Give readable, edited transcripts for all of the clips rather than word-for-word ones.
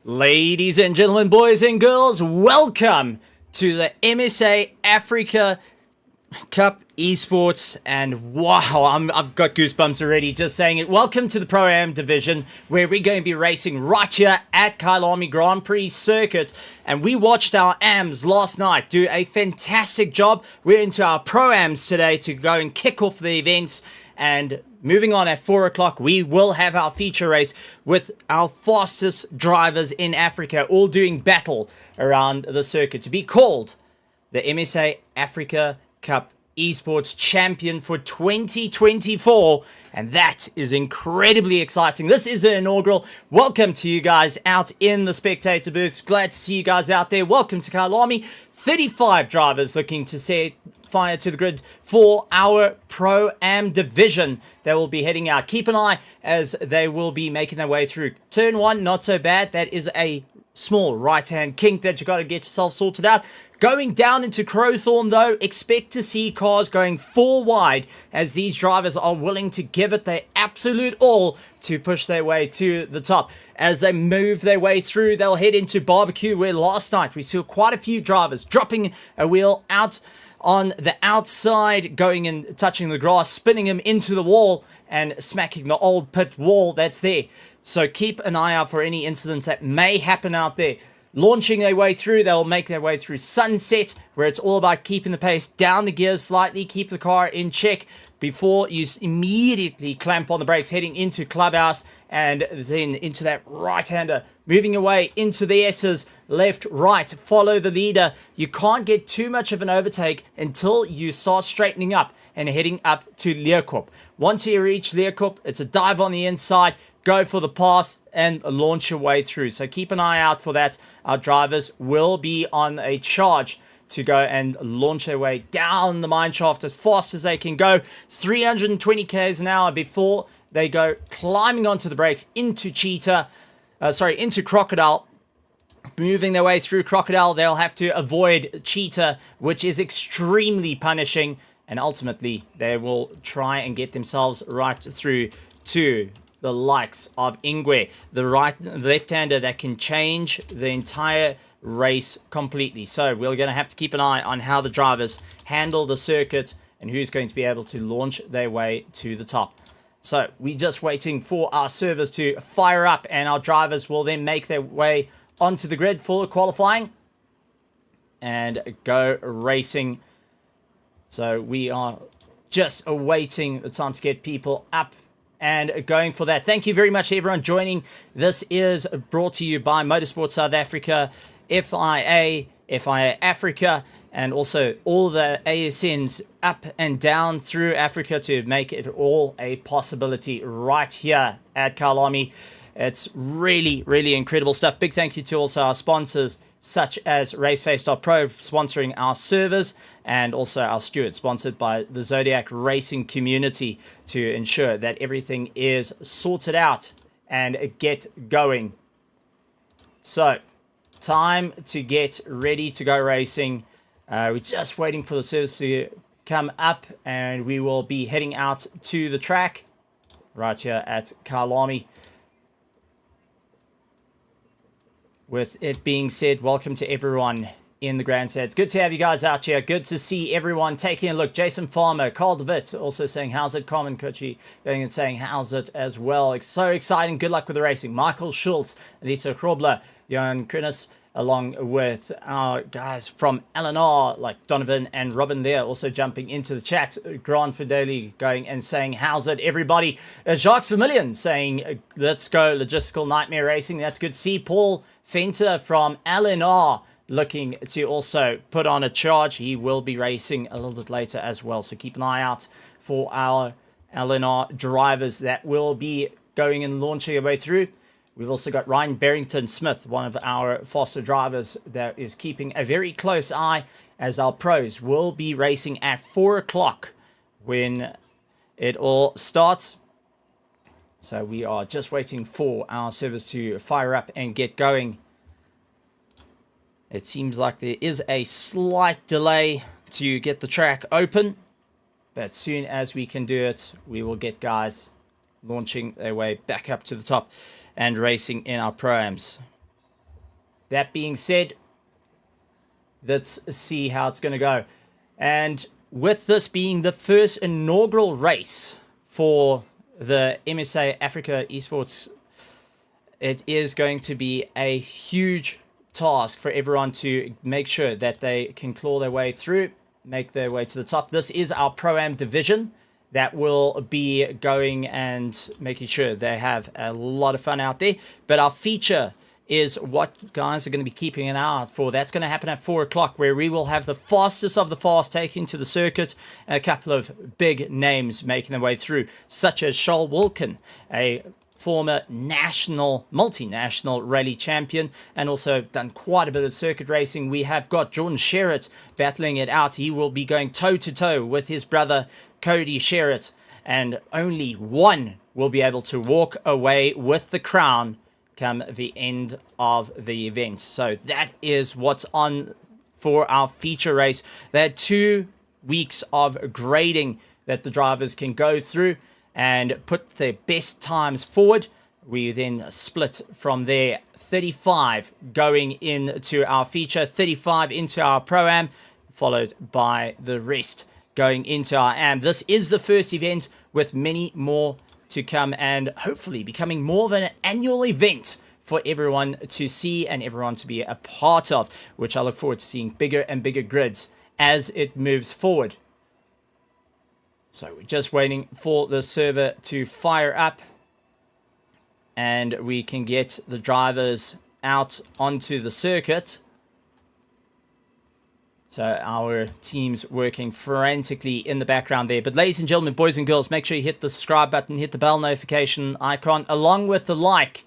Ladies and gentlemen, boys and girls, welcome to the MSA Africa Cup Esports, and wow, I've got goosebumps already just saying it. Welcome to the Pro-Am division, where we're going to be racing right here at Kyalami Grand Prix Circuit, and we watched our AMs last night do a fantastic job. We're into our Pro-Ams today to go and kick off the events, and moving on at 4 o'clock, we will have our feature race with our fastest drivers in Africa, all doing battle around the circuit to be called the MSA Africa Cup Esports Champion for 2024, and that is incredibly exciting. This is an inaugural. Welcome to you guys out in the spectator booths. Glad to see you guys out there. Welcome to Kyalami. 35 drivers looking to set fire to the grid for our Pro-Am division. They will be heading out. Keep an eye as they will be making their way through. Turn 1, not so bad. That is a small right-hand kink that you got to get yourself sorted out. Going down into Crowthorne, though, expect to see cars going 4 wide as these drivers are willing to give it their absolute all to push their way to the top. As they move their way through, they'll head into Barbecue, where last night we saw quite a few drivers dropping a wheel out on the outside, going and touching the grass, spinning him into the wall and smacking the old pit wall that's there. So keep an eye out for any incidents that may happen out there. Launching their way through, they'll make their way through Sunset, where it's all about keeping the pace down the gears slightly, keep the car in check before you immediately clamp on the brakes, heading into Clubhouse and then into that right-hander, moving away into the S's, left, right, follow the leader. You can't get too much of an overtake until you start straightening up and heading up to Leeuwkop. Once you reach Leeuwkop, it's a dive on the inside, go for the pass and launch your way through. So keep an eye out for that. Our drivers will be on a charge to go and launch their way down the mine shaft as fast as they can go. 320 k's an hour before they go climbing onto the brakes into into Crocodile. Moving their way through Crocodile, they'll have to avoid Cheetah, which is extremely punishing. And ultimately, they will try and get themselves right through to the likes of Ingwe, the left-hander that can change the entire race completely. So we're going to have to keep an eye on how the drivers handle the circuit and who's going to be able to launch their way to the top. So we're just waiting for our servers to fire up, and our drivers will then make their way onto the grid for qualifying and go racing. So we are just awaiting the time to get people up and going for that. Thank you very much, everyone joining. This is brought to you by Motorsport South Africa, FIA Africa, and also all the ASNs up and down through Africa to make it all a possibility right here at Kyalami. It's really, really incredible stuff. Big thank you to also our sponsors, such as RaceFace.Pro, sponsoring our servers, and also our stewards, sponsored by the Zodiac Racing community, to ensure that everything is sorted out and get going. So, time to get ready to go racing. We're just waiting for the service to come up, and we will be heading out to the track right here at Kyalami. With it being said, welcome to everyone in the grandstand. It's good to have you guys out here. Good to see everyone taking a look. Jason Farmer, Carl DeWitt also saying, how's it? Carmen Kochi going and saying, how's it as well? It's so exciting. Good luck with the racing. Michael Schultz, Lisa Krobler, Johan Krinis, along with our guys from LNR, like Donovan and Robin there, also jumping into the chat. Grant Fideli going and saying, how's it, everybody? Jacques Vermillion saying, let's go, Logistical Nightmare Racing. That's good to see. Paul Fenter from LNR looking to also put on a charge. He will be racing a little bit later as well, so keep an eye out for our LNR drivers that will be going and launching their way through. We've also got Ryan Barrington Smith, one of our faster drivers, that is keeping a very close eye, as our pros will be racing at 4 o'clock when it all starts. So we are just waiting for our servers to fire up and get going. It seems like there is a slight delay to get the track open, but soon as we can do it, we will get guys launching their way back up to the top and racing in our Pro-Ams. that being said, let's see how it's going to go. And with this being the first inaugural race for the MSA Africa Esports, it is going to be a huge task for everyone to make sure that they can claw their way through, make their way to the top. This is our Pro-Am division that will be going and making sure they have a lot of fun out there. But our feature is what guys are going to be keeping an eye out for. That's going to happen at 4 o'clock, where we will have the fastest of the fast taking to the circuit. A couple of big names making their way through, such as Charles Wilkin, a former multinational rally champion, and also done quite a bit of circuit racing. We have got Jordan Sherritt battling it out. He will be going toe-to-toe with his brother Cody Sherritt, and only one will be able to walk away with the crown come the end of the event. So that is what's on for our feature race. There are 2 weeks of grading that the drivers can go through and put their best times forward. We then split from there, 35 going into our feature, 35 into our Pro-Am, followed by the rest going into our Am. This is the first event, with many more to come, and hopefully becoming more of an annual event for everyone to see and everyone to be a part of, which I look forward to seeing bigger and bigger grids as it moves forward. So we're just waiting for the server to fire up, and we can get the drivers out onto the circuit. So our team's working frantically in the background there. But ladies and gentlemen, boys and girls, make sure you hit the subscribe button, hit the bell notification icon, along with the like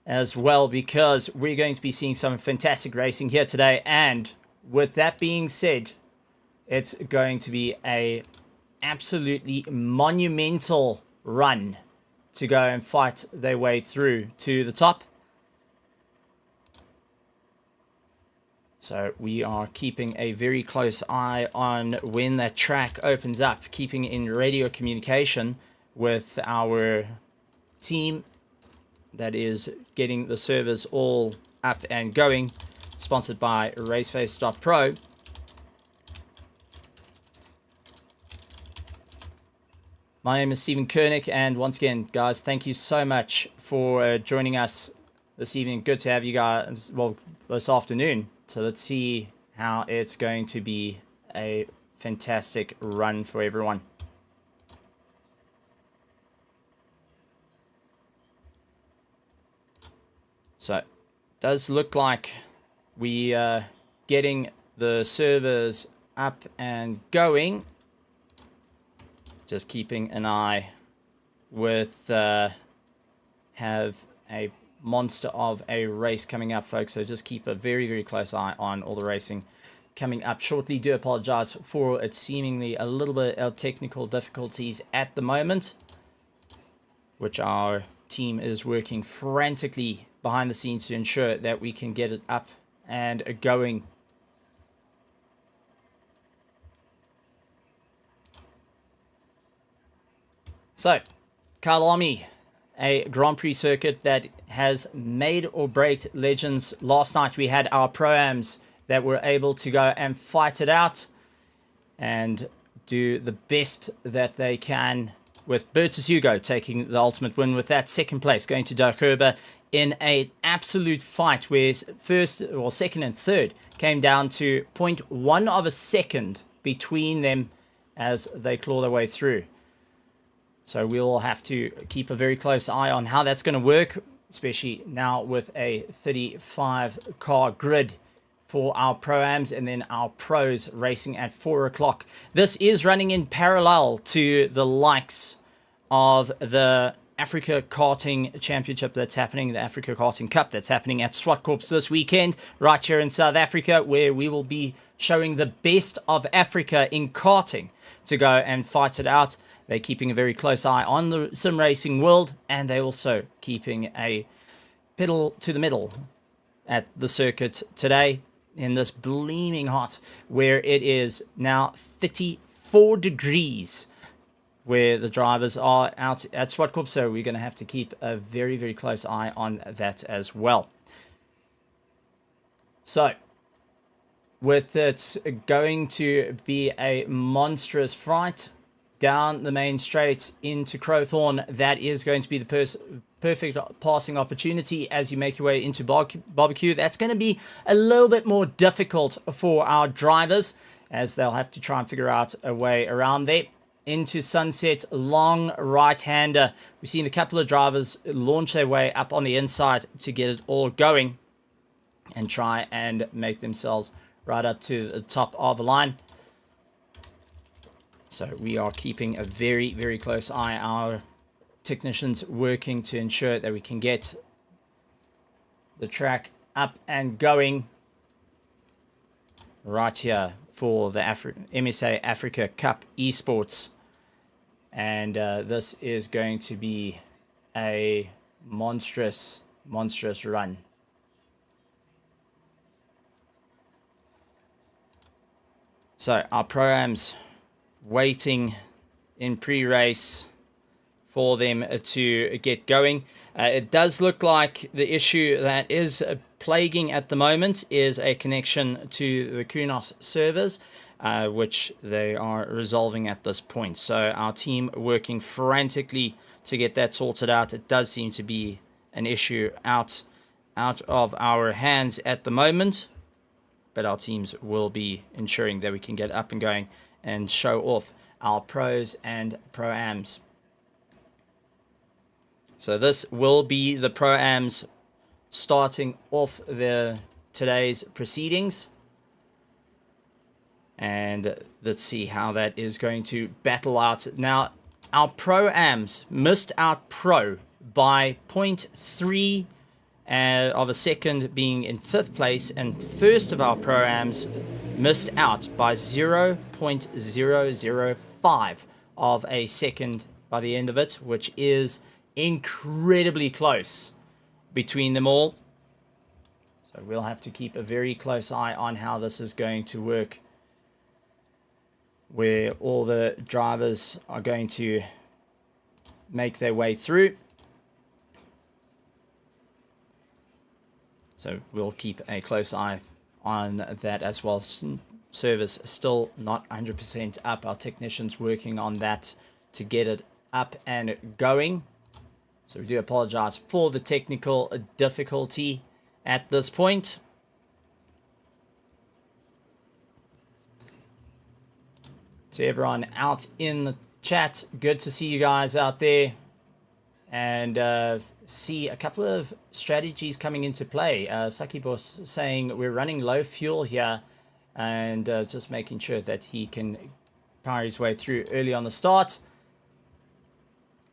as well, because we're going to be seeing some fantastic racing here today. And with that being said, it's going to be a absolutely monumental run to go and fight their way through to the top. So we are keeping a very close eye on when that track opens up, keeping in radio communication with our team that is getting the servers all up and going, sponsored by RaceFace.Pro. My name is Stephen Koenig, and once again, guys, thank you so much for joining us this evening. Good to have you guys, well, this afternoon. So let's see how it's going to be a fantastic run for everyone. So it does look like we are getting the servers up and going. Just keeping an eye with have a monster of a race coming up, folks. So just keep a very, very close eye on all the racing coming up shortly. Do apologize for it seemingly a little bit of technical difficulties at the moment, which our team is working frantically behind the scenes to ensure that we can get it up and going. So, Kyalami, a Grand Prix circuit that has made or break legends. Last night we had our Pro-Ams that were able to go and fight it out and do the best that they can, with Bertus Hugo taking the ultimate win with that. Second place going to Darkerba in an absolute fight where first or second and third came down to 0.1 of a second between them as they claw their way through. So we'll have to keep a very close eye on how that's going to work, especially now with a 35 car grid for our Pro-Ams and then our Pros racing at 4 o'clock. This is running in parallel to the likes of the Africa Karting Championship that's happening, the Africa Karting Cup that's happening at Zwartkops this weekend, right here in South Africa, where we will be showing the best of Africa in karting to go and fight it out. They're keeping a very close eye on the sim racing world, and they're also keeping a pedal to the middle at the circuit today in this gleaming hot, where it is now 34 degrees where the drivers are out at Zwartkops. So we're going to have to keep a very, very close eye on that as well. So, with it going to be a monstrous fight down the main straight into Crowthorne, that is going to be the perfect passing opportunity as you make your way into Barbecue. That's going to be a little bit more difficult for our drivers, as they'll have to try and figure out a way around there. Into Sunset, long right-hander. We've seen a couple of drivers launch their way up on the inside to get it all going and try and make themselves right up to the top of the line. So we are keeping a very, very close eye. Our technicians working to ensure that we can get the track up and going right here for the MSA Africa Cup Esports. And this is going to be a monstrous run. So our pro-ams waiting in pre-race for them to get going. It does look like the issue that is plaguing at the moment is a connection to the Kunos servers, which they are resolving at this point. So our team working frantically to get that sorted out. It does seem to be an issue out of our hands at the moment, but our teams will be ensuring that we can get up and going and show off our pros and pro-ams. So this will be the pro-ams starting off today's proceedings. And let's see how that is going to battle out. Now, our pro-ams missed out pro by 0.3 of a second, being in 5th place, and first of our pro-ams missed out by 0.005 of a second by the end of it, which is incredibly close between them all. So we'll have to keep a very close eye on how this is going to work, where all the drivers are going to make their way through. So we'll keep a close eye on that as well. Service still not 100% up. Our technicians working on that to get it up and going. So we do apologize for the technical difficulty at this point. To everyone out in the chat, good to see you guys out there, and see a couple of strategies coming into play. Sakibos saying we're running low fuel here, and just making sure that he can power his way through early on the start.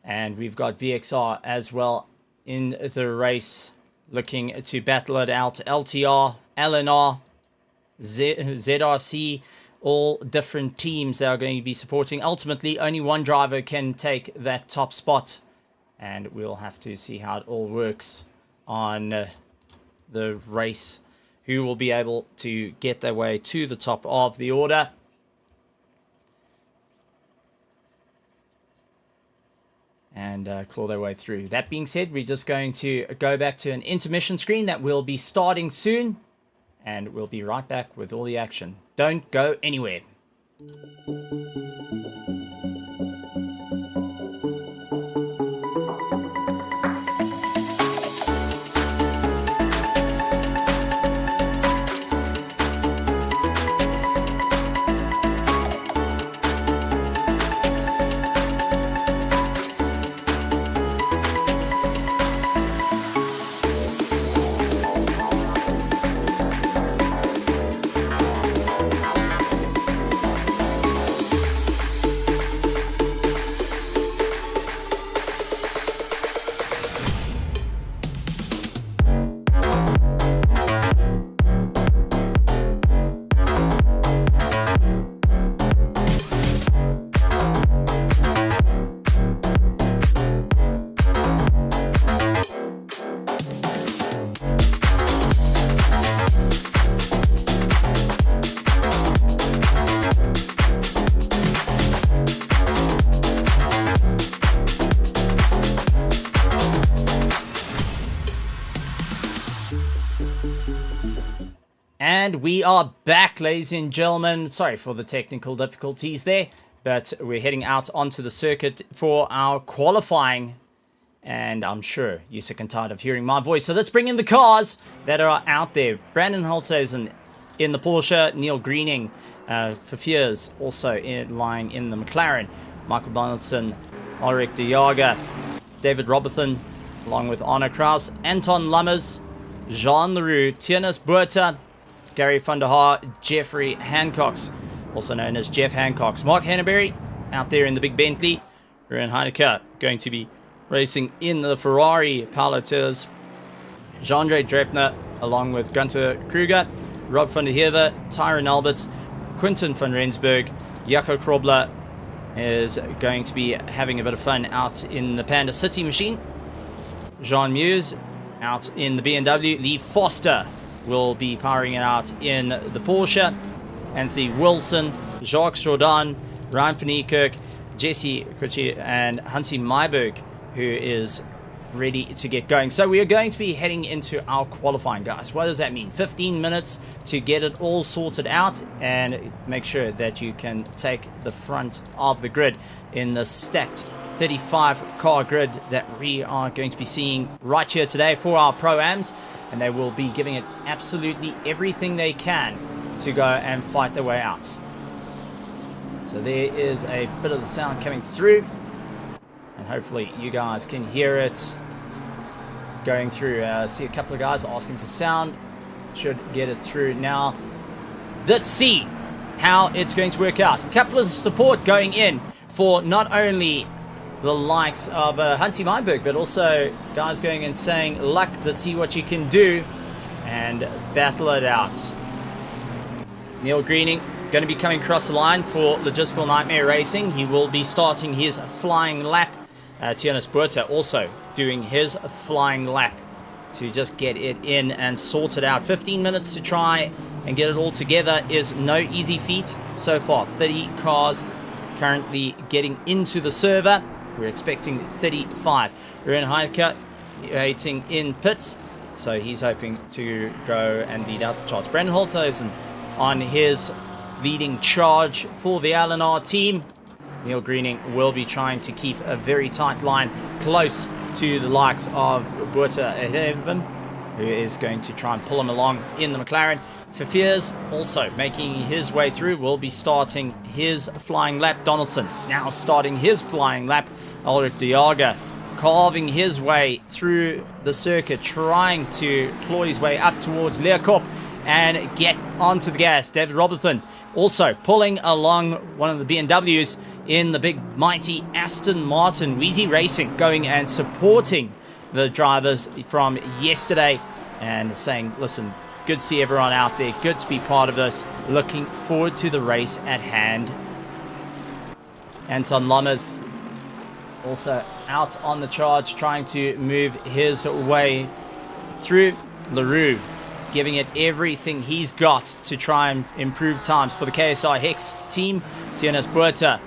And we've got VXR as well in the race, looking to battle it out. LTR, LNR, ZRC, all different teams that are going to be supporting. Ultimately, only one driver can take that top spot, and we'll have to see how it all works on the race, who will be able to get their way to the top of the order. And claw their way through. That being said, we're just going to go back to an intermission screen that will be starting soon, and we'll be right back with all the action. Don't go anywhere. And we are back, ladies and gentlemen. Sorry for the technical difficulties there, but we're heading out onto the circuit for our qualifying. And I'm sure you're sick and tired of hearing my voice. So let's bring in the cars that are out there. Brandon Holthuizen in the Porsche. Neil Greening for Fears also lying in the McLaren. Michael Donaldson, Ulrich de Jager, David Robertson, along with Arno Kraus, Anton Lammers, Jean Leroux, Tiernas Buerta, Gary van der Haar, Jeffrey Hancocks, also known as Jeff Hancocks. Mark Hannaberry out there in the big Bentley. Ruben Heineke going to be racing in the Ferrari Paolo Tellers. Jean-Andre Drepner along with Gunter Kruger, Rob van der Heever, Tyron Alberts, Quinten van Rensburg, Jaco Krobler is going to be having a bit of fun out in the Panda City machine. Jean Muse out in the BMW. Lee Foster will be powering it out in the Porsche. Anthony Wilson, Jacques Jourdan, Ryan van Niekerk, Jesse Kutchi, and Hansi Meiberg, who is ready to get going. So we are going to be heading into our qualifying, guys. What does that mean? 15 minutes to get it all sorted out and make sure that you can take the front of the grid in the stacked 35 car grid that we are going to be seeing right here today for our Pro-Ams, and they will be giving it absolutely everything they can to go and fight their way out. So there is a bit of the sound coming through, and hopefully you guys can hear it going through. See a couple of guys asking for sound. Should get it through now. Let's see how it's going to work out. A couple of support going in for not only the likes of Hansi Meiberg, but also guys going and saying, luck, let's see what you can do and battle it out. Neil Greening going to be coming across the line for Logistical Nightmare Racing. He will be starting his flying lap. Tiernas Buerta also doing his flying lap to just get it in and sort it out. 15 minutes to try and get it all together is no easy feat. So far, 30 cars currently getting into the server. We're expecting 35. Ruben Heineke waiting in pits, so he's hoping to go and lead out the charge. Brandon Holthuizen on his leading charge for the LNR team. Neil Greening will be trying to keep a very tight line close to the likes of Buerta ahead of him, who is going to try and pull him along in the McLaren. Fears also making his way through, will be starting his flying lap. Donaldson now starting his flying lap. Ulrich de Jager carving his way through the circuit, trying to claw his way up towards Leerkop and get onto the gas. David Robertson also pulling along one of the BMWs in the big mighty Aston Martin. Wheezy Racing going and supporting the drivers from yesterday and saying, listen, good to see everyone out there, good to be part of this, looking forward to the race at hand. Anton Lammers also out on the charge, trying to move his way through. Leroux giving it everything he's got to try and improve times for the KSI Hex team. Tiernas Buerta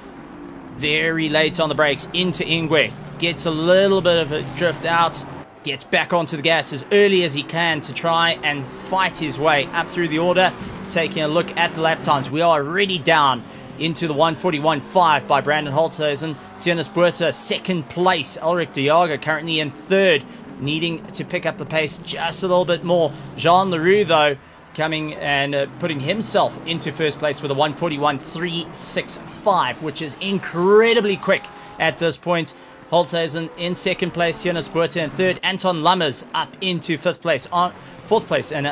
very late on the brakes into Ingwe, gets a little bit of a drift out, gets back onto the gas as early as he can to try and fight his way up through the order. Taking a look at the lap times, we are already down into the 1:41.5 by Brandon Holthuizen. Tiernas Buerta second place. Ulrich de Jager currently in third, needing to pick up the pace just a little bit more. Jean Leroux, though, coming and putting himself into first place with a 1:41.365, which is incredibly quick at this point. Holthuizen in second place, Tiernas Buerta in third, Anton Lammers up into fourth place, and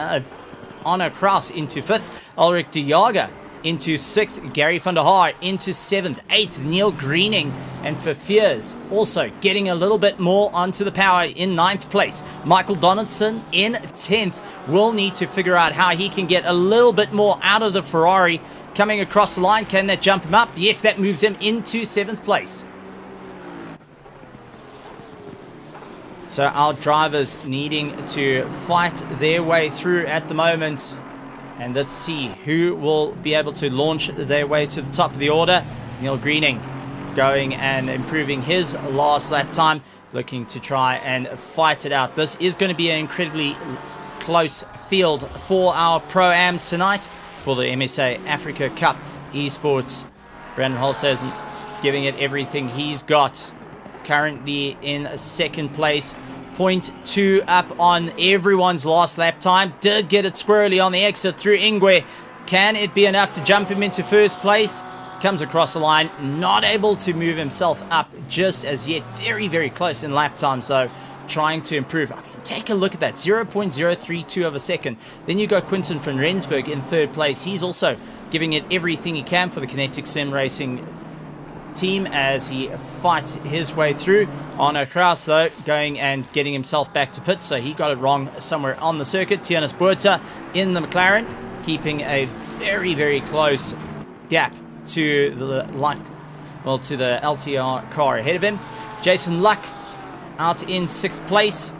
Arno Kraus into fifth, Ulrich de Jager into sixth, Gary van der Haar into seventh, eighth, Neil Greening, and for Fears also getting a little bit more onto the power in ninth place. Michael Donaldson in 10th will need to figure out how he can get a little bit more out of the Ferrari coming across the line. Can that jump him up? Yes, that moves him into 7th place. So our drivers needing to fight their way through at the moment. And let's see who will be able to launch their way to the top of the order. Neil Greening going and improving his last lap time, looking to try and fight it out. This is going to be an incredibly close field for our Pro-Ams tonight for the MSA Africa Cup Esports. Brandon Holzhausen giving it everything he's got. Currently in second place. 0.2 up on everyone's last lap time. Did get it squarely on the exit through Ingwe. Can it be enough to jump him into first place? Comes across the line, not able to move himself up just as yet. Very, very close in lap time, so trying to improve. I mean, take a look at that, 0.032 of a second. Then you got Quinton van Rensburg in third place. He's also giving it everything he can for the Kinetic Sim Racing team as he fights his way through. Arno Kraus, though, going and getting himself back to pit, so he got it wrong somewhere on the circuit. Tianus Buerta in the McLaren, keeping a very, very close gap to the to the LTR car ahead of him. Jason Luck out in 6th place,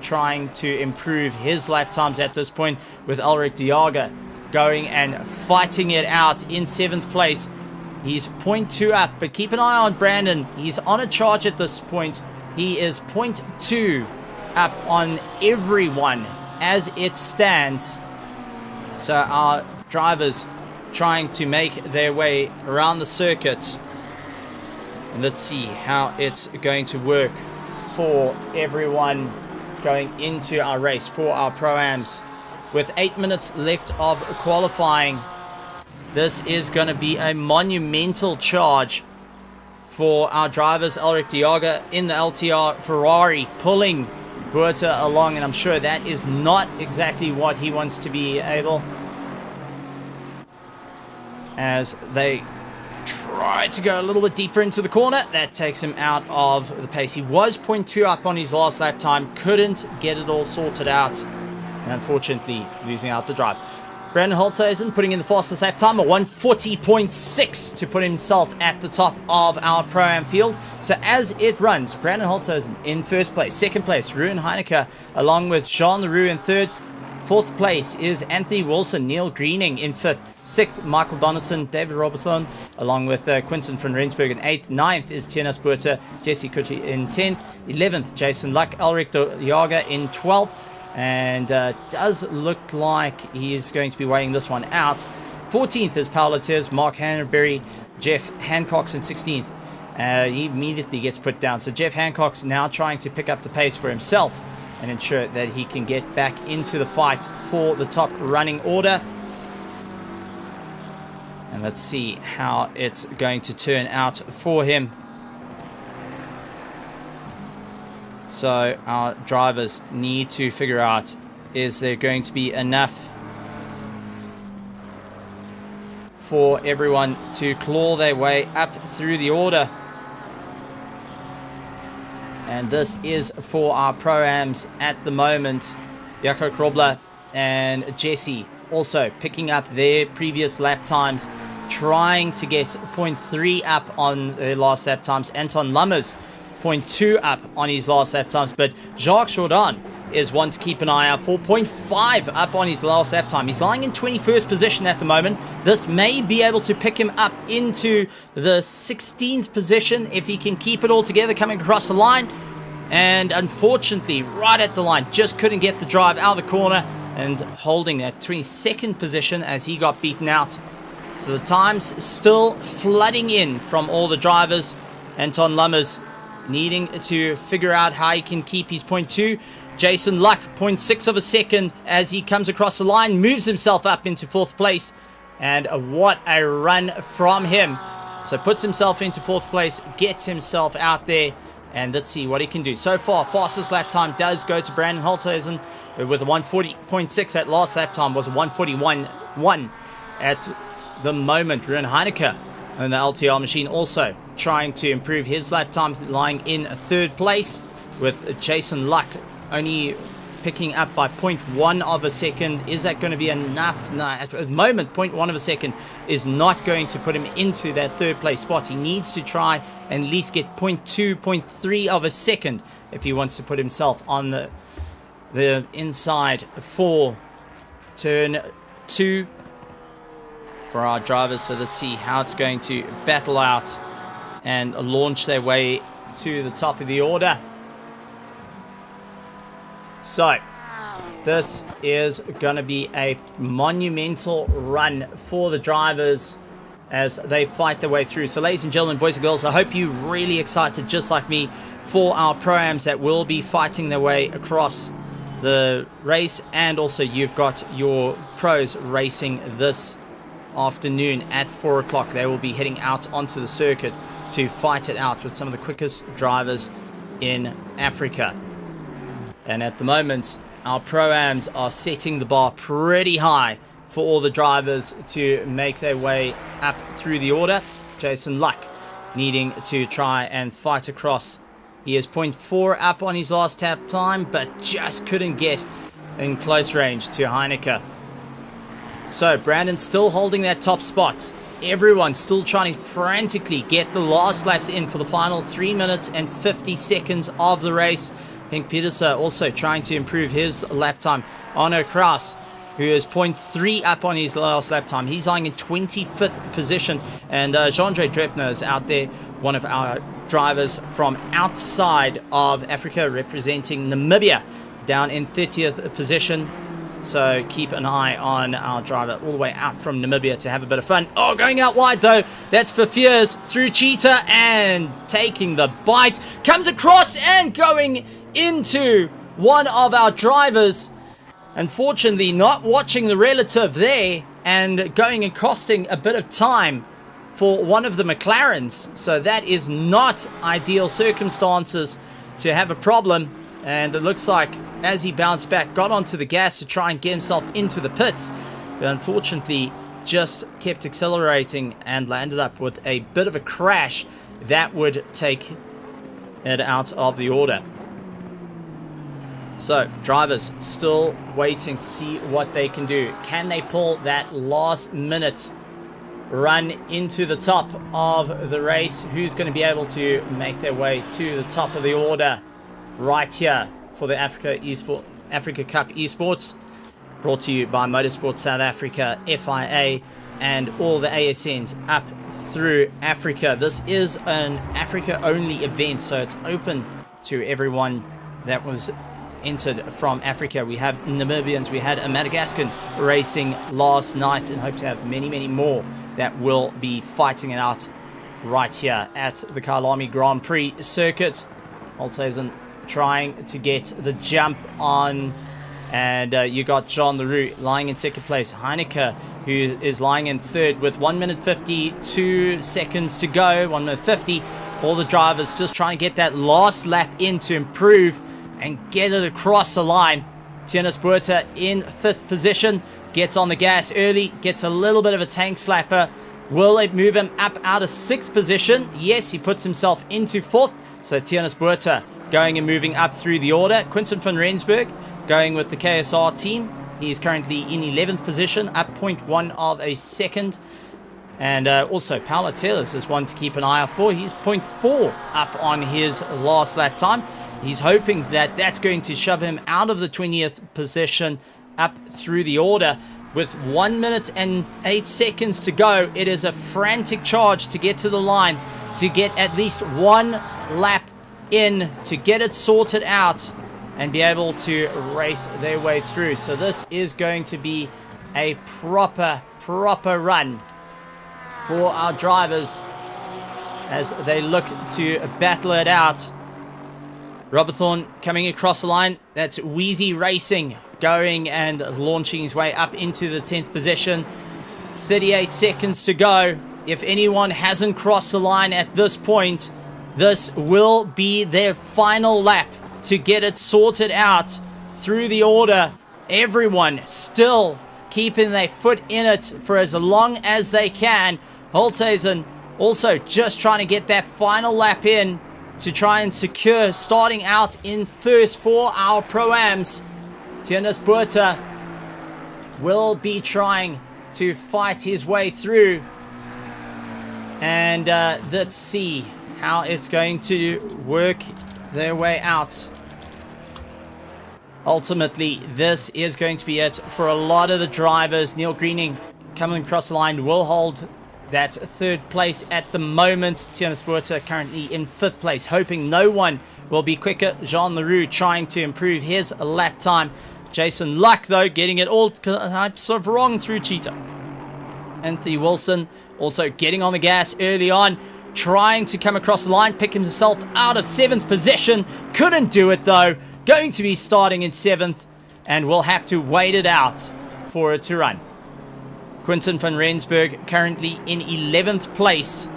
trying to improve his lap times at this point, with Ulrich de Jager going and fighting it out in 7th place. He's 0.2 up, but keep an eye on Brandon. He's on a charge at this point. He is 0.2 up on everyone as it stands. So our drivers trying to make their way around the circuit. And let's see how it's going to work for everyone going into our race for our Pro-Ams. With 8 minutes left of qualifying, this is going to be a monumental charge for our drivers. Ulrich de Jager in the LTR Ferrari pulling Buerta along, and I'm sure that is not exactly what he wants to be able, as they try to go a little bit deeper into the corner. That takes him out of the pace. He was 0.2 up on his last lap time, couldn't get it all sorted out, and unfortunately losing out the drive. Brandon Holzhausen putting in the fastest lap time, a 140.6 to put himself at the top of our Pro-Am field. So as it runs, Brandon Holzhausen in first place. Second place, Ruben Heineke, along with Jean Leroux in third. Fourth place is Anthony Wilson, Neil Greening in fifth. Sixth, Michael Donaldson, David Robertson, along with Quinton van Rensburg in eighth. Ninth is Tianus Buerta, Jesse Kuti in 10th. 11th, Jason Luck, Ulrich de Jager in 12th. And does look like he is going to be weighing this one out. 14th is Paolo Tez, Mark Hanbury, Jeff Hancock's in 16th. He immediately gets put down. So Jeff Hancock's now trying to pick up the pace for himself and ensure that he can get back into the fight for the top running order. And let's see how it's going to turn out for him. So our drivers need to figure out, is there going to be enough for everyone to claw their way up through the order? And this is for our Pro-Ams at the moment. Jaco Krobler and Jesse also picking up their previous lap times, trying to get 0.3 up on their last lap times. Anton Lammers 0.2 up on his last lap times, but Jacques Jourdan is one to keep an eye out for. 0.5 up on his last lap time. He's lying in 21st position at the moment. This may be able to pick him up into the 16th position if he can keep it all together coming across the line. And unfortunately, right at the line, just couldn't get the drive out of the corner and holding that 22nd position as he got beaten out. So the times still flooding in from all the drivers. Anton Lammers needing to figure out how he can keep his 0.2. Jason Luck, 0.6 of a second as he comes across the line, moves himself up into 4th place. And what a run from him. So puts himself into 4th place, gets himself out there, and let's see what he can do. So far, fastest lap time does go to Brandon Holzhausen with a 140.6. That last lap time was a 141.1 at the moment. Ruben Heineke and the LTR machine also trying to improve his lap time, lying in 3rd place, with Jason Luck only picking up by 0.1 of a second. Is that going to be enough? No, at the moment, 0.1 of a second is not going to put him into that 3rd place spot. He needs to try and at least get 0.2, 0.3 of a second if he wants to put himself on the inside for turn 2 for our drivers. So let's see how it's going to battle out and launch their way to the top of the order. So This is going to be a monumental run for the drivers as they fight their way through. So ladies and gentlemen, boys and girls, I hope you're really excited, just like me, for our pro-ams that will be fighting their way across the race. And also you've got your pros racing this afternoon at 4 o'clock. They will be heading out onto the circuit to fight it out with some of the quickest drivers in Africa. And at the moment, our pro-ams are setting the bar pretty high for all the drivers to make their way up through the order. Jason Luck needing to try and fight across. He is 0.4 up on his last tap time, but just couldn't get in close range to Heineke. So Brandon still holding that top spot. Everyone still trying to frantically get the last laps in for the final 3 minutes and 50 seconds of the race. Henk Pieterse also trying to improve his lap time. Arno Kraus, who is 0.3 up on his last lap time. He's lying in 25th position. And Jean-Andre Drepner is out there, one of our drivers from outside of Africa, representing Namibia, down in 30th position. So keep an eye on our driver all the way out from Namibia to have a bit of fun. Oh, going out wide though. That's for Fears through Cheetah and taking the bite. Comes across and going into one of our drivers. Unfortunately, not watching the relative there and going and costing a bit of time for one of the McLarens. So that is not ideal circumstances to have a problem. And it looks like as he bounced back, got onto the gas to try and get himself into the pits. But unfortunately, just kept accelerating and landed up with a bit of a crash that would take it out of the order. So, drivers still waiting to see what they can do. Can they pull that last minute run into the top of the race? Who's going to be able to make their way to the top of the order right here for the Africa Cup Esports? Brought to you by Motorsport South Africa, FIA, and all the ASNs up through Africa. This is an Africa-only event, so it's open to everyone that was entered from Africa. We have Namibians, we had a Madagascan racing last night, and hope to have many, many more that will be fighting it out right here at the Kyalami Grand Prix circuit. Holtzhausen trying to get the jump on, and you got Jean Leroux lying in second place. Heineke, who is lying in third with 1 minute 52 seconds to go, 1 minute 50. All the drivers just trying to get that last lap in to improve and get it across the line. Tianus Buerta in 5th position, gets on the gas early, gets a little bit of a tank slapper. Will it move him up out of 6th position? Yes, he puts himself into 4th. So Tianus Buerta going and moving up through the order. Quinton van Rensburg going with the KSR team. He is currently in 11th position, up 0.1 of a second. And also Paulo Teles is one to keep an eye out for. He's 0.4 up on his last lap time. He's hoping that that's going to shove him out of the 20th position up through the order. With 1 minute and 8 seconds to go, it is a frantic charge to get to the line, to get at least one lap in, to get it sorted out and be able to race their way through. So this is going to be a proper run for our drivers as they look to battle it out. Robert Thorne coming across the line. That's Wheezy Racing going and launching his way up into the 10th position. 38 seconds to go. If anyone hasn't crossed the line at this point, this will be their final lap to get it sorted out through the order. Everyone still keeping their foot in it for as long as they can. Holtzhausen also just trying to get that final lap in to try and secure starting out in first for our Pro-Ams. Tianus Buerta will be trying to fight his way through. And let's see how it's going to work their way out. Ultimately, this is going to be it for a lot of the drivers. Neil Greening coming across the line will hold that 3rd place at the moment. Tianus Buerta currently in 5th place, hoping no one will be quicker. Jean Leroux trying to improve his lap time. Jason Luck, though, getting it all types of wrong through Cheetah. Anthony Wilson also getting on the gas early on, trying to come across the line, pick himself out of 7th position. Couldn't do it, though. Going to be starting in 7th, and we'll have to wait it out for it to run. Quinton van Rensburg currently in 11th place.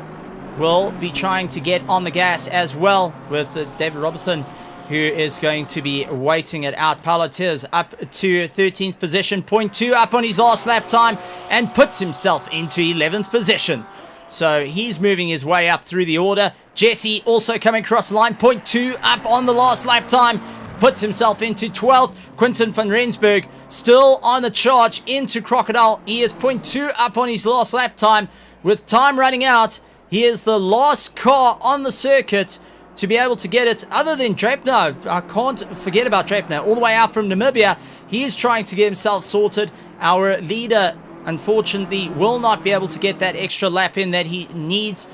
Will be trying to get on the gas as well with David Robertson, who is going to be waiting it out. Paulo Tiers up to 13th position, 0.2 up on his last lap time, and puts himself into 11th position. So he's moving his way up through the order. Jesse also coming across the line, 0.2 up on the last lap time, puts himself into 12th. Quinton van Rensburg still on the charge into Crocodile. He is 0.2 up on his last lap time. With time running out, he is the last car on the circuit to be able to get it, other than Drapener. I can't forget about Drapener, all the way out from Namibia. He is trying to get himself sorted. Our leader, unfortunately, will not be able to get that extra lap in that he needs.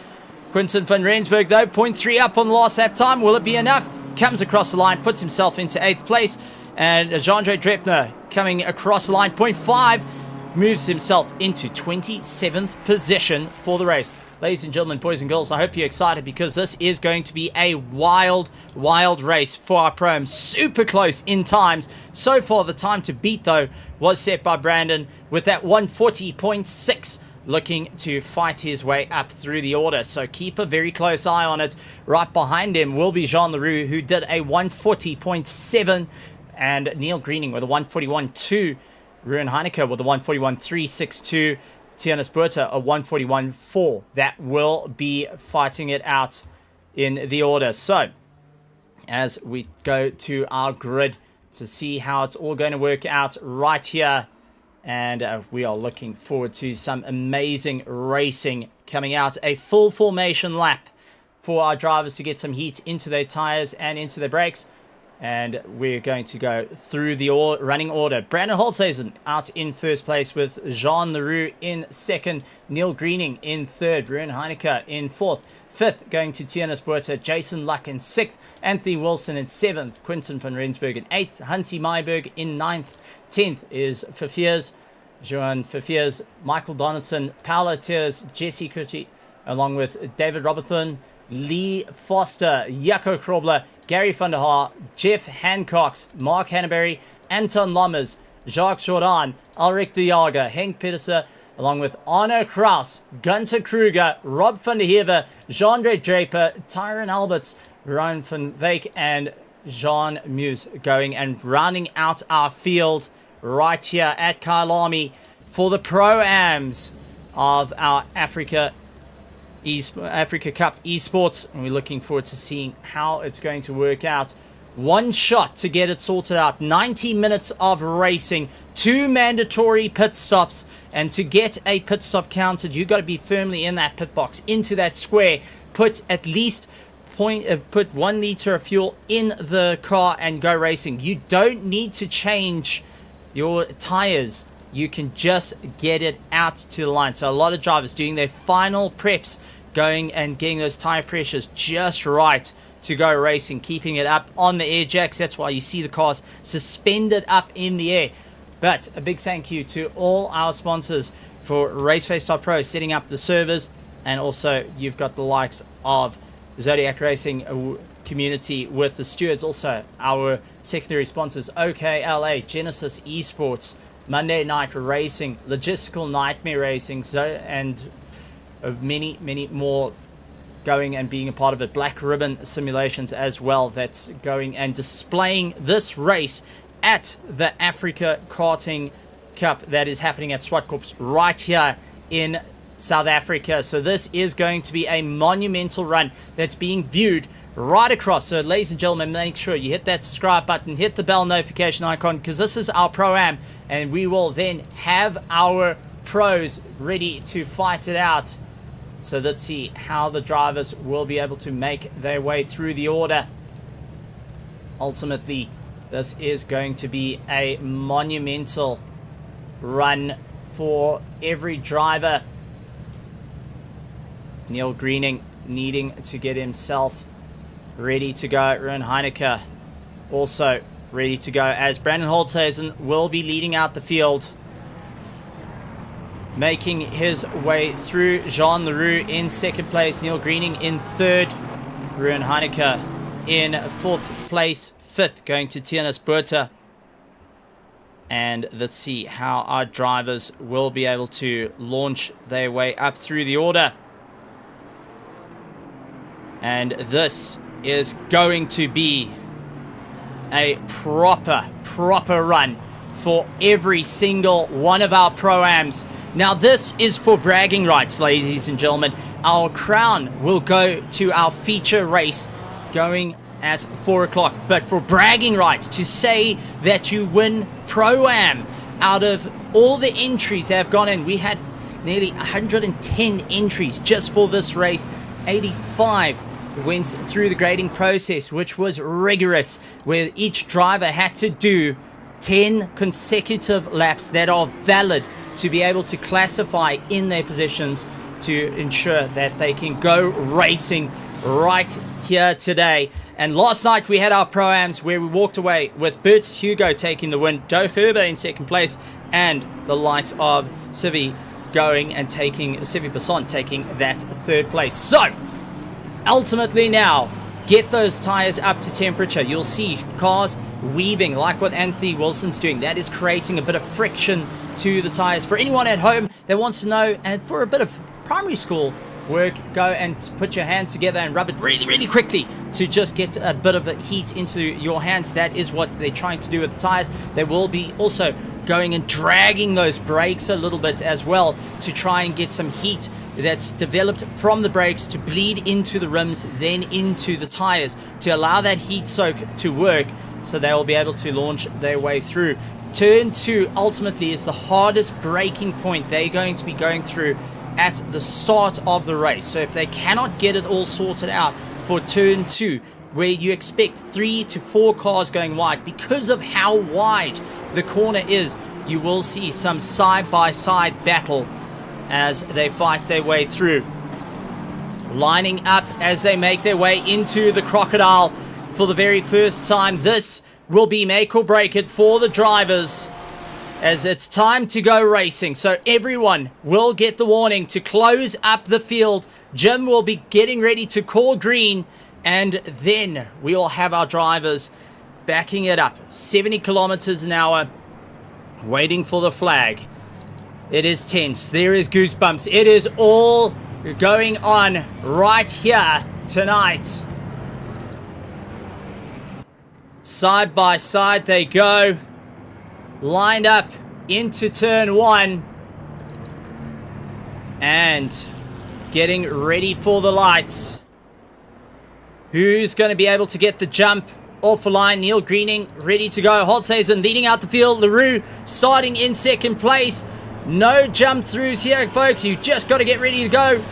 Quinton van Rensburg, though, 0.3 up on the last lap time. Will it be enough? Comes across the line, puts himself into 8th place. And Jandre Drapener coming across the line, 0.5, moves himself into 27th position for the race. Ladies and gentlemen, boys and girls, I hope you're excited because this is going to be a wild, wild race for our Pro-Am. Super close in times. So far, the time to beat, though, was set by Brandon with that 140.6, looking to fight his way up through the order. So keep a very close eye on it. Right behind him will be Jean Leroux, who did a 140.7, and Neil Greening with a 141.2. Ruben Heineke with a 141.362. Tianis Burta, a 141.4. That will be fighting it out in the order. So, as we go to our grid to see how it's all going to work out right here, and we are looking forward to some amazing racing coming out. A full formation lap for our drivers to get some heat into their tires and into their brakes. And we're going to go through the running order. Brandon Holzhazen out in 1st place with Jean Leroux in 2nd. Neil Greening in 3rd. Ruben Heineke in 4th. 5th going to Tianis Burta. Jason Luck in 6th. Anthony Wilson in 7th. Quinton van Rensburg in 8th. Hansi Meiberg in 9th. 10th is Verveers. Johan Verveers. Michael Donaldson. Paulo Tiers. Jesse Curti. Along with David Robertson. Lee Foster, Jaco Krobler, Gary van der Haar, Jeff Hancox, Mark Hannaberry, Anton Lammers, Jacques Jordan, Ulrich de Jager, Henk Pedersen, along with Arno Kraus, Gunther Kruger, Rob van der Heever, Jean-Andre Draper, Tyron Alberts, Ryan van Wyk, and Jean Muse going and rounding out our field right here at Kyalami for the Pro-Ams of our Africa Cup Esports, and we're looking forward to seeing how it's going to work out. One shot to get it sorted out. 90 minutes of racing, 2 mandatory pit stops, and to get a pit stop counted, you got to be firmly in that pit box, into that square. Put at least put 1 liter of fuel in the car and go racing. You don't need to change your tires. You can just get it out to the line. So a lot of drivers doing their final preps, going and getting those tire pressures just right to go racing, keeping it up on the air jacks. That's why you see the cars suspended up in the air. But a big thank you to all our sponsors for RaceFace.Pro setting up the servers, and also you've got the likes of Zodiac Racing community with the stewards, also our secondary sponsors OKLA, Genesis Esports, Monday Night Racing, Logistical Nightmare Racing, and many, many more going and being a part of it. Black Ribbon Simulations as well, that's going and displaying this race at the Africa Karting Cup that is happening at Swartkops right here in South Africa. So this is going to be a monumental run that's being viewed right across. So ladies and gentlemen, make sure you hit that subscribe button, hit the bell notification icon, because this is our Pro-Am, and we will then have our pros ready to fight it out. So let's see how the drivers will be able to make their way through the order. Ultimately, this is going to be a monumental run for every driver. Neil Greening needing to get himself ready to go. Ruben Heineke also ready to go, as Brandon Holzhazen will be leading out the field, making his way through. Jean Leroux in second place, Neil Greening in third, Ruan Heineke in fourth place, fifth going to Tianus Buerta. And let's see how our drivers will be able to launch their way up through the order. And this is going to be a proper run for every single one of our Pro-Ams. Now this is for bragging rights, ladies and gentlemen. Our crown will go to our feature race going at 4 o'clock. But for bragging rights, to say that you win Pro-Am, out of all the entries that have gone in, we had nearly 110 entries just for this race. 85 went through the grading process, which was rigorous, where each driver had to do 10 consecutive laps that are valid to be able to classify in their positions to ensure that they can go racing right here today. And last night we had our Pro-Ams where we walked away with Bert Hugo taking the win, Joe Herber in second place, and the likes of Sivi Basson taking that third place. So ultimately now, get those tires up to temperature. You'll see cars weaving like what Anthony Wilson's doing. That is creating a bit of friction to the tires. For anyone at home that wants to know, and for a bit of primary school work, go and put your hands together and rub it really quickly to just get a bit of heat into your hands. That is what they're trying to do with the tires. They will be also going and dragging those brakes a little bit as well to try and get some heat that's developed from the brakes to bleed into the rims, then into the tires, to allow that heat soak to work, so they will be able to launch their way through. Turn 2 ultimately is the hardest braking point they're going to be going through at the start of the race. So if they cannot get it all sorted out for turn 2, where you expect 3 to 4 cars going wide, because of how wide the corner is, you will see some side-by-side battle as they fight their way through. Lining up as they make their way into the Crocodile for the very first time. This will be make or break it for the drivers, as it's time to go racing. So everyone will get the warning to close up the field. Jim will be getting ready to call green, and then we will have our drivers backing it up 70 kilometers an hour, waiting for the flag. It is tense. There is goosebumps. It is all going on right here tonight. Side by side they go, lined up into turn 1, and getting ready for the lights. Who's going to be able to get the jump off the line? Neil Greening ready to go. Holzhazen leading out the field. Leroux starting in second place. No jump throughs here, folks. You've just got to get ready to go.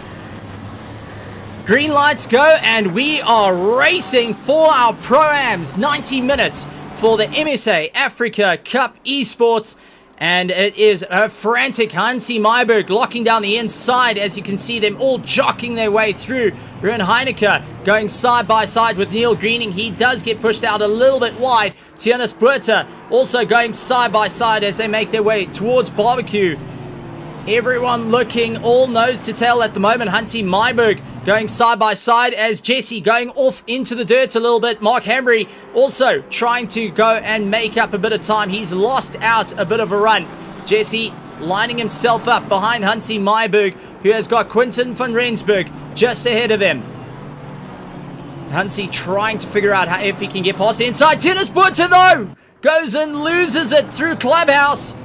Green lights go, and we are racing for our Pro-Ams. 90 minutes for the MSA Africa Cup Esports. And it is a frantic Hansi Myberg locking down the inside, as you can see them all jockeying their way through. Ruan Heineke going side by side with Neil Greening. He does get pushed out a little bit wide. Tianus Buerta also going side by side as they make their way towards barbecue. Everyone looking all nose to tail at the moment. Hansi Myberg going side by side as Jesse going off into the dirt a little bit. Mark Hambry also trying to go and make up a bit of time. He's lost out a bit of a run. Jesse lining himself up behind Hansi Myberg, who has got Quinten van Rensburg just ahead of him. Hansi trying to figure out if he can get past the inside. Tianus Buerta though goes and loses it through Clubhouse.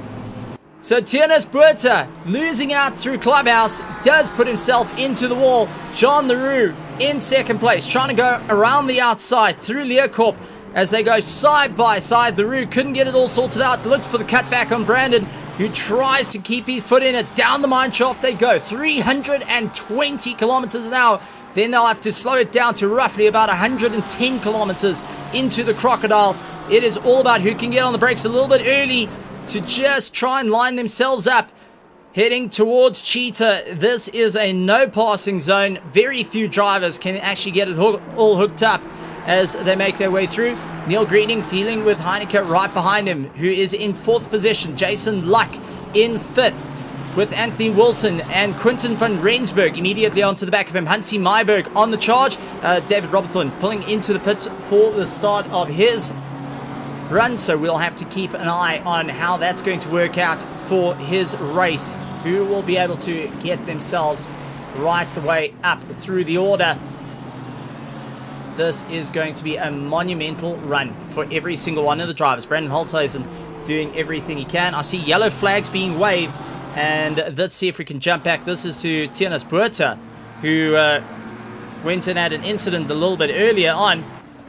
So Tianus Buerta losing out through Clubhouse does put himself into the wall. Jean Leroux in second place, trying to go around the outside through Leocorp as they go side by side. Leroux couldn't get it all sorted out. Looks for the cutback on Brandon, who tries to keep his foot in it. Down the mine shaft they go, 320 kilometers an hour. Then they'll have to slow it down to roughly about 110 kilometers into the Crocodile. It is all about who can get on the brakes a little bit early to just try and line themselves up. Heading towards Cheetah. This is a no passing zone. Very few drivers can actually get it all hooked up. as they make their way through. Neil Greening dealing with Heineke right behind him, who is in 4th position. Jason Luck in 5th, with Anthony Wilson and Quinton van Rensburg immediately onto the back of him. Hansi Myberg on the charge. David Robertson pulling into the pits for the start of his run, so we'll have to keep an eye on how that's going to work out for his race, who will be able to get themselves right the way up through the order. This is going to be a monumental run for every single one of the drivers. Brandon Holthuizen doing everything he can. I see yellow flags being waved, and let's see if we can jump back. This is to Tianas Buerta, who went and had an incident a little bit earlier on.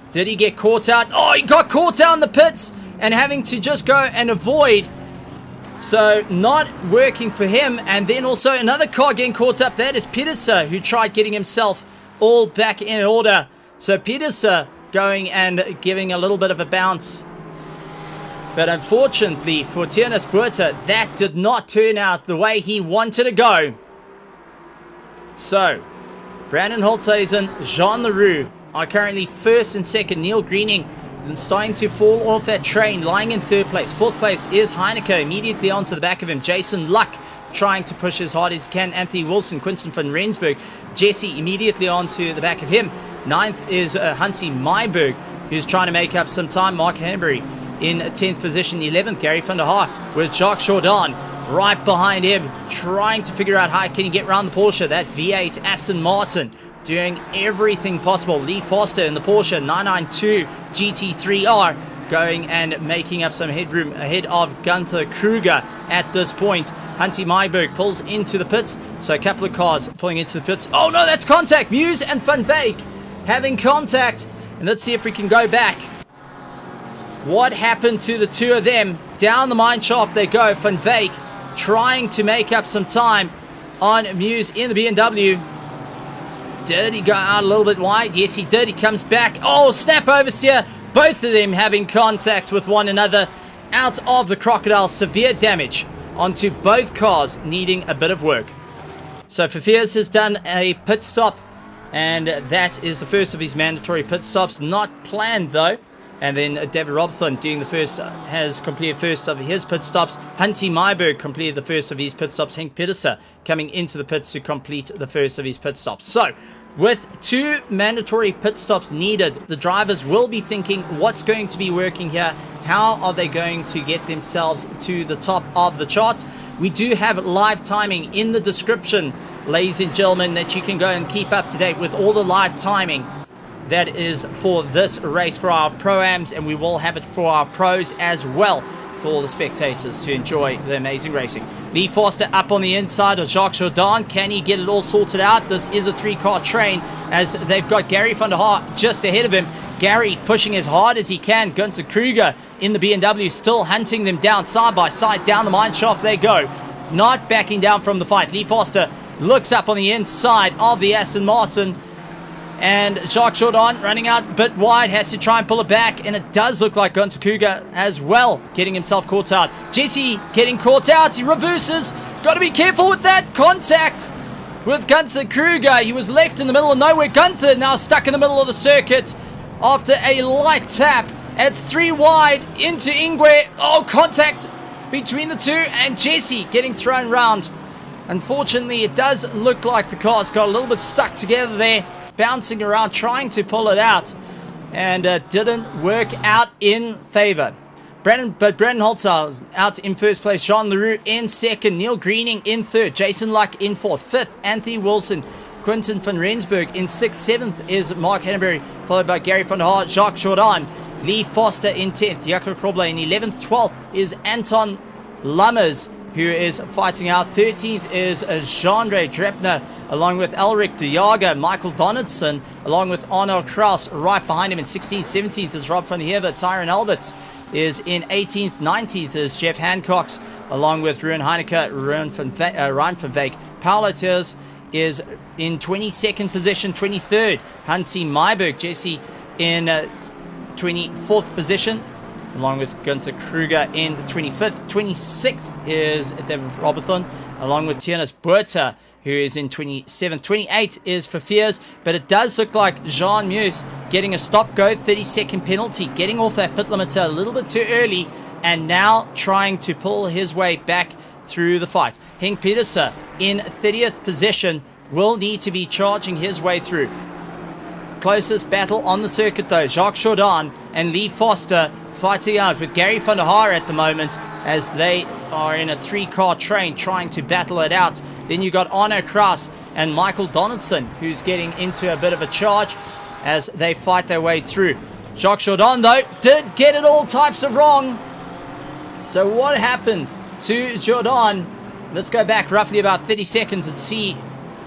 Did he get caught out? Oh, he got caught out in the pits and having to just go and avoid. So not working for him. And then also another car getting caught up. That is Pieterse, who tried getting himself all back in order. So Pieterse going and giving a little bit of a bounce. But unfortunately for Tianas Buerta, that did not turn out the way he wanted to go. So Brandon Holthuizen, Jean Leroux are currently 1st and 2nd. Neil Greening starting to fall off that train, lying in 3rd place. 4th place is Heineke, immediately onto the back of him. Jason Luck trying to push as hard as he can. Anthony Wilson, Quinton van Rensburg, Jesse immediately onto the back of him. 9th is Hansi Myberg, who's trying to make up some time. Mark Hanbury in 10th position. 11th, Gary van der Haar with Jacques Jourdan right behind him, trying to figure out how can he get around the Porsche. That V8 Aston Martin doing everything possible. Lee Foster in the Porsche 992 GT3R going and making up some headroom ahead of Gunther Kruger at this point. Hansi Myberg pulls into the pits, so a couple of cars pulling into the pits. Oh no, that's contact. Muse and Van Veek having contact, and let's see if we can go back. What happened to the two of them? Down the mine shaft they go. Van Veek trying to make up some time on Muse in the BMW. Did he go out a little bit wide? Yes, he did. He comes back. Oh, snap oversteer. Both of them having contact with one another out of the Crocodile. Severe damage onto both cars, needing a bit of work. So Fafias has done a pit stop, and that is the first of his mandatory pit stops. Not planned though. And then David Robson doing the first, has completed first of his pit stops. Hansi Myberg completed the first of his pit stops. Henk Pieterse coming into the pits to complete the first of his pit stops. So, with 2 mandatory pit stops needed, the drivers will be thinking what's going to be working here. How are they going to get themselves to the top of the charts? We do have live timing in the description, ladies and gentlemen, that you can go and keep up to date with all the live timing that is for this race for our pro-ams, and we will have it for our pros as well, for all the spectators to enjoy the amazing racing. Lee Foster up on the inside of Jacques Jourdan. Can he get it all sorted out? This is a 3-car train, as they've got Gary van der Haar just ahead of him. Gary pushing as hard as he can. Gunther Kruger in the BMW still hunting them down side by side. Down the mine shaft they go, not backing down from the fight. Lee Foster looks up on the inside of the Aston Martin, and Jacques Jourdan running out a bit wide, has to try and pull it back, and it does look like Gunther Kruger as well getting himself caught out. Jesse getting caught out, he reverses. Got to be careful with that contact with Gunther Kruger. He was left in the middle of nowhere. Gunther now stuck in the middle of the circuit after a light tap at 3 wide into Ingwe. Oh, contact between the two, and Jesse getting thrown round. Unfortunately, it does look like the cars got a little bit stuck together there, bouncing around trying to pull it out, and didn't work out in favor. Brandon Holtz out in first place, Jean Leroux in second, Neil Greening in third, Jason Luck in fourth, fifth Anthony Wilson, Quinton van Rensburg in sixth, seventh is Mark Hanbury, followed by Gary van der Haar, Jacques Jourdan, Lee Foster in 10th, Jacob Krobler in 11th, 12th is Anton Lammers, who is fighting out. 13th is Jean-Ray Drepner, along with Elric de Jager, Michael Donaldson, along with Arno Kraus right behind him in 16th. 17th is Rob van Heerden. Tyron Alberts is in 18th. 19th is Jeff Hancox, along with Ruan Heineke, Ryan van Veek. Paolo Ters is in 22nd position. 23rd, Hansi Myberg. Jesse in 24th position. along with Gunther Kruger in 25th. 26th is David Robertson, along with Tiernas Buerta, who is in 27th. 28 is for Fears, but it does look like Jean Meus getting a stop-go 30-second penalty, getting off that pit limiter a little bit too early, and now trying to pull his way back through the fight. Henk Pedersen in 30th position will need to be charging his way through. Closest battle on the circuit though, Jacques Jourdan and Lee Foster fighting out with Gary van der Haar at the moment as they are in a 3-car train trying to battle it out. Then you got Arno Kraus and Michael Donaldson, who's getting into a bit of a charge as they fight their way through. Jacques Jourdan though did get it all types of wrong. So what happened to Jourdan? Let's go back roughly about 30 seconds and see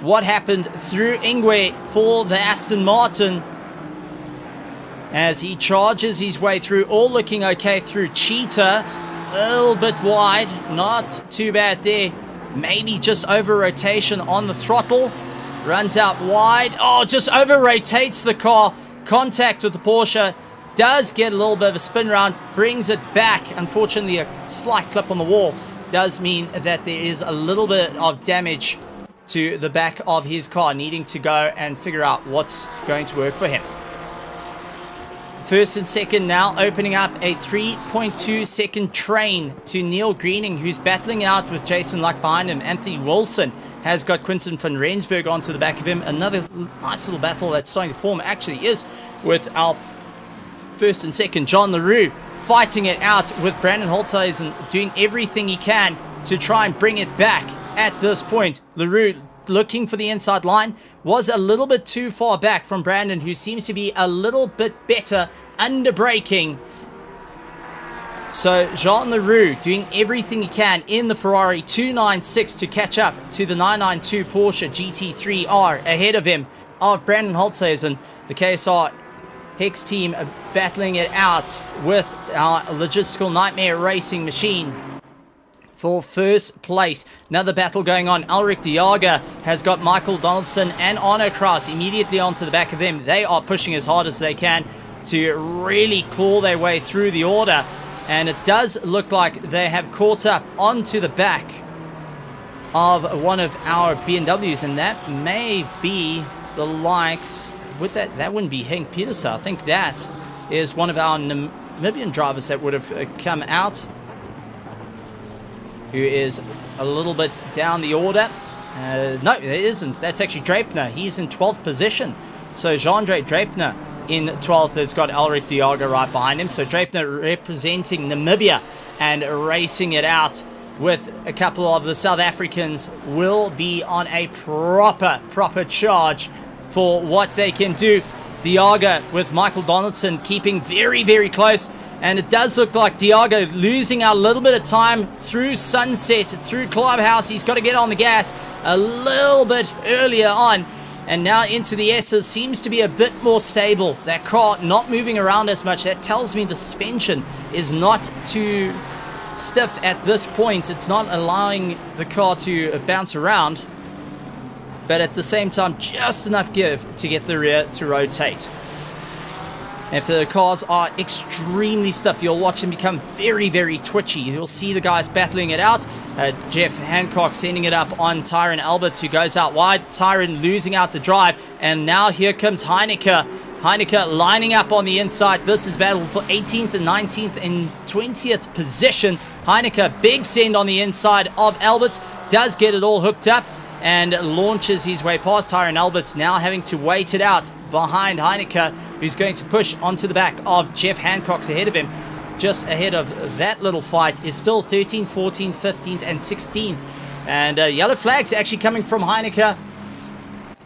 what happened through Ingwe for the Aston Martin as he charges his way through, all looking okay through Cheetah. A little bit wide, not too bad there. Maybe just over rotation on the throttle. Runs out wide. Oh, just over rotates the car. Contact with the Porsche. Does get a little bit of a spin round. Brings it back. Unfortunately, a slight clip on the wall does mean that there is a little bit of damage to the back of his car, needing to go and figure out what's going to work for him. First and second now opening up a 3.2 second train to Neil Greening, who's battling out with Jason Luck behind him. Anthony Wilson has got Quinton van Rensburg onto the back of him. Another nice little battle that's starting to form actually is with our first and second, John LaRue, fighting it out with Brandon Holzhausen, doing everything he can to try and bring it back at this point. LaRue looking for the inside line, was a little bit too far back from Brandon, who seems to be a little bit better under braking. So Jean LaRue doing everything he can in the Ferrari 296 to catch up to the 992 Porsche GT3R ahead of him of Brandon Holzhausen. The KSR Hex team battling it out with our logistical nightmare racing machine for first place. Another battle going on. Ulrich de Jager has got Michael Donaldson and Arno Kraus immediately onto the back of him. They are pushing as hard as they can to really claw their way through the order. And it does look like they have caught up onto the back of one of our BMWs. And that may be the likes... That wouldn't be Henk Pedersen. I think that is one of our Namibian drivers that would have come out, who is a little bit down the order. No, it isn't. That's actually Drapener. He's in 12th position. So Jean-Andre Drapener in 12th has got Ulrich de Jager right behind him. So Drapener representing Namibia and racing it out with a couple of the South Africans will be on a proper charge for what they can do. De Jager with Michael Donaldson keeping very, very close. And it does look like De Jager losing a little bit of time through Sunset, through Clubhouse. He's got to get on the gas a little bit earlier on. And now into the S's seems to be a bit more stable. That car not moving around as much. That tells me the suspension is not too stiff at this point. It's not allowing the car to bounce around. But at the same time, just enough give to get the rear to rotate. If the cars are extremely stiff, you'll watch them become very, very twitchy. You'll see the guys battling it out. Jeff Hancock sending it up on Tyron Alberts, who goes out wide. Tyron losing out the drive. And now here comes Heineke. Heineke lining up on the inside. This is battle for 18th and 19th and 20th position. Heineke, big send on the inside of Alberts. Does get it all hooked up and launches his way past Tyron Alberts, now having to wait it out behind Heineke, who's going to push onto the back of Jeff Hancock's ahead of him. Just ahead of that little fight is still 13th, 14th, 15th, and 16th. And yellow flags actually coming from Heineke.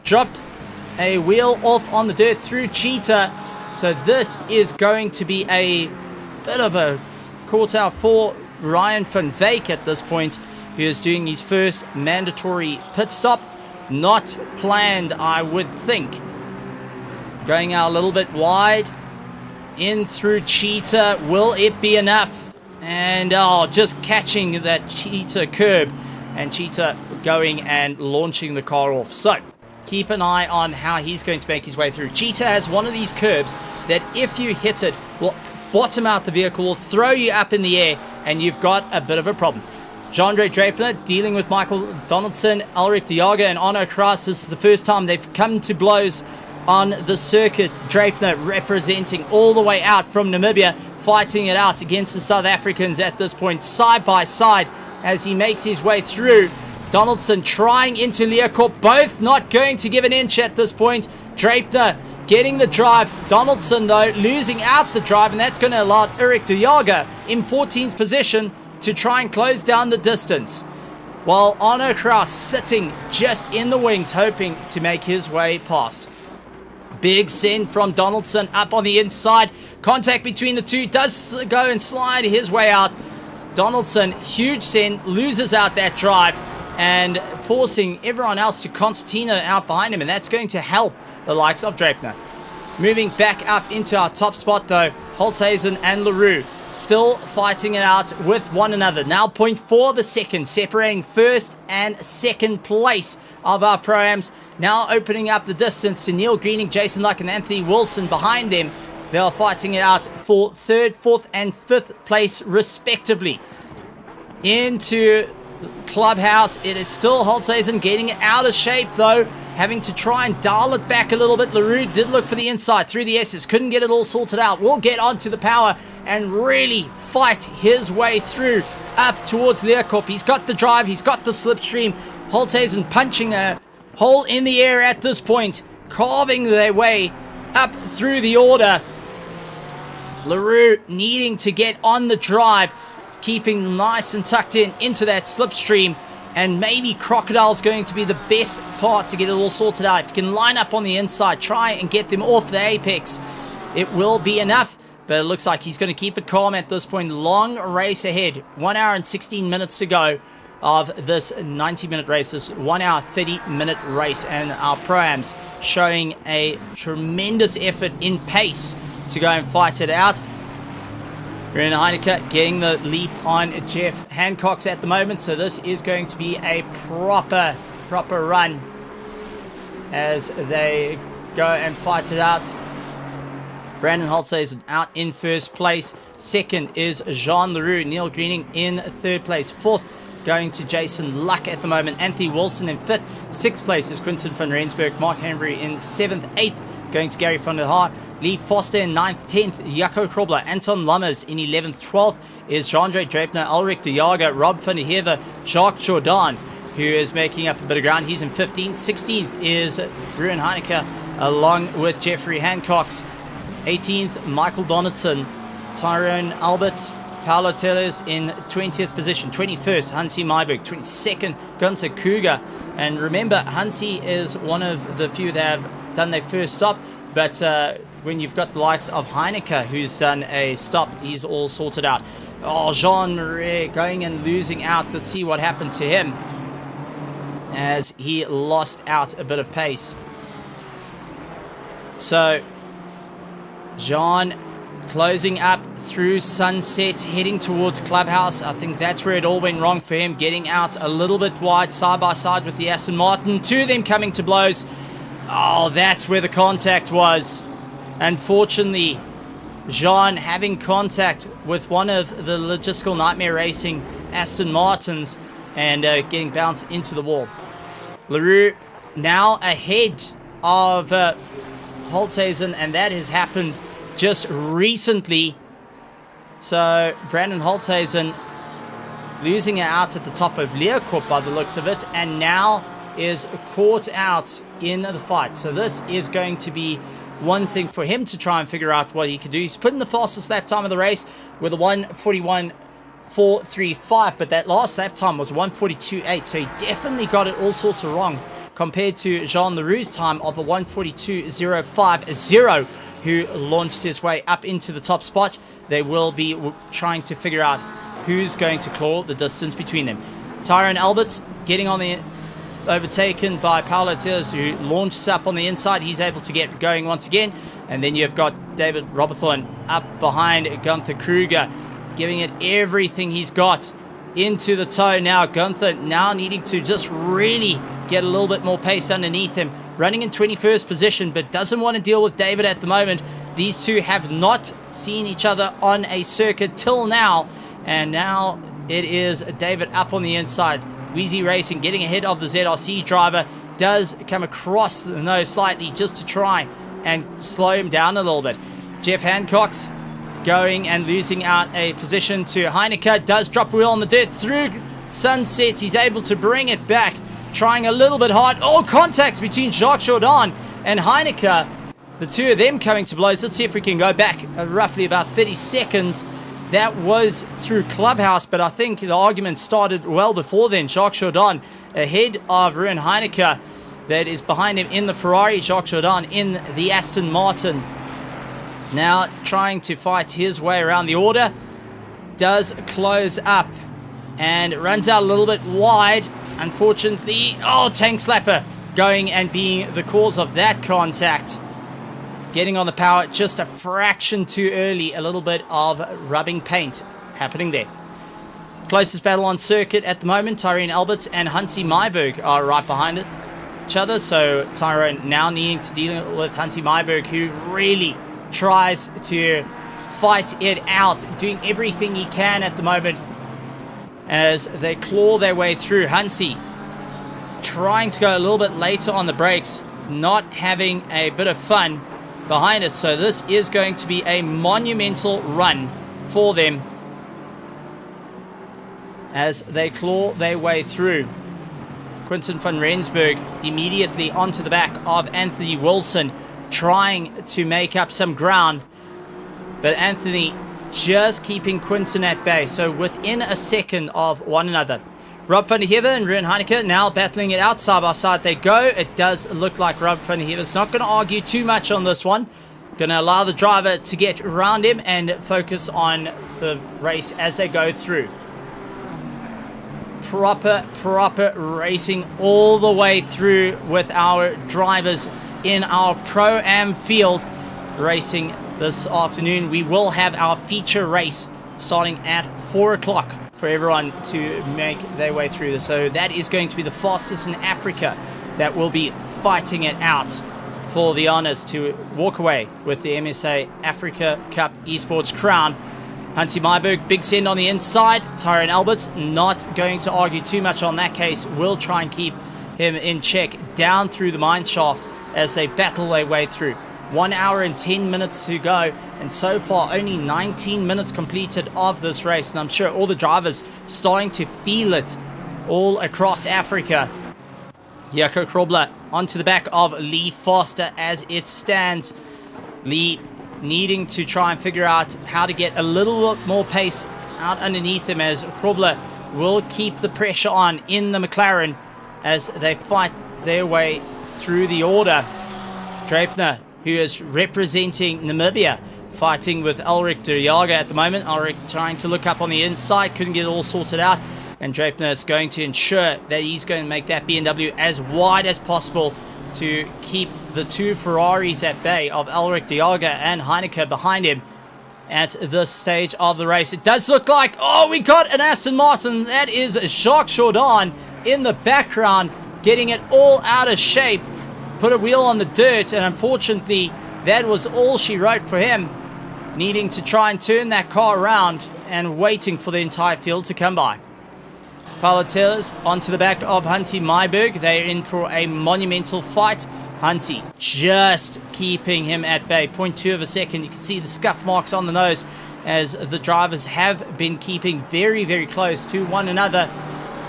Dropped a wheel off on the dirt through Cheetah. So this is going to be a bit of a caught out for Ryan van Wyk at this point, who is doing his first mandatory pit stop. Not planned, I would think. Going out a little bit wide. In through Cheetah. Will it be enough? And just catching that Cheetah curb. And Cheetah going and launching the car off. So, keep an eye on how he's going to make his way through. Cheetah has one of these curbs that if you hit it will bottom out the vehicle, will throw you up in the air, and you've got a bit of a problem. Jean-Andre Drapener dealing with Michael Donaldson, Ulrich Diaga, and Arno Kraus. This is the first time they've come to blows on the circuit. Drapener representing all the way out from Namibia, fighting it out against the South Africans at this point, side by side, as he makes his way through. Donaldson trying into Leeuwkop, both not going to give an inch at this point. Drapener getting the drive. Donaldson, though, losing out the drive, and that's going to allow Ulrich Diaga in 14th position to try and close down the distance, while Arno Kraus sitting just in the wings, hoping to make his way past. Big send from Donaldson up on the inside. Contact between the two, does go and slide his way out. Donaldson, huge send, loses out that drive, and forcing everyone else to concertina out behind him, and that's going to help the likes of Drapener. Moving back up into our top spot, though, Holthuizen and Leroux still fighting it out with one another. Now 0.4 of a second separating first and second place of our Pro-Ams. Now opening up the distance to Neil Greening, Jason Luck, and Anthony Wilson behind them. They are fighting it out for third, fourth, and fifth place respectively. Into Clubhouse, it is still Holthuizen getting it out of shape, though, having to try and dial it back a little bit. Leroux did look for the inside through the S's, couldn't get it all sorted out. Will get onto the power and really fight his way through up towards Leeuwkop. He's got the drive, he's got the slipstream. Holthuizen punching a hole in the air at this point, carving their way up through the order. Leroux needing to get on the drive, keeping nice and tucked in into that slipstream, and maybe Crocodile's going to be the best part to get it all sorted out. If you can line up on the inside, try and get them off the apex, it will be enough, but it looks like he's going to keep it calm at this point. Long race ahead, 1 hour and 16 minutes to go of this 90-minute race, this 1 hour 30-minute race, and our Pro-Ams showing a tremendous effort in pace to go and fight it out. Ruben Heineke getting the leap on Jeff Hancock's at the moment, so this is going to be a proper run as they go and fight it out. Brandon Holthuizen out in first place. Second is Jean Leroux. Neil Greening in third place. Fourth going to Jason Luck at the moment. Anthony Wilson in fifth. Sixth place is Quinton van Rensburg. Mark Hanbury in seventh. Eighth going to Gary van der Haar. Lee Foster in 9th, 10th, Jaco Krobler, Anton Lammers in 11th, 12th is Jean-Andre Drapener, Ulrich Diaga, Rob van der Heever, Jacques Jourdan, who is making up a bit of ground. He's in 15th. 16th is Ruben Heineke, along with Jeffrey Hancock's. 18th, Michael Donaldson, Tyrone Alberts, Paulo Tellers in 20th position. 21st, Hansi Maiberg. 22nd, Gunther Kuger. And remember, Hansi is one of the few that have done their first stop, but when you've got the likes of Heineke, who's done a stop, he's all sorted out. Oh, Jean-Marie going and losing out. Let's see what happened to him as he lost out a bit of pace. So, Jean closing up through Sunset, heading towards Clubhouse. I think that's where it all went wrong for him, getting out a little bit wide, side by side with the Aston Martin. Two of them coming to blows. Oh, that's where the contact was. Unfortunately, Jean having contact with one of the Logistical Nightmare Racing Aston Martins and getting bounced into the wall. Leroux now ahead of Holthuizen, and that has happened just recently. So Brandon Holthuizen losing it out at the top of Leeuwkop by the looks of it, and now is caught out in the fight. So this is going to be one thing for him to try and figure out what he can do. He's put in the fastest lap time of the race with a 1:41.435, but that last lap time was 1:42.8, so he definitely got it all sorts of wrong compared to Jean Leroux's time of a 1:42.050, who launched his way up into the top spot. They will be trying to figure out who's going to claw the distance between them. Tyrone Alberts getting on the overtaken by Paulo Tellers, who launches up on the inside. He's able to get going once again. And then you've got David Roberthorn up behind Gunther Kruger, giving it everything he's got into the toe now. Gunther now needing to just really get a little bit more pace underneath him. Running in 21st position, but doesn't want to deal with David at the moment. These two have not seen each other on a circuit till now. And now it is David up on the inside. Wheezy Racing getting ahead of the ZRC driver. Does come across the nose slightly just to try and slow him down a little bit. Jeff Hancock's going and losing out a position to Heineke. Does drop a wheel on the dirt through Sunset. He's able to bring it back. Trying a little bit hard. Oh, contacts between Jacques Jourdan and Heineke. The two of them coming to blows. Let's see if we can go back roughly about 30 seconds. That was through Clubhouse, but I think the argument started well before then. Jacques Jourdan ahead of Ruben Heineke. That is behind him in the Ferrari. Jacques Jourdan in the Aston Martin. Now trying to fight his way around the order. Does close up and runs out a little bit wide. Unfortunately, oh, Tank Slapper going and being the cause of that contact. Getting on the power just a fraction too early. A little bit of rubbing paint happening there. Closest battle on circuit at the moment, Tyrone Alberts and Hansi Myberg are right behind each other. So Tyrone now needing to deal with Hansi Myberg, who really tries to fight it out, doing everything he can at the moment as they claw their way through. Hansi trying to go a little bit later on the brakes, not having a bit of fun behind it. So this is going to be a monumental run for them as they claw their way through. Quinten van Rensburg immediately onto the back of Anthony Wilson, trying to make up some ground, but Anthony just keeping Quinten at bay, so within a second of one another. Rob van der Heever and Ruben Heineke now battling it out side by side they go. It does look like Rob van der Heever's not going to argue too much on this one. Going to allow the driver to get around him and focus on the race as they go through. Proper racing all the way through with our drivers in our Pro-Am field racing this afternoon. We will have our feature race starting at 4 o'clock for everyone to make their way through this. So that is going to be the fastest in Africa that will be fighting it out for the honors to walk away with the MSA Africa Cup Esports crown. Hansi Myberg, big send on the inside. Tyrone Alberts not going to argue too much on that case. Will try and keep him in check down through the mine shaft as they battle their way through. 1 hour and 10 minutes to go, and so far only 19 minutes completed of this race, and I'm sure all the drivers starting to feel it all across Africa. Jaco Krobler onto the back of Lee Foster as it stands. Lee needing to try and figure out how to get a little bit more pace out underneath him, as Krobler will keep the pressure on in the McLaren as they fight their way through the order. Drapener, who is representing Namibia, fighting with Ulrich de Jager at the moment. Ulrich trying to look up on the inside, couldn't get it all sorted out, and Drapener is going to ensure that he's going to make that BMW as wide as possible to keep the two Ferraris at bay of Ulrich de Jager and Heineke behind him at this stage of the race. It does look like, oh, we got an Aston Martin. That is Jacques Jourdan in the background, getting it all out of shape. Put a wheel on the dirt, and unfortunately that was all she wrote for him, needing to try and turn that car around and waiting for the entire field to come by. Piloteers onto the back of Hansi Myberg. They're in for a monumental fight. Hansi just keeping him at bay. 0.2 of a second. You can see the scuff marks on the nose as the drivers have been keeping very, very close to one another,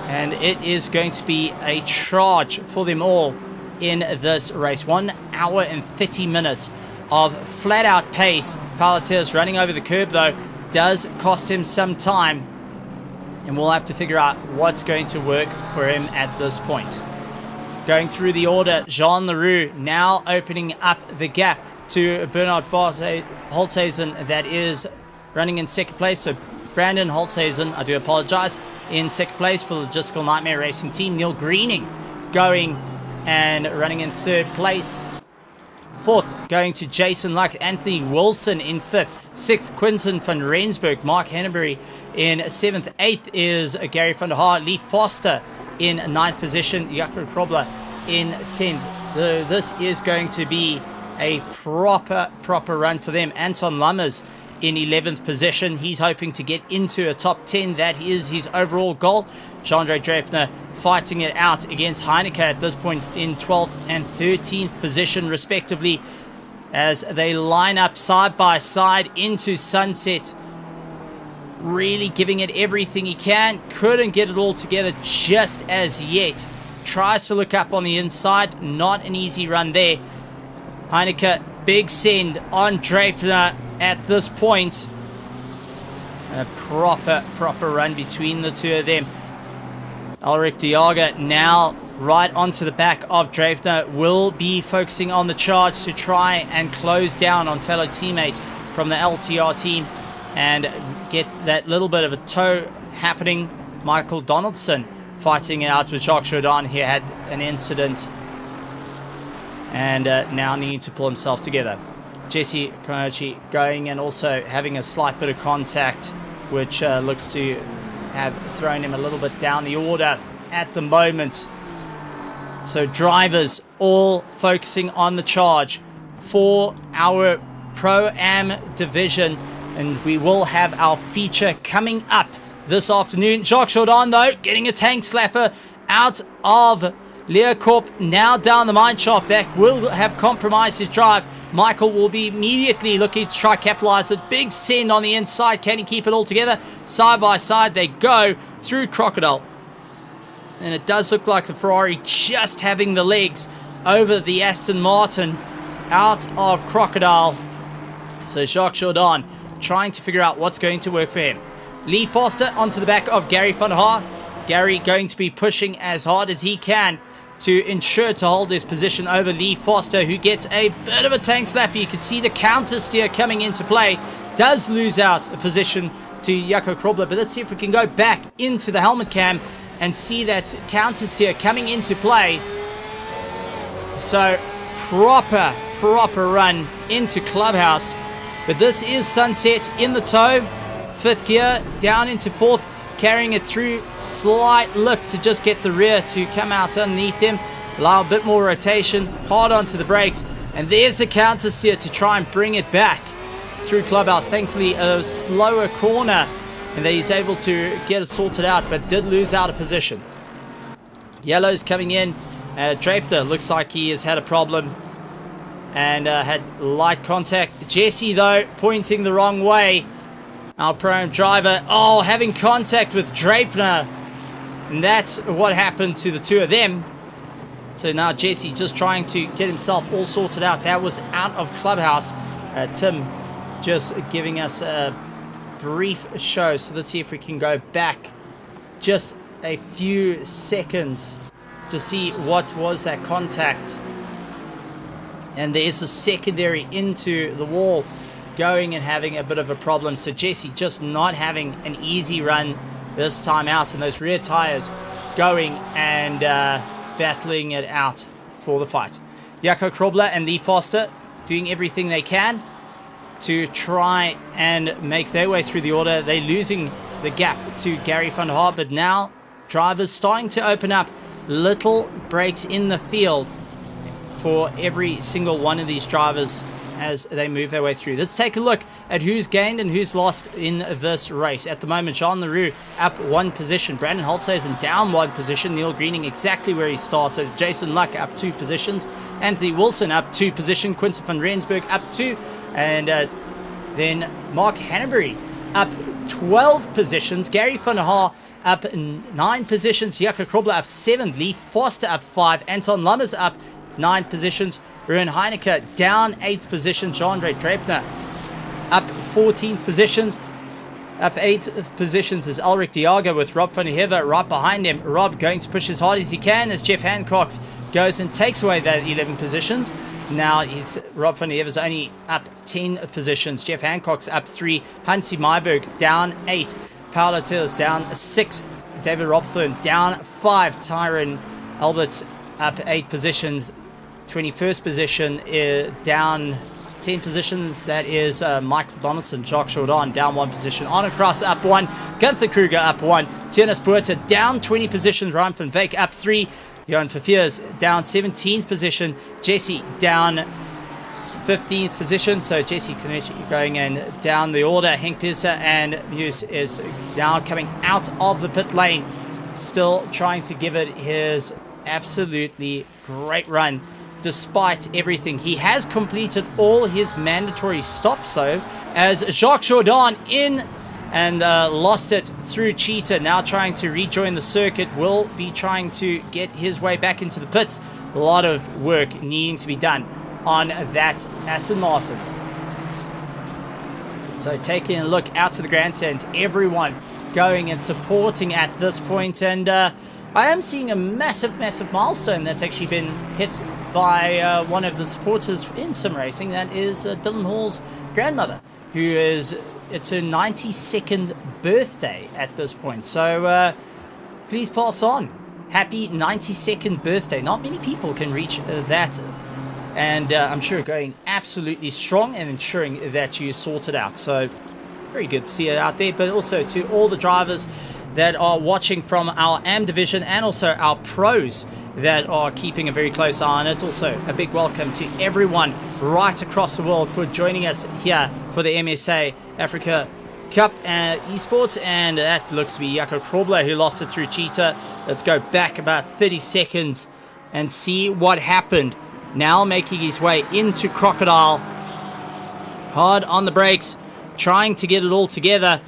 and it is going to be a charge for them all in this race. 1 hour and 30 minutes of flat out pace. Piloteers running over the curb though does cost him some time, and we'll have to figure out what's going to work for him at this point. Going through the order, Jean Leroux now opening up the gap to Bernard Holthazen, that is running in second place. So Brandon Holthazen, I do apologize, in second place for the Logistical Nightmare Racing team. Neil Greening going and running in third place. Fourth going to Jason Luck. Anthony Wilson in fifth. Sixth, Quinten van Rensburg. Mark Henneberry in seventh. Eighth is Gary van der Haar. Lee Foster in ninth position. Jaco Krobler in 10th. This is going to be a proper run for them. Anton Lammers in 11th position. He's hoping to get into a top 10. That is his overall goal. Jean-Andre Draepner fighting it out against Heineke at this point in 12th and 13th position respectively, as they line up side by side into sunset. Really giving it everything he can. Couldn't get it all together just as yet. Tries to look up on the inside. Not an easy run there. Heineke, big send on Draepner at this point. A proper run between the two of them. Ulrich Diaga now right onto the back of Draepner. Will be focusing on the charge to try and close down on fellow teammates from the LTR team and get that little bit of a tow happening. Michael Donaldson fighting it out with Jacques Jourdan. He had an incident and now needs to pull himself together. Jesse Konochi going and also having a slight bit of contact, which looks to have thrown him a little bit down the order at the moment. So drivers all focusing on the charge for our Pro-Am division, and we will have our feature coming up this afternoon. Jacques Jourdan though getting a tank slapper out of Leerkorp, now down the mine shaft. That will have compromised his drive. Michael will be immediately looking to try capitalize it. Big send on the inside. Can he keep it all together? Side by side they go through Crocodile. And it does look like the Ferrari just having the legs over the Aston Martin out of Crocodile. So Jacques Jourdan trying to figure out what's going to work for him. Lee Foster onto the back of Gary van der Haar. Gary going to be pushing as hard as he can to ensure to hold his position over Lee Foster, who gets a bit of a tank slapper. You can see the counter steer coming into play. Does lose out a position to Jaco Krobler, but let's see if we can go back into the helmet cam and see that counter steer coming into play. So proper run into Clubhouse, but this is Sunset in the tow. 5th gear down into 4th, carrying it through, slight lift to just get the rear to come out underneath them, allow a bit more rotation, hard onto the brakes, and there's the counter steer to try and bring it back through Clubhouse. Thankfully a slower corner, and he's able to get it sorted out, but did lose out a position. Yellow's coming in. Draepner looks like he has had a problem and had light contact. Jesse though pointing the wrong way. Our Pro-Am driver, having contact with Draepner. And that's what happened to the two of them. So now Jesse just trying to get himself all sorted out. That was out of Clubhouse. Tim just giving us a brief show. So let's see if we can go back just a few seconds to see what was that contact. And there's a secondary into the wall, going and having a bit of a problem. So Jesse just not having an easy run this time out, and those rear tires going and battling it out for the fight. Jaco Krobler and Lee Foster doing everything they can to try and make their way through the order. They're losing the gap to Gary van der Haar, but now drivers starting to open up little breaks in the field for every single one of these drivers as they move their way through. Let's take a look at who's gained and who's lost in this race. At the moment, Jean Leroux up 1 position. Brandon Holzhausen down 1 position. Neil Greening exactly where he started. Jason Luck up 2 positions. Anthony Wilson up 2 positions. Quinton van Rensburg up 2. And then Mark Hannebury up 12 positions. Gary van der Haar up 9 positions. Jaco Krobler up 7. Lee Foster up 5. Anton Lammers up 9 positions. Ruben Heineke down 8th position. Jean-Andre Draepner up 14th positions. Up 8th positions is Ulrich Diaga with Rob van der Heever right behind him. Rob going to push as hard as he can as Jeff Hancock goes and takes away that 11 positions. Now Rob van der Heever's only up 10 positions. Jeff Hancock's up 3. Hansi Meiberg down 8. Paolo Tillers down 6. David Robthorn down 5. Tyron Alberts up 8 positions. 21st position down 10 positions. That is Michael Donaldson. Jacques Jourdan down 1 position. Arne Cross up 1. Gunther Kruger up 1. Tiernas Buerta down 20 positions. Ryan van Veek up 3. Johan Verveers down 17th position. Jesse down 15th position. So Jesse Konechi going in down the order. Henk Pisa and Muse is now coming out of the pit lane, still trying to give it his absolutely great run despite everything. He has completed all his mandatory stops though, as Jacques Jourdan in and lost it through Cheetah, now trying to rejoin the circuit, will be trying to get his way back into the pits. A lot of work needing to be done on that Aston Martin. So taking a look out to the grandstands, everyone going and supporting at this point, and I am seeing a massive milestone that's actually been hit by one of the supporters in sim racing. That is Dylan Hall's grandmother, who is, it's her 92nd birthday at this point. So please pass on happy 92nd birthday. Not many people can reach that, and I'm sure going absolutely strong and ensuring that you sort it out. So very good to see it out there. But also to all the drivers that are watching from our AM division, and also our pros that are keeping a very close eye on it. Also a big welcome to everyone right across the world for joining us here for the MSA Africa Cup Esports. And that looks to be Jaco Krobler, who lost it through Cheetah. Let's go back about 30 seconds and see what happened. Now making his way into Crocodile, hard on the brakes, trying to get it all together,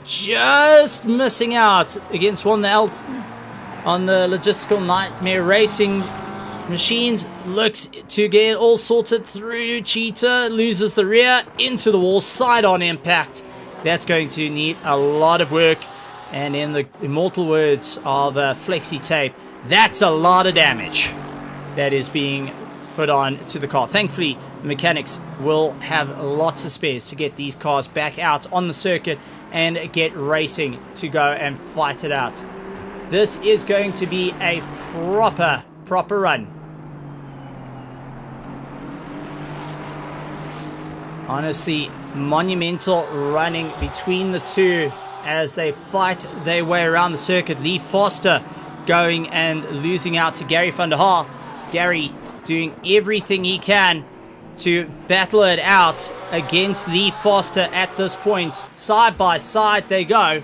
just missing out against one else on the logistical nightmare racing machines. Looks to get all sorted through Cheetah, loses the rear into the wall, side on impact. That's going to need a lot of work, and in the immortal words of Flexi Tape, that's a lot of damage that is being put on to the car. Thankfully, the mechanics will have lots of spares to get these cars back out on the circuit and get racing to go and fight it out. This is going to be a proper run. Honestly, monumental running between the two as they fight their way around the circuit. Lee Foster going and losing out to Gary van der Haar. Gary doing everything he can to battle it out against Lee Foster at this point. Side by side they go,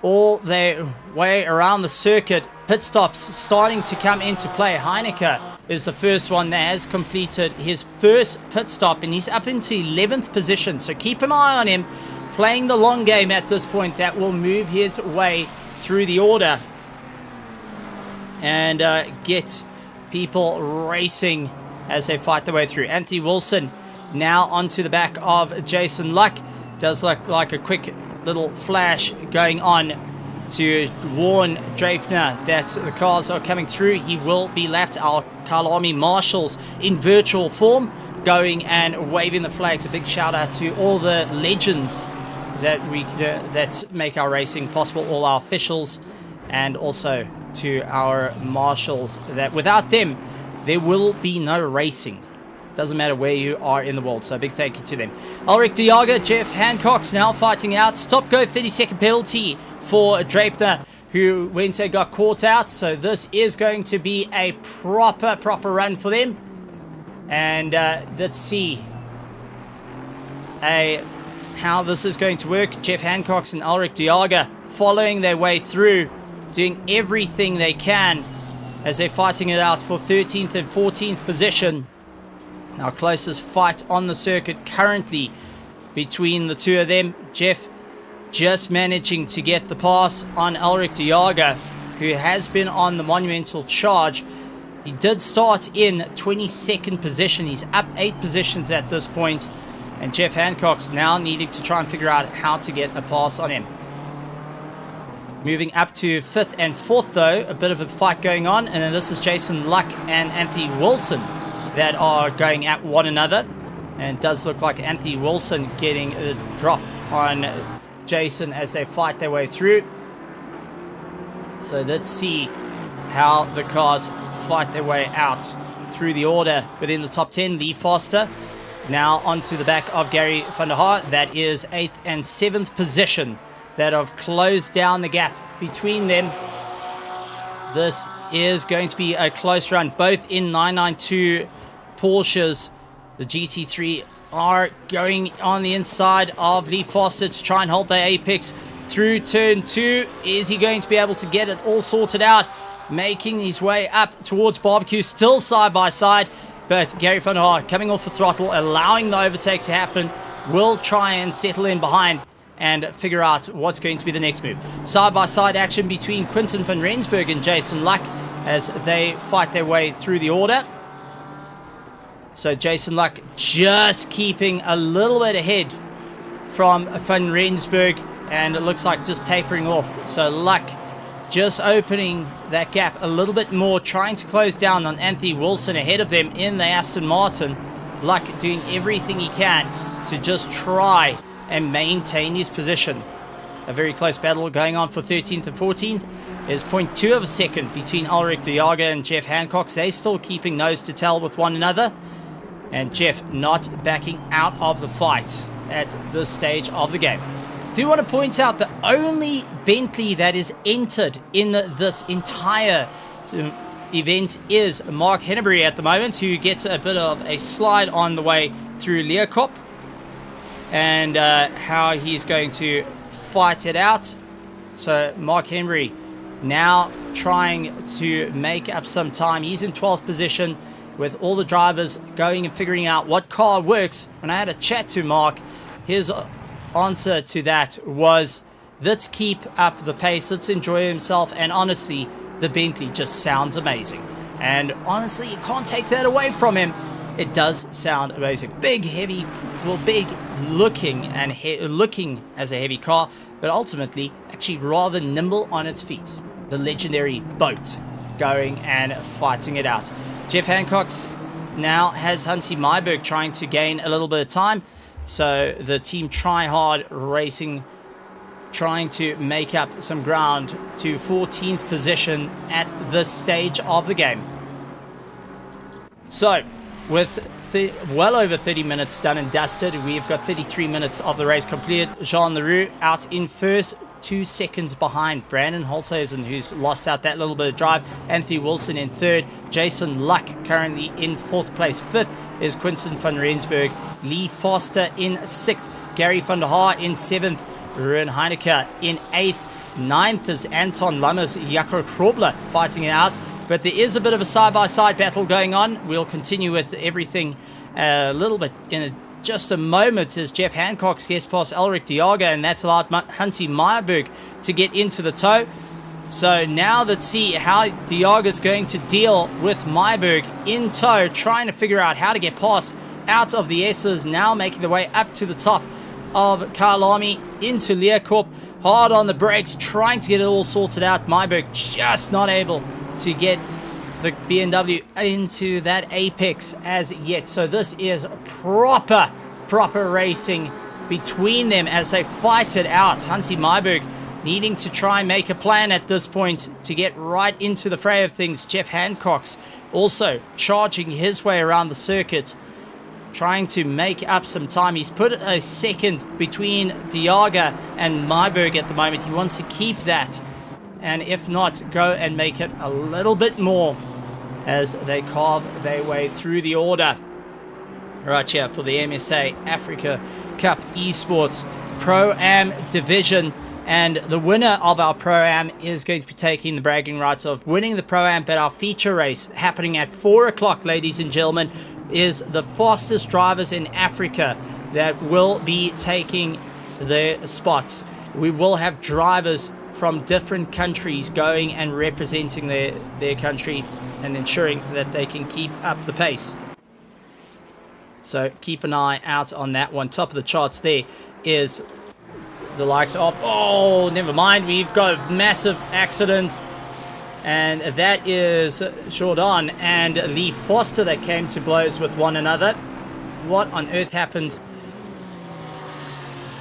all their way around the circuit. Pit stops starting to come into play. Heineke is the first one that has completed his first pit stop, and he's up into 11th position. So keep an eye on him, playing the long game at this point. That will move his way through the order and get people racing as they fight their way through. Anthony Wilson now onto the back of Jason Luck. Does look like a quick little flash going on to warn Drapener that the cars are coming through. He will be lapped. Our Kyalami marshals in virtual form going and waving the flags. A big shout out to all the legends that make our racing possible, all our officials, and also to our marshals, that without them there will be no racing. Doesn't matter where you are in the world, so a big thank you to them. Ulrich de Jager, Jeff Hancock's now fighting out. Stop go 30-second penalty for Drapener, who went and got caught out. So this is going to be a proper run for them. And let's see how this is going to work. Jeff Hancock's and Ulrich de Jager following their way through, doing everything they can as they're fighting it out for 13th and 14th position. Our closest fight on the circuit currently between the two of them. Jeff just managing to get the pass on Ulrich de Jager, who has been on the monumental charge. He did start in 22nd position. He's up 8 positions at this point, and Jeff Hancock's now needing to try and figure out how to get a pass on him. Moving up to 5th and 4th though, a bit of a fight going on, and then this is Jason Luck and Anthony Wilson that are going at one another, and it does look like Anthony Wilson getting a drop on Jason as they fight their way through. So let's see how the cars fight their way out through the order within the top 10. Lee Foster now onto the back of Gary van der Haar. That is 8th and 7th position that have closed down the gap between them. This is going to be a close run, both in 992 Porsches. The GT3 are going on the inside of Lee Foster to try and hold the apex through turn 2. Is he going to be able to get it all sorted out? Making his way up towards Barbecue, still side by side, but Gary van der Haar coming off the throttle, allowing the overtake to happen, will try and settle in behind and figure out what's going to be the next move. Side by side action between Quinten van Rensburg and Jason Luck as they fight their way through the order. So Jason Luck just keeping a little bit ahead from Van Rensburg, and it looks like just tapering off. So Luck just opening that gap a little bit more, trying to close down on Anthony Wilson ahead of them in the Aston Martin. Luck doing everything he can to just try and maintain his position. A very close battle going on for 13th and 14th. There's 0.2 of a second between Ulrich de Jager and Jeff Hancock. They're still keeping nose to tail with one another. And Jeff not backing out of the fight at this stage of the game. Do want to point out the only Bentley that is entered in this entire event is Mark Henneberry at the moment, who gets a bit of a slide on the way through Leerkop, and how he's going to fight it out. So Mark Henry now trying to make up some time. He's in 12th position with all the drivers going and figuring out what car works. When I had a chat to Mark, his answer to that was, let's keep up the pace, let's enjoy himself, and honestly, the Bentley just sounds amazing. And honestly, you can't take that away from him. It does sound amazing. Big, heavy, well, big looking and looking as a heavy car, but ultimately actually rather nimble on its feet. The legendary boat going and fighting it out. Jeff Hancock's now has Hansi Myberg trying to gain a little bit of time. So the team Try Hard Racing trying to make up some ground to 14th position at this stage of the game. So with well over 30 minutes done and dusted, we've got 33 minutes of the race completed. Jean Leroux out in first, 2 seconds behind Brandon Holthuizen, who's lost out that little bit of drive. Anthony Wilson in third. Jason Luck currently in 4th place. 5th is Quinten van Rensburg. Lee Foster in 6th. Gary van der Haar in 7th. Ruben Heineke in 8th. 9th is Anton Lammers. Jaco Krobler fighting it out. But there is a bit of a side-by-side battle going on. We'll continue with everything a little bit in just a moment as Jeff Hancock gets past Ulrich de Jager, and that's allowed Hansi Myberg to get into the tow. So now let's see how de Jager's going to deal with Myberg in tow, trying to figure out how to get past out of the S's, now making the way up to the top of Kyalami into Leerkop. Hard on the brakes, trying to get it all sorted out. Myberg just not able to get the BMW into that apex as yet. So this is proper racing between them as they fight it out. Hansi Myberg needing to try and make a plan at this point to get right into the fray of things. Jeff Hancock's also charging his way around the circuit, trying to make up some time. He's put a second between de Jager and Myberg at the moment. He wants to keep that, and if not, go and make it a little bit more as they carve their way through the order. Right here for the MSA Africa Cup Esports Pro-Am division. And the winner of our Pro-Am is going to be taking the bragging rights of winning the Pro-Am, but our feature race happening at 4 o'clock, ladies and gentlemen, is the fastest drivers in Africa that will be taking the spots. We will have drivers from different countries going and representing their country and ensuring that they can keep up the pace. So keep an eye out on that one. Top of the charts there is the likes of, oh, never mind, we've got a massive accident, and that is Jordan and Lee Foster that came to blows with one another. What on earth happened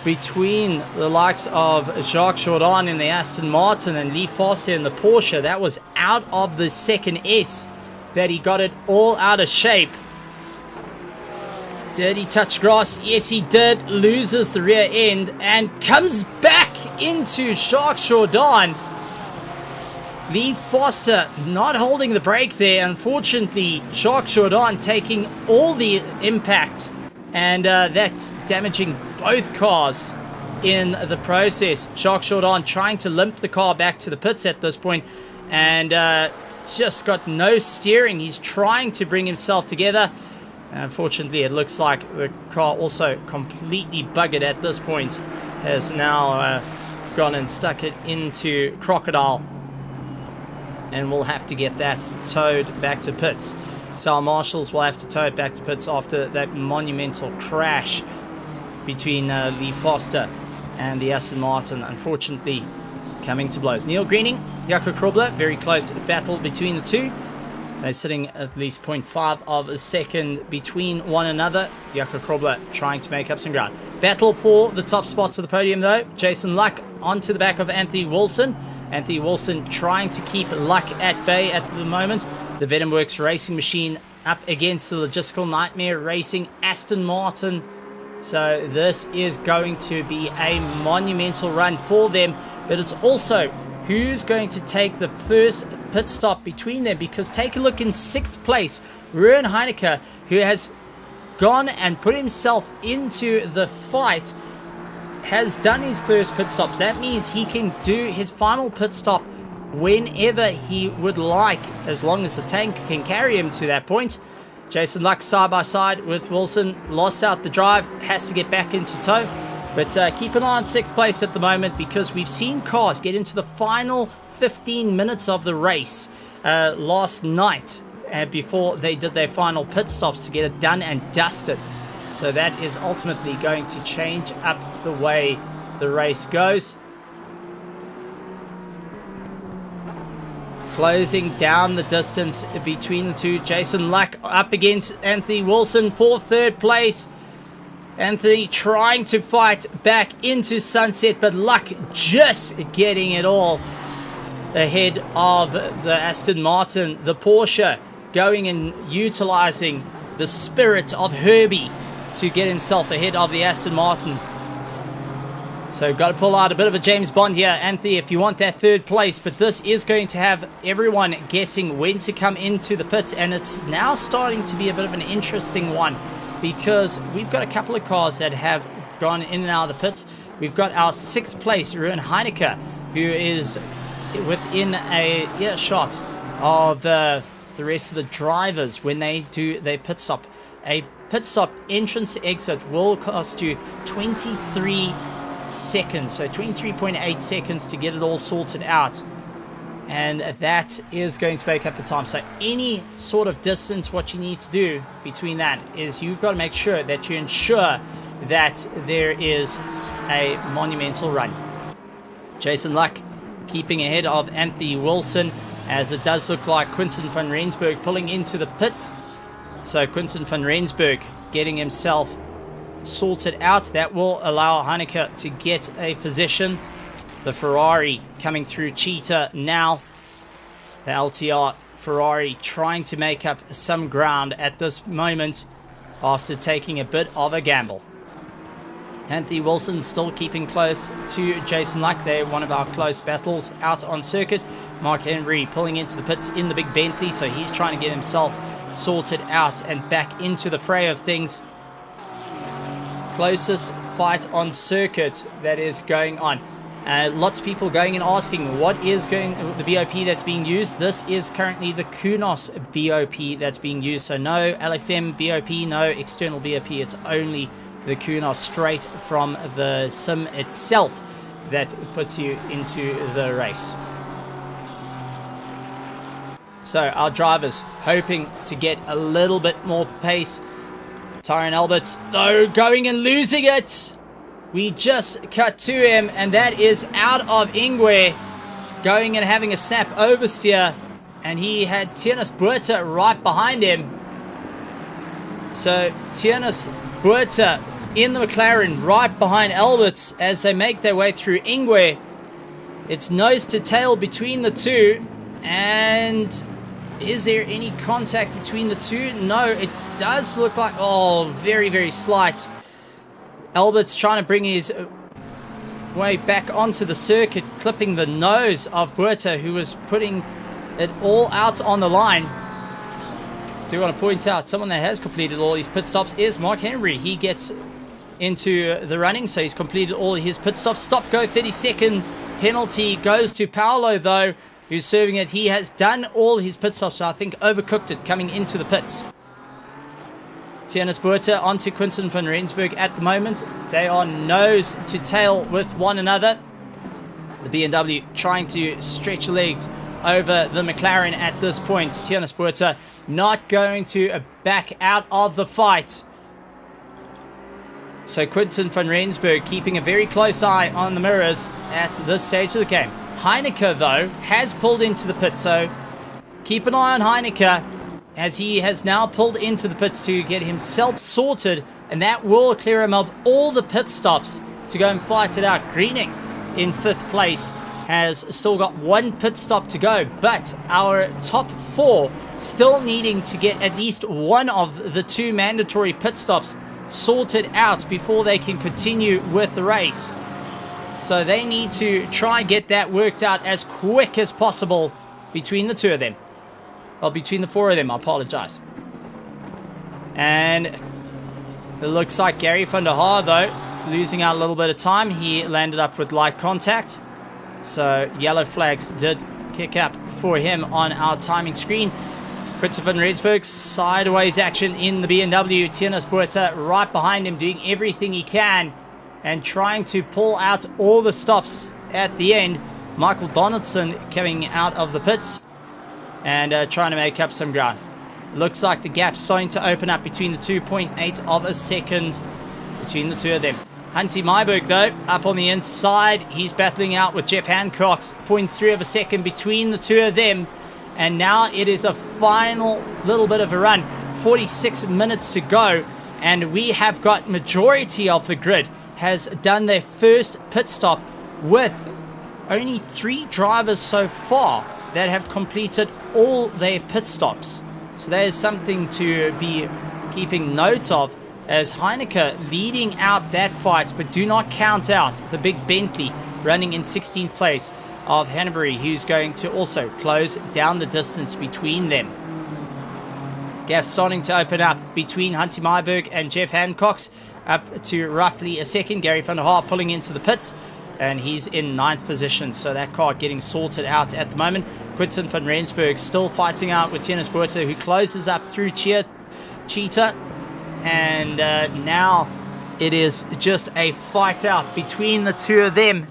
between the likes of Jacques Jordan in the Aston Martin and Lee Foster in the Porsche? That was out of the second S that he got it all out of shape. Did he touch grass? Yes, he did. Loses the rear end and comes back into Jacques Jordan. Lee Foster not holding the brake there. Unfortunately, Shark Jordan taking all the impact, and that's damaging both cars in the process. Shark Jordan trying to limp the car back to the pits at this point, and just got no steering. He's trying to bring himself together. Unfortunately, it looks like the car also completely buggered at this point. Has now gone and stuck it into Crocodile, and we'll have to get that towed back to pits. So our marshals will have to tow it back to pits after that monumental crash between Lee Foster and the Aston Martin, unfortunately coming to blows. Neil Greening, Jaco Krobler, very close battle between the two. They're sitting at least 0.5 of a second between one another. Jaco Krobler trying to make up some ground. Battle for the top spots of the podium though. Jason Luck onto the back of Anthony Wilson. Anthony Wilson trying to keep Luck at bay at the moment. The Venomworks racing machine up against the logistical nightmare racing Aston Martin. So this is going to be a monumental run for them, but it's also who's going to take the first pit stop between them, because take a look in 6th place, Ruan Heineke, who has gone and put himself into the fight, has done his first pit stops. That means he can do his final pit stop whenever he would like, as long as the tank can carry him to that point. Jason Luck side by side with Wilson, lost out the drive, has to get back into tow. But keep an eye on 6th place at the moment, because we've seen cars get into the final 15 minutes of the race last night before they did their final pit stops to get it done and dusted. So that is ultimately going to change up the way the race goes. Closing down the distance between the two. Jason Luck up against Anthony Wilson for 3rd place. Anthony trying to fight back into Sunset, but Luck just getting it all ahead of the Aston Martin. The Porsche going and utilizing the spirit of Herbie to get himself ahead of the Aston Martin. So got to pull out a bit of a James Bond here, Anthony, if you want that 3rd place. But this is going to have everyone guessing when to come into the pits, and it's now starting to be a bit of an interesting one, because we've got a couple of cars that have gone in and out of the pits. We've got our 6th place, Ruan Heineke, who is within a earshot of the rest of the drivers when they do their pit stop. A pit stop entrance to exit will cost you 23 seconds, so 23.8 seconds to get it all sorted out, and that is going to make up the time. So any sort of distance, what you need to do between that is you've got to make sure that you ensure that there is a monumental run. Jason Luck keeping ahead of Anthony Wilson, as it does look like Quinton van Rensburg pulling into the pits. So Quinton van Rensburg getting himself sorted out. That will allow Heineke to get a position. The Ferrari coming through Cheetah now. The LTR Ferrari trying to make up some ground at this moment after taking a bit of a gamble. Anthony Wilson still keeping close to Jason Luck. They're one of our close battles out on circuit. Mark Henry pulling into the pits in the big Bentley, so he's trying to get himself sorted out and back into the fray of things. Closest fight on circuit that is going on. Lots of people going and asking what is the BOP that's being used. This is currently the Kunos BOP that's being used. So no LFM BOP, no external BOP. It's only the Kunos straight from the sim itself that puts you into the race. So our drivers hoping to get a little bit more pace. Tyrone Alberts, though, going and losing it. We just cut to him, and that is out of Ingwe, going and having a snap oversteer, and he had Tiernas Buerta right behind him. So Tiernas Buerta in the McLaren right behind Alberts as they make their way through Ingwe. It's nose to tail between the two, and is there any contact between the two? No, it does look like, oh, very, very slight. Albert's trying to bring his way back onto the circuit, clipping the nose of Buerta, who was putting it all out on the line. Do want to point out someone that has completed all his pit stops is Mark Henry. He gets into the running, so he's completed all his pit stops. Stop go 30-second penalty goes to Paolo, though, who's serving it. He has done all his pit stops, so I think overcooked it coming into the pits. Tianus Buerta onto Quinten van Rensburg at the moment. They are nose to tail with one another. The BMW trying to stretch legs over the McLaren at this point. Tianus Buerta not going to back out of the fight. So Quinten van Rensburg keeping a very close eye on the mirrors at this stage of the game. Heineke, though, has pulled into the pit, so keep an eye on Heineke, as he has now pulled into the pits to get himself sorted, and that will clear him of all the pit stops to go and fight it out. Greening in 5th place has still got one pit stop to go, but our top 4 still needing to get at least one of the 2 mandatory pit stops sorted out before they can continue with the race. So they need to try and get that worked out as quick as possible between the 2 of them. Well, between the 4 of them, I apologize. And it looks like Gary van der Haar, though, losing out a little bit of time. He landed up with light contact. So yellow flags did kick up for him on our timing screen. Quinten van Rensburg, sideways action in the BMW. Tianus Buerta right behind him, doing everything he can and trying to pull out all the stops at the end. Michael Donaldson coming out of the pits and trying to make up some ground. Looks like the gap's starting to open up between the 2.8 of a second between the 2 of them. Hansi Myburg, though, up on the inside. He's battling out with Jeff Hancock's 0.3 of a second between the 2 of them. And now it is a final little bit of a run. 46 minutes to go. And we have got majority of the grid has done their first pit stop, with only 3 drivers so far that have completed all their pit stops. So that is something to be keeping note of, as Heineke leading out that fight, but do not count out the big Bentley running in 16th place of Hanbury, who's going to also close down the distance between them. Gap starting to open up between Hansi Myburg and Jeff Hancock's, up to roughly a second. Gary van der Haar pulling into the pits, and he's in 9th position, so that car getting sorted out at the moment. Quinten van Rensburg still fighting out with Tianus Buerta, who closes up through Cheetah. And now it is just a fight out between the 2 of them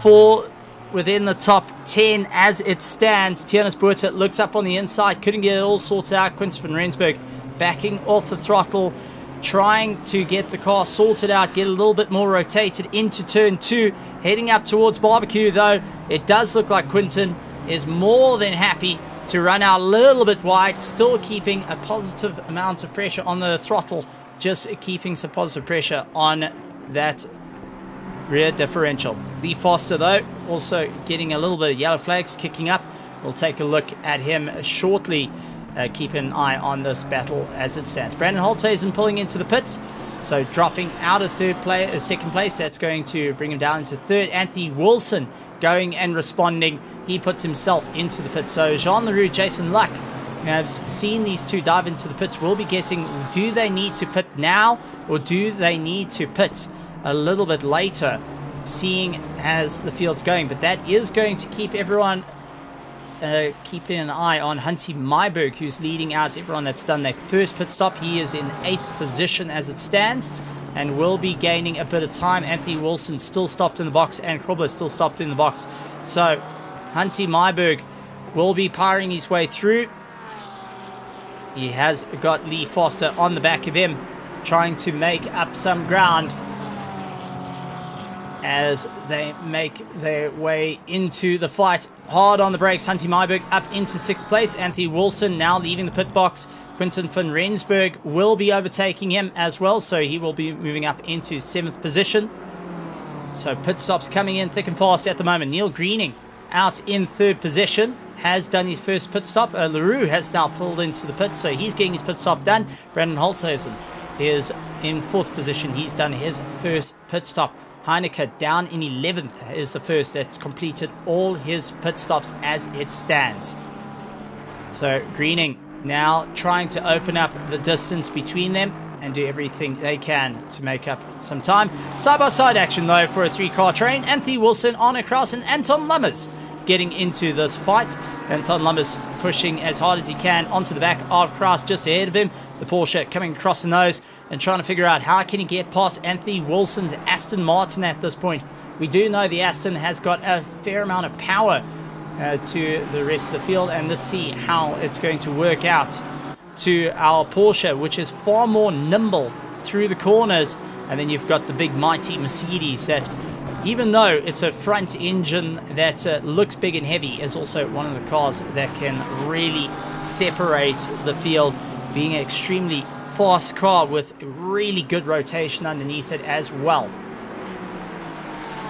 for within the top 10 as it stands. Tianus Buerta looks up on the inside, couldn't get it all sorted out. Quinten van Rensburg backing off the throttle, trying to get the car sorted out, get a little bit more rotated into turn 2, heading up towards barbecue, though. It does look like Quinten is more than happy to run out a little bit wide, still keeping a positive amount of pressure on the throttle, just keeping some positive pressure on that rear differential. Lee Foster, though, also getting a little bit of yellow flags kicking up. We'll take a look at him shortly. Keep an eye on this battle as it stands. Brandon Holthuizen pulling into the pits, so dropping out of second place. That's going to bring him down into 3rd. Anthony Wilson going and responding. He puts himself into the pits. So Jean Leroux, Jason Luck, who have seen these 2 dive into the pits, will be guessing, do they need to pit now or do they need to pit a little bit later, seeing as the field's going. But that is going to keep everyone keeping an eye on Hansi Myburg, who's leading out everyone that's done their first pit stop. He is in 8th position as it stands and will be gaining a bit of time. Anthony Wilson still stopped in the box, and Krobler still stopped in the box. So Hansi Myburg will be powering his way through. He has got Lee Foster on the back of him, trying to make up some ground as they make their way into the fight. Hard on the brakes. Hansi Myburg up into 6th place. Anthony Wilson now leaving the pit box. Quinten van Rensburg will be overtaking him as well, so he will be moving up into 7th position. So pit stops coming in thick and fast at the moment. Neil Greening out in 3rd position, has done his first pit stop. Leroux has now pulled into the pit, so he's getting his pit stop done. Brandon Holthuizen is in 4th position. He's done his first pit stop. Heineke down in 11th is the first that's completed all his pit stops as it stands. So Greening now trying to open up the distance between them and do everything they can to make up some time. Side-by-side action, though, for a 3-car train. Anthony Wilson on across and Anton Lummers getting into this fight. Anton Lummers pushing as hard as he can onto the back of Kraus just ahead of him. The Porsche coming across the nose and trying to figure out how can he get past Anthony Wilson's Aston Martin at this point. We do know the Aston has got a fair amount of power to the rest of the field, and let's see how it's going to work out to our Porsche, which is far more nimble through the corners. And then you've got the big mighty Mercedes that, even though it's a front engine that looks big and heavy, is also one of the cars that can really separate the field, being an extremely fast car with really good rotation underneath it as well.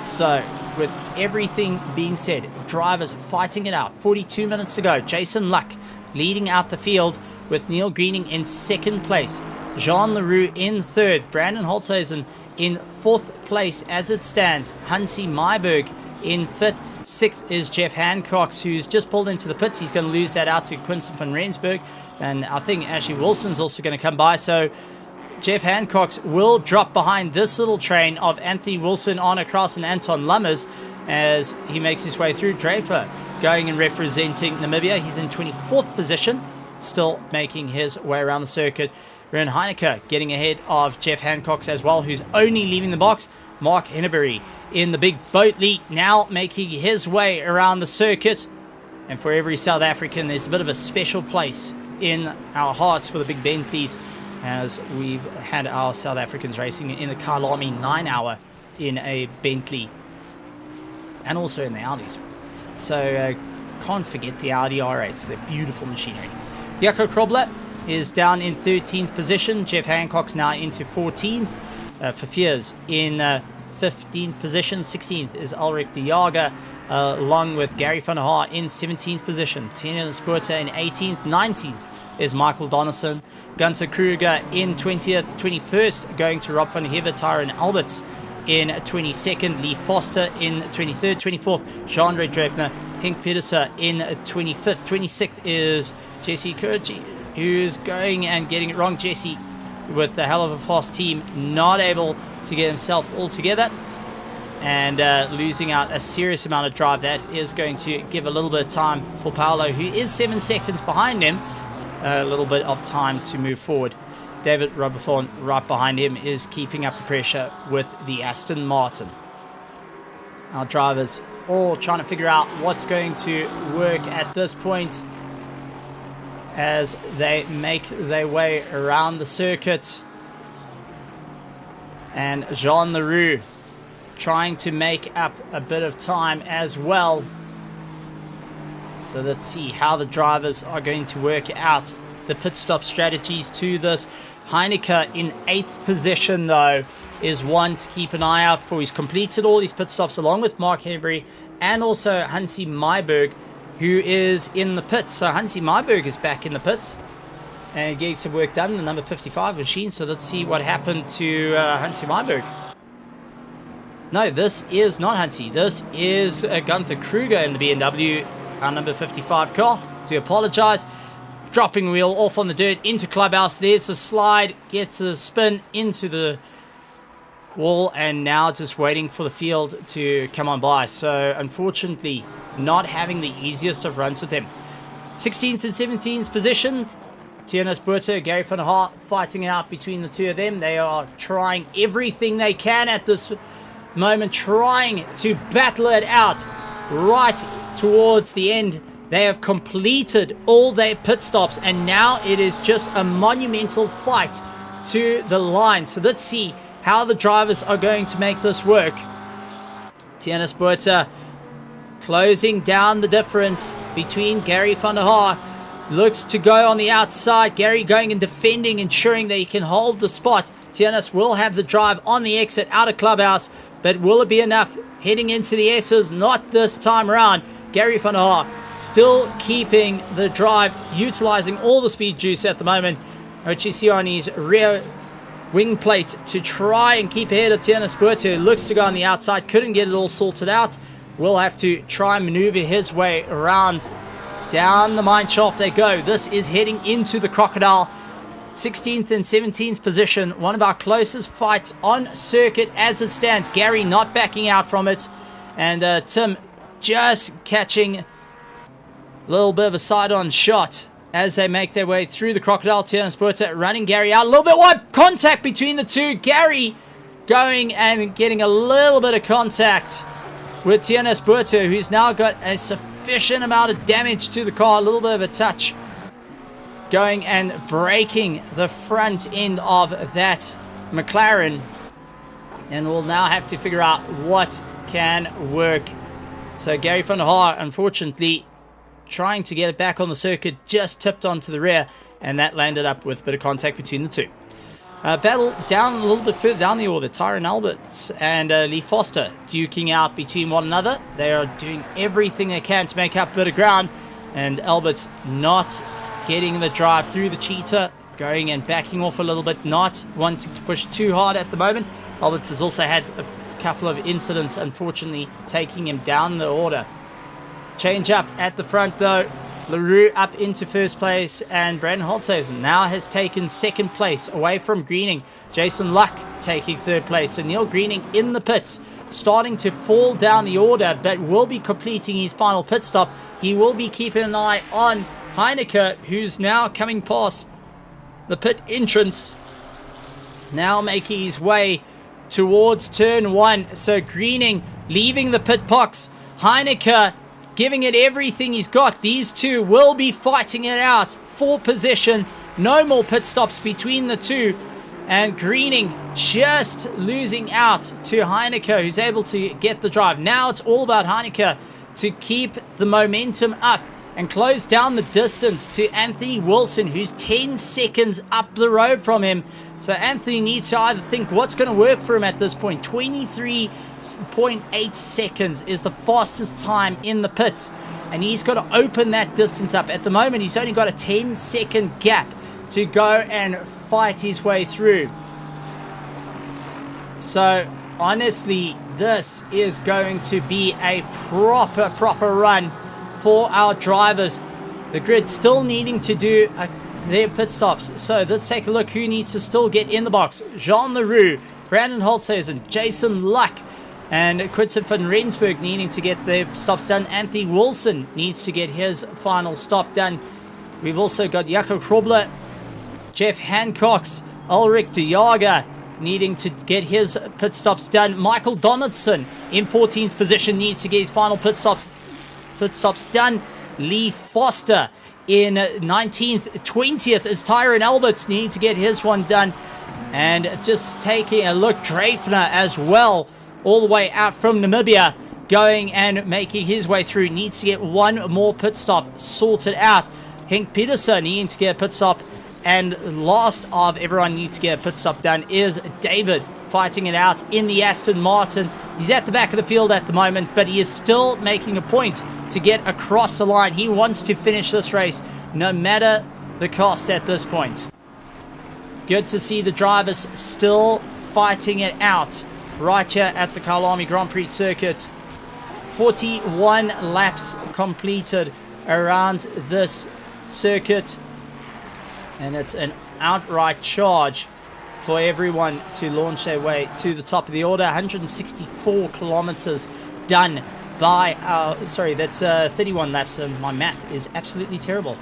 So with everything being said, drivers fighting it out. 42 minutes to go. Jason Luck leading out the field with Neil Greening in second place. Jean Leroux in third. Brandon Holzhausen in fourth place as it stands. Hansi Myberg in fifth. Sixth is Jeff Hancock, who's just pulled into the pits. He's going to lose that out to Quinton van Rensburg. And I think Ashley Wilson's also going to come by. So Jeff Hancock will drop behind this little train of Anthony Wilson on across and Anton Lummers as he makes his way through. Draper going and representing Namibia. He's in 24th position, still making his way around the circuit. Ren Heineke getting ahead of Jeff Hancock as well, who's only leaving the box. Mark Henneberry in the big boat lead, now making his way around the circuit. And for every South African, there's a bit of a special place in our hearts for the big Bentleys, as we've had our South Africans racing in the Kyalami 9-hour in a Bentley, and also in the Audis. So can't forget the Audi R8s. They're beautiful machinery. Jaco Krobler is down in 13th position. Jeff Hancock's now into 14th. Verveers in 15th position. 16th is Ulrich de Jager, along with Gary van der Haar in 17th position. Tina Sporta in 18th. 19th is Michael Donaldson. Gunther Kruger in 20th. 21st going to Rob van der Heever. Tyron Alberts in 22nd. Lee Foster in 23rd. 24th, Jean-Ray Drepner. Henk Pedersen in 25th. 26th is Jesse Kurji, who's going and getting it wrong. Jesse, with a hell of a fast team, not able to get himself all together and losing out a serious amount of drive. That is going to give a little bit of time for Paolo, who is 7 seconds behind him, a little bit of time to move forward. David Roberthorn right behind him is keeping up the pressure with the Aston Martin. Our drivers all trying to figure out what's going to work at this point as they make their way around the circuit. And Jean Leroux trying to make up a bit of time as well. So let's see how the drivers are going to work out the pit stop strategies to this. Heineke in 8th position, though, is one to keep an eye out for. He's completed all these pit stops along with Mark Henry and also Hansi Myberg, who is in the pits. So Hansi Myberg is back in the pits and getting some work done, the number 55 machine. So let's see what happened to Hansi Myberg. No, this is not Hansi. This is Gunther Kruger in the BMW, our number 55 car. Do apologize. Dropping wheel off on the dirt into clubhouse. There's the slide, gets a spin into the wall, and now just waiting for the field to come on by. So unfortunately, not having the easiest of runs with them. 16th and 17th position, Tiernas Burter, Gary van der Haar fighting it out between the two of them. They are trying everything they can at this moment, trying to battle it out right towards the end. They have completed all their pit stops, and now it is just a monumental fight to the line. So let's see how the drivers are going to make this work. Tiernas Burter closing down the difference between Gary van der Haar. Looks to go on the outside. Gary going and defending, ensuring that he can hold the spot. Tiernas will have the drive on the exit out of clubhouse, but will it be enough heading into the S's? Not this time around. Gary van der Haar still keeping the drive, utilizing all the speed juice at the moment. Ochisiani's rear wing plate to try and keep ahead of Motorsport, who looks to go on the outside. Couldn't get it all sorted out. Will have to try and maneuver his way around. Down the mine shaft they go. This is heading into the Crocodile. 16th and 17th position. One of our closest fights on circuit as it stands. Gary not backing out from it. And Tim just catching a little bit of a side-on shot as they make their way through the Crocodile. Motorsport running Gary out. A little bit wide contact between the two. Gary going and getting a little bit of contact with Motorsport, who's now got a sufficient amount of damage to the car. A little bit of a touch. Going and breaking the front end of that McLaren. And we'll now have to figure out what can work. So Gary van der Haar, unfortunately, trying to get it back on the circuit, just tipped onto the rear, and that landed up with a bit of contact between the two. Battle down a little bit further down the order. Tyrone Alberts and Lee Foster duking out between one another. They are doing everything they can to make up a bit of ground, and Alberts not getting the drive through the cheetah, going and backing off a little bit, not wanting to push too hard at the moment. Alberts has also had a couple of incidents, unfortunately, taking him down the order. Change up at the front though. LaRue up into first place, and Brandon Holzhausen now has taken second place away from Greening. Jason Luck taking third place. So Neil Greening in the pits, starting to fall down the order, but will be completing his final pit stop. He will be keeping an eye on Heineke, who's now coming past the pit entrance, now making his way towards turn one. So Greening leaving the pit box. Heineke giving it everything he's got. These two will be fighting it out for position. No more pit stops between the two. And Greening just losing out to Heineke, who's able to get the drive. Now it's all about Heineke to keep the momentum up and close down the distance to Anthony Wilson, who's 10 seconds up the road from him. So Anthony needs to either think what's going to work for him at this point. 23.8 seconds is the fastest time in the pits, and he's got to open that distance up. At the moment, he's only got a 10-second gap to go and fight his way through. So honestly, this is going to be a proper run for our drivers. The grid still needing to do their pit stops. So let's take a look who needs to still get in the box. Jean Leroux, Brandon Holzhausen, Jason Luck, and Quinton van Rensburg needing to get their stops done. Anthony Wilson needs to get his final stop done. We've also got Jaco Krobler, Jeff Hancox, Ulrich de Jager needing to get his pit stops done. Michael Donaldson in 14th position needs to get his final pit stops done. Lee Foster in 19th. 20th is Tyrone Alberts needing to get his one done. And just taking a look, Drapner as well, all the way out from Namibia, going and making his way through. Needs to get one more pit stop sorted out. Henk Peterson needing to get a pit stop. And last of everyone needs to get a pit stop done is David, fighting it out in the Aston Martin. He's at the back of the field at the moment, but he is still making a point to get across the line. He wants to finish this race no matter the cost at this point. Good to see the drivers still fighting it out right here at the Kyalami Grand Prix circuit. 41 laps completed around this circuit, and it's an outright charge for everyone to launch their way to the top of the order. 164 kilometers done by our, sorry, that's 31 laps. My math is absolutely terrible.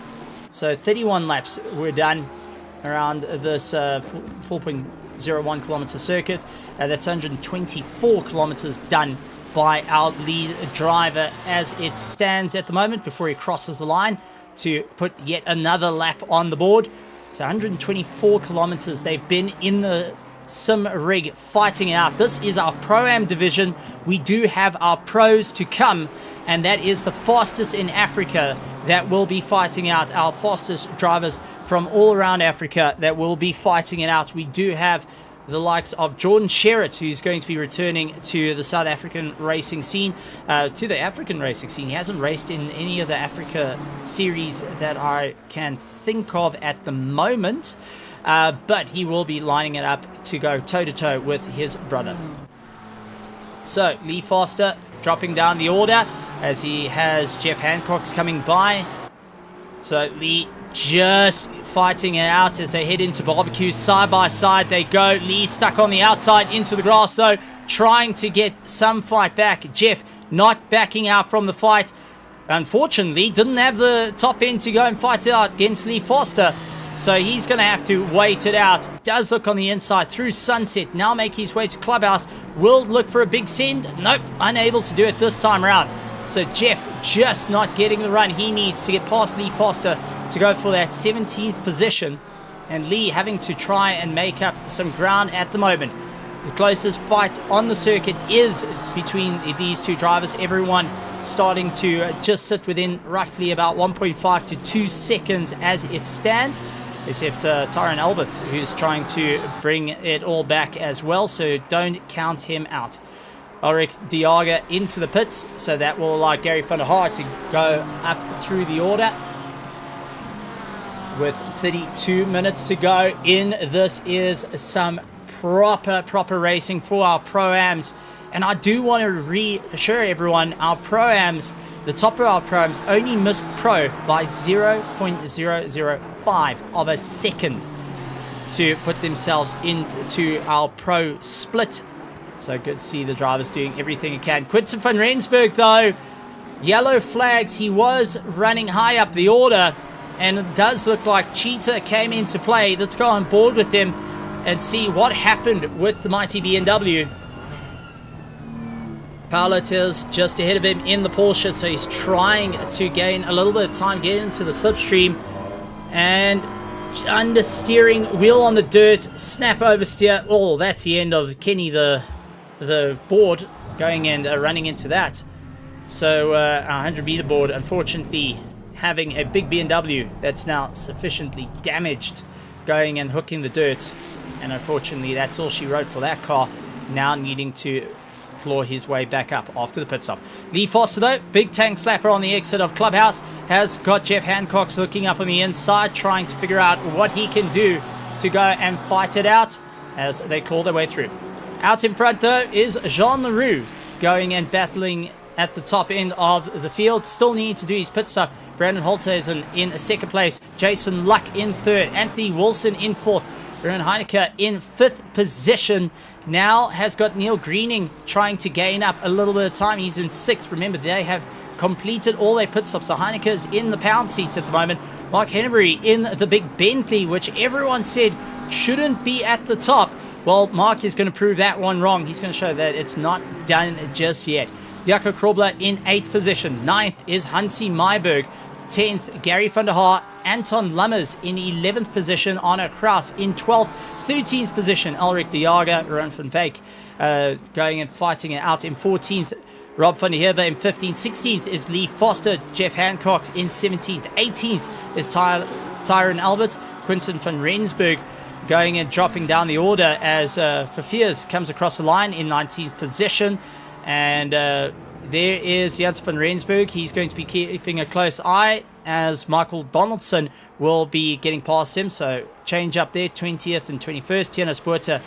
So 31 laps were done around this 4.01 kilometer circuit. That's 124 kilometers done by our lead driver as it stands at the moment before he crosses the line to put yet another lap on the board. So 124 kilometers they've been in the sim rig fighting it out. This is our Pro-Am division. We do have our pros to come, and that is the fastest in Africa that will be fighting out, our fastest drivers from all around Africa that will be fighting it out. We do have the likes of Jordan Sherritt, who's going to be returning to the South African racing scene, to the African racing scene. He hasn't raced in any of the Africa series that I can think of at the moment, but he will be lining it up to go toe-to-toe with his brother. So, Lee Foster dropping down the order as he has Jeff Hancock's coming by. So, Lee just fighting it out as they head into barbecue. Side by side they go. Lee stuck on the outside into the grass though, trying to get some fight back. Jeff not backing out from the fight. Unfortunately, didn't have the top end to go and fight it out against Lee Foster. So he's going to have to wait it out. Does look on the inside through Sunset. Now make his way to Clubhouse. Will look for a big send. Nope, unable to do it this time around. So Jeff just not getting the run he needs to get past Lee Foster to go for that 17th position. And Lee having to try and make up some ground at the moment. The closest fight on the circuit is between these two drivers. Everyone starting to just sit within roughly about 1.5 to 2 seconds as it stands. Except Tyrone Alberts, who's trying to bring it all back as well. So don't count him out. Ulrich Diaga into the pits, so that will allow Gary van der Haar to go up through the order. With 32 minutes to go in, this is some proper racing for our Pro-Ams. And I do want to reassure everyone, our Pro-Ams, the top of our Pro-Ams only missed Pro by 0.005 of a second to put themselves into our Pro split. So good to see the drivers doing everything he can. Quinten van Rensburg, though, yellow flags. He was running high up the order, and it does look like Cheetah came into play. Let's go on board with him and see what happened with the mighty BMW. Paolo Tell's just ahead of him in the Porsche, so he's trying to gain a little bit of time, get into the slipstream, and understeering, wheel on the dirt, snap oversteer. Oh, that's the end of Kenny the board going and running into that. So our 100 meter board, unfortunately, having a big BMW that's now sufficiently damaged, going and hooking the dirt, and unfortunately that's all she wrote for that car, now needing to claw his way back up after the pit stop. Lee Foster, though, big tank slapper on the exit of Clubhouse, has got Jeff Hancock looking up on the inside, trying to figure out what he can do to go and fight it out as they claw their way through. Out in front, though, is Jean Leroux going and battling at the top end of the field. Still needing to do his pit stop. Brandon Holthuizen in second place. Jason Luck in third. Anthony Wilson in fourth. Aaron Heineke in fifth position. Now has got Neil Greening trying to gain up a little bit of time. He's in sixth. Remember, they have completed all their pit stops. So Heineke is in the pound seat at the moment. Mark Henneberry in the big Bentley, which everyone said shouldn't be at the top. Well, Mark is going to prove that one wrong. He's going to show that it's not done just yet. Jaco Krobler in 8th position. 9th is Hansi Myberg. 10th, Gary van der Haar. Anton Lummers in 11th position. Arno Kraus in 12th. 13th position, Ulrich Diaga. Ron van Veek going and fighting it out in 14th. Rob van der Heerden in 15th. 16th is Lee Foster. Jeff Hancock in 17th. 18th is Tyrone Alberts. Quinten van Rensburg going and dropping down the order as Fafiers comes across the line in 19th position. And there is Jens van Rensburg. He's going to be keeping a close eye as Michael Donaldson will be getting past him. So change up there, 20th and 21st. Tienes Buerta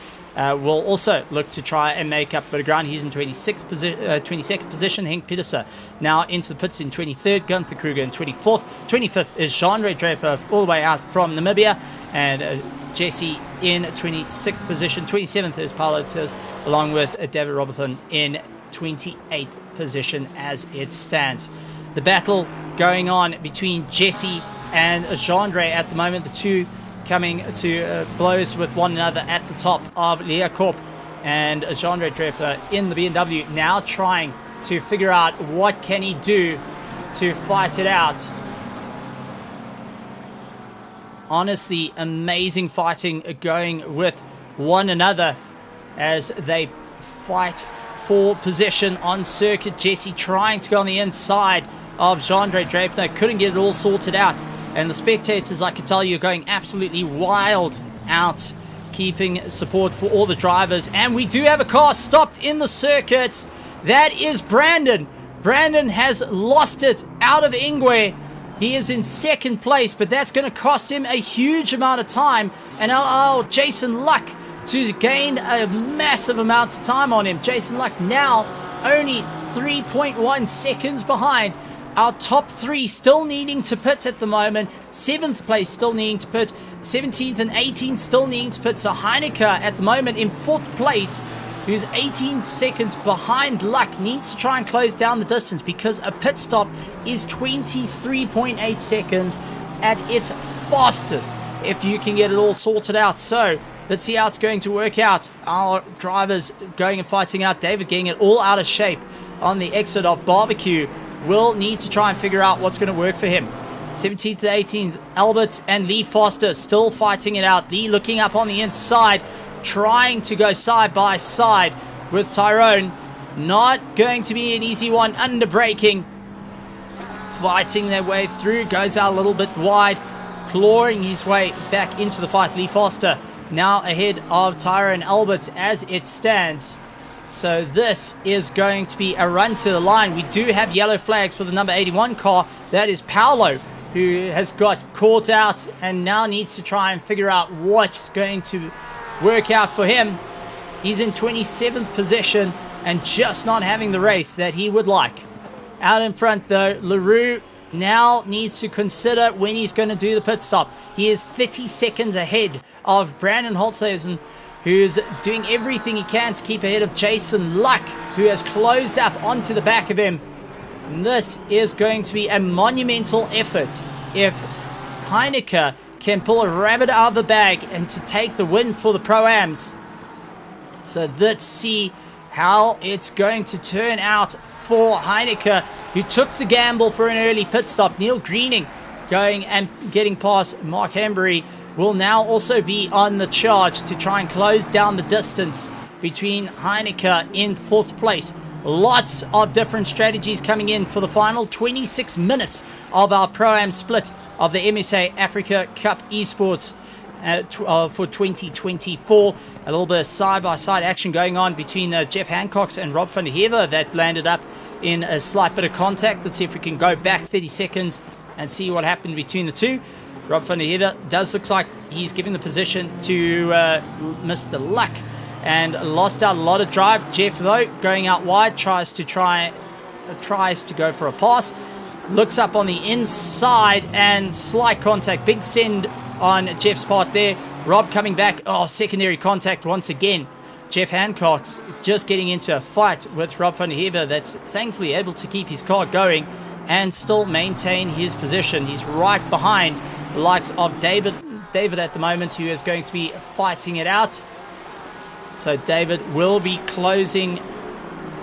will also look to try and make up a bit of ground. He's in 22nd position. Henk Pieterse now into the pits in 23rd. Gunther Kruger in 24th. 25th is Jean-Ray Draper all the way out from Namibia. And Jesse in 26th position. 27th is Paulo Tiz, along with David Robertson in 28th position as it stands. The battle going on between Jesse and Jean-Ray at the moment. The two coming to blows with one another at the top of Leerkorp. And Jean-Ray Draper in the BMW now trying to figure out what can he do to fight it out. Honestly, amazing fighting going with one another as they fight for position on circuit. Jesse trying to go on the inside of Jean-Ray Draper. Couldn't get it all sorted out. And the spectators, I can tell you, are going absolutely wild out keeping support for all the drivers. And we do have a car stopped in the circuit. That is Brandon. Brandon has lost it out of Ingwe. He is in second place, but that's going to cost him a huge amount of time and allow Jason Luck to gain a massive amount of time on him. Jason Luck now only 3.1 seconds behind. Our top three still needing to pit at the moment. 7th place still needing to pit. 17th and 18th still needing to pit. So Heineke at the moment in 4th place, who's 18 seconds behind Luck, needs to try and close down the distance because a pit stop is 23.8 seconds at its fastest if you can get it all sorted out. So let's see how it's going to work out. Our drivers going and fighting out. David getting it all out of shape on the exit of Barbecue. Will need to try and figure out what's going to work for him. 17th to 18th, Albert and Lee Foster still fighting it out. Lee looking up on the inside, trying to go side by side with Tyrone. Not going to be an easy one. Under braking, fighting their way through, goes out a little bit wide, clawing his way back into the fight. Lee Foster now ahead of Tyrone Albert as it stands. So this is going to be a run to the line. We do have yellow flags for the number 81 car. That is Paolo, who has got caught out and now needs to try and figure out what's going to work out for him. He's in 27th position and just not having the race that he would like. Out in front though, LaRue now needs to consider when he's going to do the pit stop. He is 30 seconds ahead of Brandon Holtzhausen, who's doing everything he can to keep ahead of Jason Luck, who has closed up onto the back of him. And this is going to be a monumental effort if Heineke can pull a rabbit out of the bag and to take the win for the Pro-Ams. So let's see how it's going to turn out for Heineke, who took the gamble for an early pit stop. Neil Greening going and getting past Mark Hambury will now also be on the charge to try and close down the distance between Heineke in 4th place. Lots of different strategies coming in for the final 26 minutes of our Pro-Am split of the MSA Africa Cup Esports for 2024. A little bit of side-by-side action going on between Jeff Hancock and Rob van der Heever that landed up in a slight bit of contact. Let's see if we can go back 30 seconds and see what happened between the two. Rob van der Heever does look like he's giving the position to Mr. Luck and lost out a lot of drive. Jeff, though, going out wide, tries to go for a pass. Looks up on the inside and slight contact. Big send on Jeff's part there. Rob coming back. Oh, secondary contact once again. Jeff Hancock's just getting into a fight with Rob van der Heever that's thankfully able to keep his car going and still maintain his position. He's right behind the likes of David at the moment, who is going to be fighting it out. So David will be closing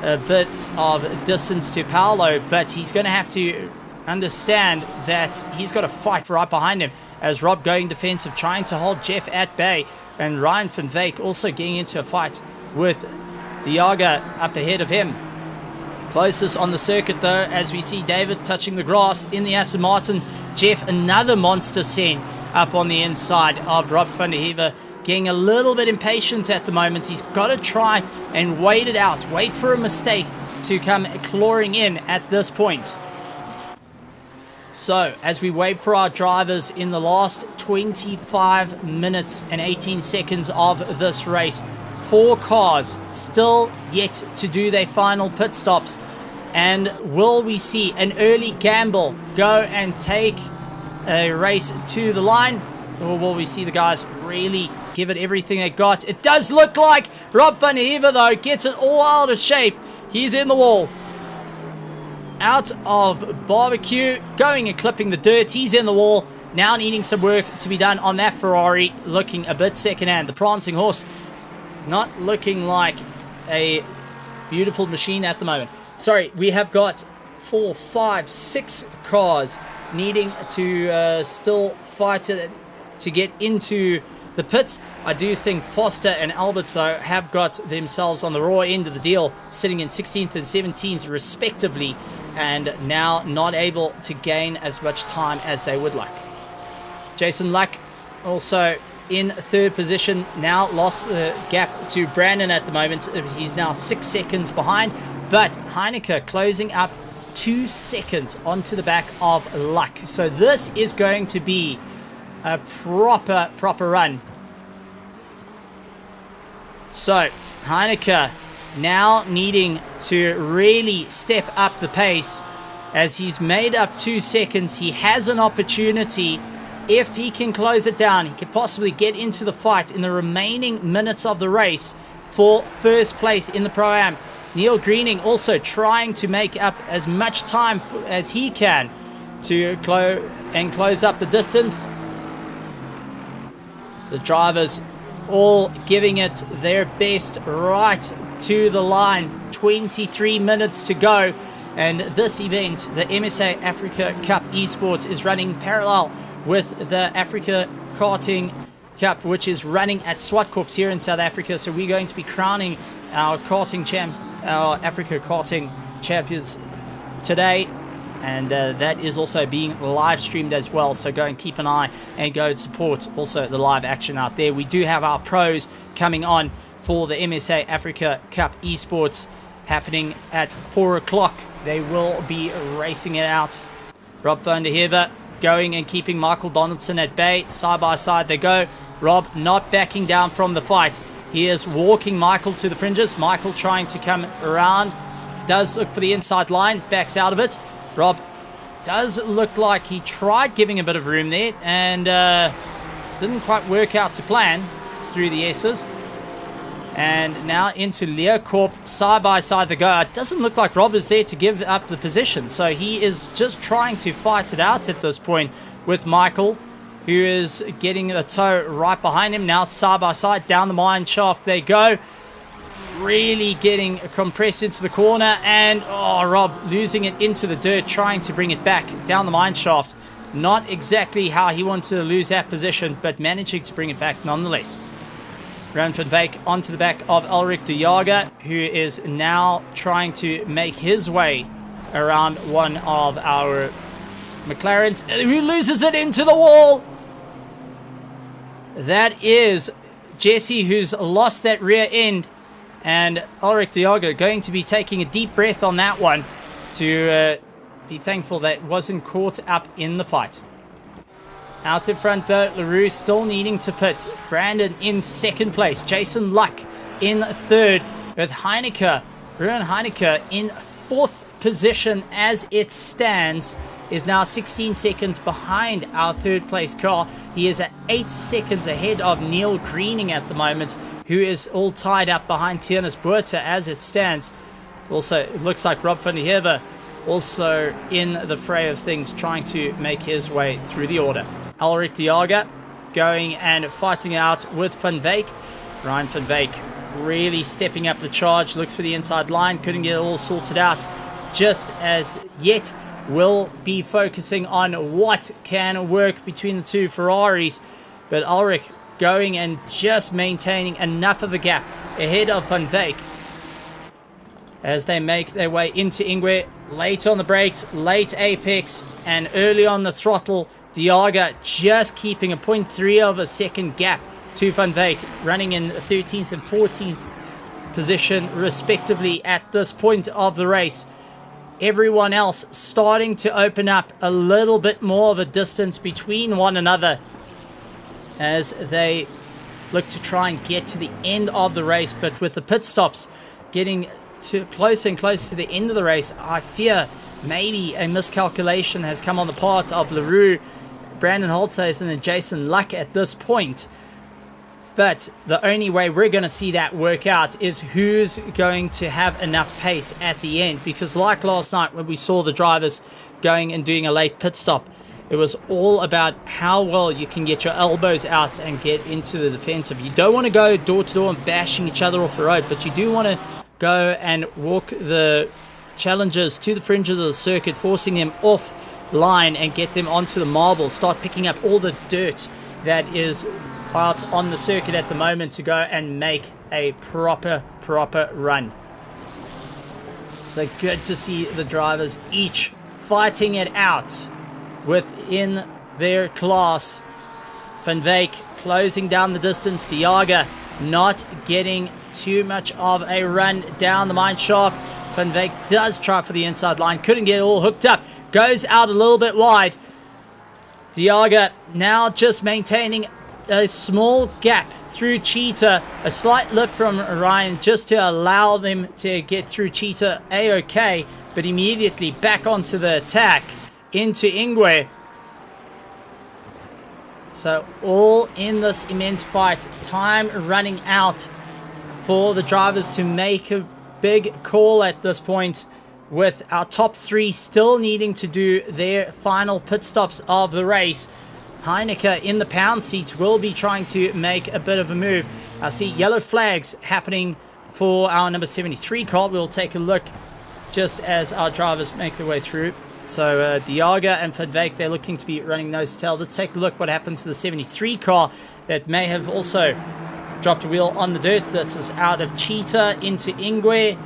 a bit of distance to Paolo, but he's going to have to understand that he's got a fight right behind him as Rob going defensive, trying to hold Jeff at bay, and Ryan van Wyk also getting into a fight with Diaga up ahead of him. Closest on the circuit though, as we see David touching the grass in the Aston Martin. Jeff, another monster send up on the inside of Rob van der Heever, getting a little bit impatient at the moment. He's got to try and wait it out, wait for a mistake to come clawing in at this point. So, as we wait for our drivers in the last 25 minutes and 18 seconds of this race, 4 cars still yet to do their final pit stops. And will we see an early gamble go and take a race to the line? Or will we see the guys really give it everything they got? It does look like Rob van der Heever, though, gets it all out of shape. He's in the wall. Out of Barbecue, going and clipping the dirt. He's in the wall. Now needing some work to be done on that Ferrari, looking a bit second-hand. The Prancing Horse not looking like a beautiful machine at the moment. Sorry, we have got 4, 5, 6 cars needing to still fight it to get into the pits. I do think Foster and Alberto have got themselves on the raw end of the deal, sitting in 16th and 17th respectively, and now not able to gain as much time as they would like. Jason Luck also in third position. Now lost the gap to Brandon at the moment. He's now 6 seconds behind. But Heineke closing up 2 seconds onto the back of Luck. So this is going to be a proper run. So Heineke now needing to really step up the pace as he's made up 2 seconds. He has an opportunity. If he can close it down, he could possibly get into the fight in the remaining minutes of the race for first place in the Pro-Am. Neil Greening also trying to make up as much time as he can to close up the distance. The drivers all giving it their best right to the line. 23 minutes to go. And this event, the MSA Africa Cup Esports, is running parallel with the Africa Karting Cup, which is running at Swartkorps here in South Africa. So we're going to be crowning our Africa Karting champions today. And that is also being live streamed as well. So go and keep an eye and go and support also the live action out there. We do have our pros coming on for the MSA Africa Cup Esports happening at 4 o'clock. They will be racing it out. Rob van der Heever going and keeping Michael Donaldson at bay. Side by side they go. Rob not backing down from the fight. He is walking Michael to the fringes. Michael trying to come around. Does look for the inside line. Backs out of it. Rob does look like he tried giving a bit of room there and didn't quite work out to plan through the S's. And now into Leocorp, side by side they go. It doesn't look like Rob is there to give up the position. So he is just trying to fight it out at this point with Michael, who is getting a tow right behind him. Now side by side down the mine shaft they go. Really getting compressed into the corner. And Rob losing it into the dirt, trying to bring it back down the mine shaft. Not exactly how he wanted to lose that position, but managing to bring it back nonetheless. Ron van Wyk onto the back of Ulrich de Jager, who is now trying to make his way around one of our McLarens, who loses it into the wall. That is Jesse, who's lost that rear end, and Ulrich de Jager going to be taking a deep breath on that one to be thankful that it wasn't caught up in the fight. Out in front though, LaRue still needing to pit. Brandon in second place. Jason Luck in third, with Heineke, Ruben Heineke in fourth position as it stands. Is now 16 seconds behind our third place car. He is at 8 seconds ahead of Neil Greening at the moment, who is all tied up behind Tiernis Buerta as it stands. Also, it looks like Rob van der Heever also in the fray of things, trying to make his way through the order. Ulrich de Jager going and fighting out with Van Wyk. Ryan van Wyk really stepping up the charge, looks for the inside line, couldn't get it all sorted out just as yet. Will be focusing on what can work between the two Ferraris, but Ulrich going and just maintaining enough of a gap ahead of Van Wyk as they make their way into Ingwe. Late on the brakes, late apex, and early on the throttle. De Jager just keeping a 0.3 of a second gap to Van Wyk, running in 13th and 14th position respectively at this point of the race. Everyone else starting to open up a little bit more of a distance between one another as they look to try and get to the end of the race. But with the pit stops getting closer and closer to the end of the race, I fear maybe a miscalculation has come on the part of LaRue, Brandon Holthuizen and Jason Luck at this point. But the only way we're going to see that work out is who's going to have enough pace at the end. Because like last night when we saw the drivers going and doing a late pit stop, it was all about how well you can get your elbows out and get into the defensive. You don't want to go door to door and bashing each other off the road, but you do want to go and walk the challengers to the fringes of the circuit, forcing them off line and get them onto the marble. Start picking up all the dirt that is out on the circuit at the moment to go and make a proper run. So good to see the drivers each fighting it out within their class. Van Wyk closing down the distance. Diaga not getting too much of a run down the mine shaft. Van Wyk does try for the inside line. Couldn't get it all hooked up. Goes out a little bit wide. Diaga now just maintaining a small gap through Cheetah. A slight lift from Ryan just to allow them to get through Cheetah a-okay. But immediately back onto the attack into Ingwe. So all in this immense fight. Time running out for the drivers to make a big call at this point, with our top three still needing to do their final pit stops of the race. Heineke in the pound seat will be trying to make a bit of a move. I see yellow flags happening for our number 73 car. We'll take a look just as our drivers make their way through. So Diaga and Van Wyk, they're looking to be running nose to tail. Let's take a look what happened to the 73 car that may have also dropped a wheel on the dirt. That is out of Cheetah into Ingwe.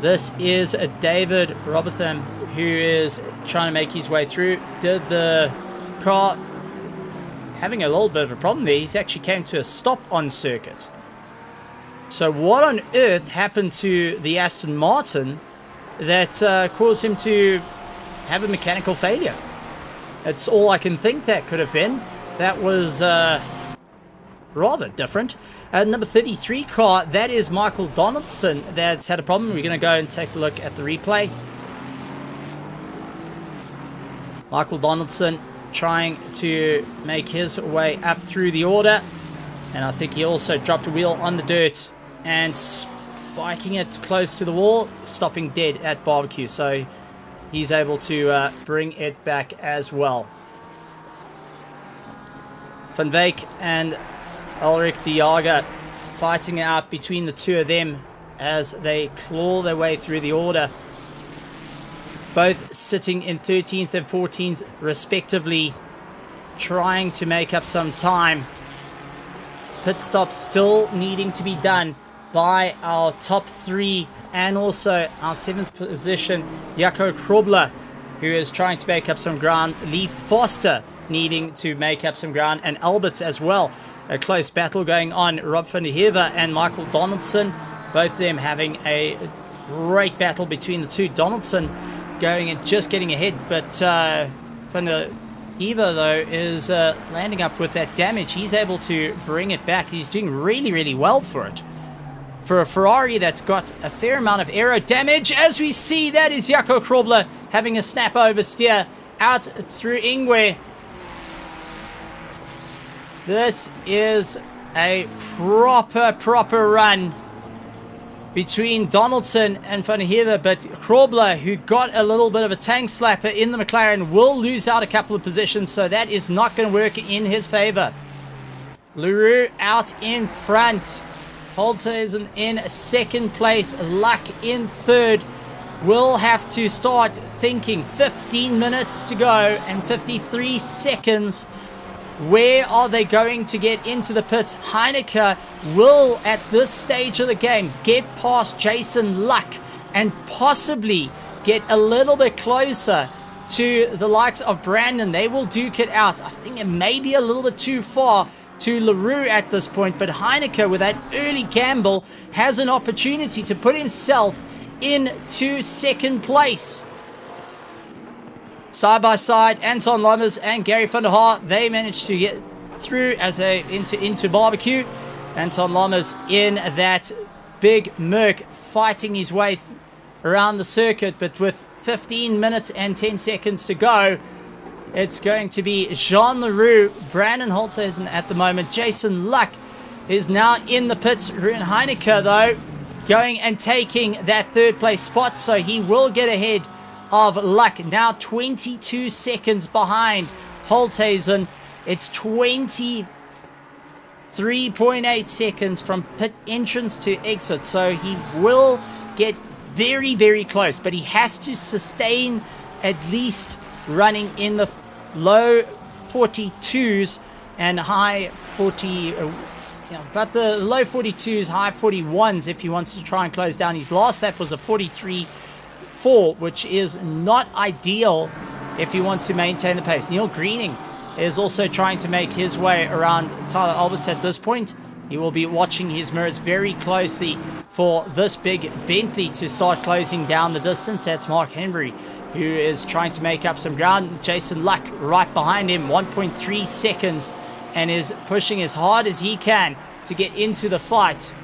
This is a David Robotham who is trying to make his way through. Did the car having a little bit of a problem there? He's actually came to a stop on circuit. So what on earth happened to the Aston Martin that caused him to have a mechanical failure? That's all I can think that could have been. That was rather different. Number 33 car, that is Michael Donaldson that's had a problem. We're going to go and take a look at the replay. Michael Donaldson trying to make his way up through the order. And I think he also dropped a wheel on the dirt and spiking it close to the wall, stopping dead at barbecue. So he's able to bring it back as well. Van Wyk and Ulrich Diaga fighting out between the two of them as they claw their way through the order. Both sitting in 13th and 14th respectively, trying to make up some time. Pit stop still needing to be done by our top three and also our 7th position, Jaco Krobler, who is trying to make up some ground. Lee Foster needing to make up some ground, and Albert as well. A close battle going on. Rob van der Heever and Michael Donaldson, both of them having a great battle between the two. Donaldson going and just getting ahead, but van der Heever though is landing up with that damage. He's able to bring it back. He's doing really, really well for it. For a Ferrari that's got a fair amount of aero damage, as we see, that is Jaco Krobler having a snap oversteer out through Ingwe. This is a proper run between Donaldson and Van der Heever, but Krobler, who got a little bit of a tank slapper in the McLaren, will lose out a couple of positions, so that is not going to work in his favor. Leroux out in front. Holtzhausen in second place. Luck in third. Will have to start thinking. 15 minutes to go and 53 seconds. Where are they going to get into the pits? Heineke will, at this stage of the game, get past Jason Luck and possibly get a little bit closer to the likes of Brandon. They will duke it out. I think it may be a little bit too far to Leroux at this point, but Heineke, with that early gamble, has an opportunity to put himself into second place. Side by side, Anton Lammers and Gary van der Haar, they managed to get through as they into barbecue. Anton Lammers in that big Merc fighting his way around the circuit, but with 15 minutes and 10 seconds to go, it's going to be Jean Leroux, Brandon Holtzhausen at the moment. Jason Luck is now in the pits. Ruben Heineke, though, going and taking that third place spot, so he will get ahead of Luck. Now 22 seconds behind Holtzhausen. It's 23.8 seconds from pit entrance to exit, so he will get very, very close, but he has to sustain at least running in the low 42s and high 40, but the low 42s, high 41s if he wants to try and close down. His last lap was a 43.4, which is not ideal if he wants to maintain the pace. Neil Greening is also trying to make his way around Tyler Alberts at this point. He will be watching his mirrors very closely for this big Bentley to start closing down the distance. That's Mark Henry, who is trying to make up some ground. Jason Luck right behind him, 1.3 seconds, and is pushing as hard as he can to get into the fight.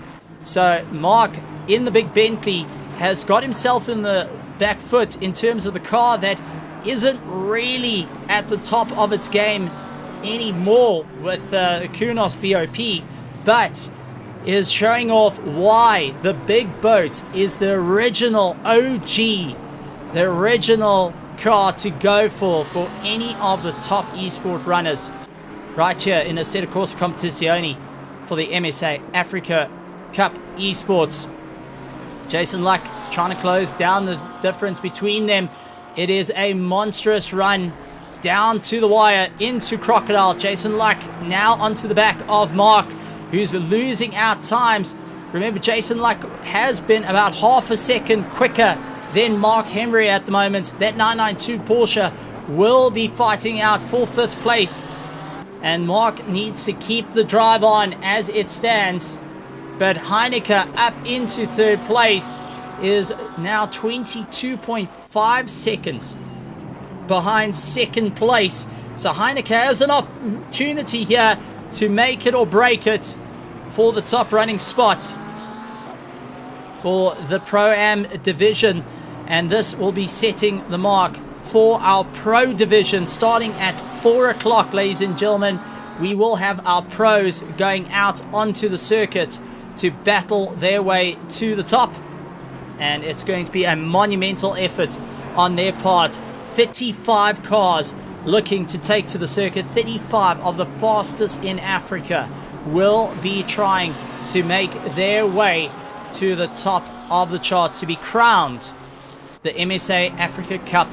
So Mark in the big Bentley has got himself in the back foot in terms of the car that isn't really at the top of its game anymore with the Kunos BOP, but is showing off why the big boat is the original OG, the original car to go for any of the top esport runners right here in the Assetto Corsa Competizione for the MSA Africa Cup Esports. Jason Luck trying to close down the difference between them. It is a monstrous run down to the wire into Crocodile. Jason Luck now onto the back of Mark, who's losing out times. Remember, Jason Luck has been about half a second quicker than Mark Henry at the moment. That 992 Porsche will be fighting out for 5th place. And Mark needs to keep the drive on as it stands. But Heineke up into 3rd place is now 22.5 seconds behind 2nd place. So Heineke has an opportunity here to make it or break it for the top running spot for the Pro-Am division. And this will be setting the mark for our Pro division starting at 4 o'clock, ladies and gentlemen. We will have our pros going out onto the circuit to battle their way to the top. And it's going to be a monumental effort on their part. 35 cars looking to take to the circuit. 35 of the fastest in Africa will be trying to make their way to the top of the charts to be crowned the MSA Africa Cup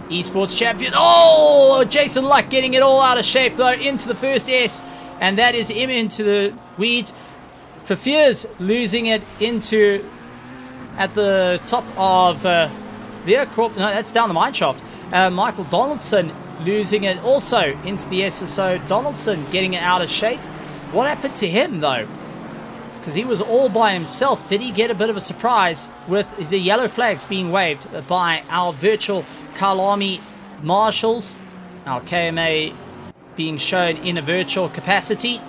Esports champion. Oh, Jason Luck getting it all out of shape though into the first S, and that is him into the weeds. Fafier's losing it into at the top of their corp. No, that's down the mine shaft. Michael Donaldson losing it also into the SSO. Donaldson getting it out of shape. What happened to him though? Because he was all by himself. Did he get a bit of a surprise with the yellow flags being waved by our virtual Kyalami marshals? Our KMA being shown in a virtual capacity.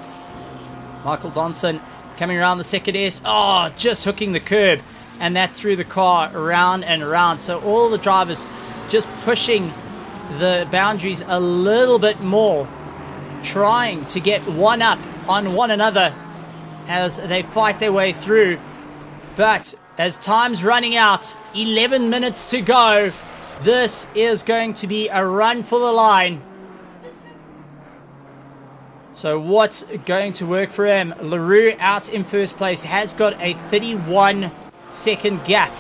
Michael Donaldson coming around the second S. Oh, just hooking the curb. And that threw the car around and around. So all the drivers just pushing the boundaries a little bit more, trying to get one up on one another as they fight their way through. But as time's running out, 11 minutes to go, this is going to be a run for the line. So what's going to work for him? LaRue out in first place, has got a 31-second gap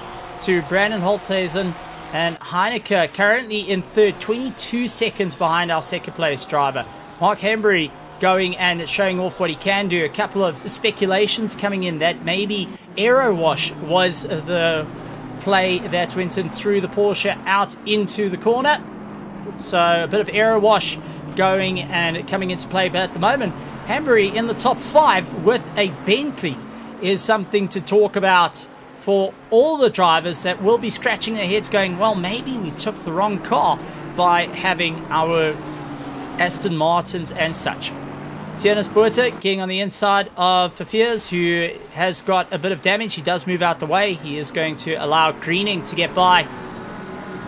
to Brandon Holthazen, and Heineke currently in third, 22 seconds behind our second place driver. Mark Hembry going and showing off what he can do. A couple of speculations coming in that maybe Aero Wash was the play that went in through the Porsche out into the corner. So a bit of Aero Wash going and coming into play. But at the moment, Hembry in the top 5 with a Bentley is something to talk about for all the drivers that will be scratching their heads going, well, maybe we took the wrong car by having our Aston Martins and such. Tiernas Buerta getting on the inside of Fafirs, who has got a bit of damage. He does move out the way. He is going to allow Greening to get by.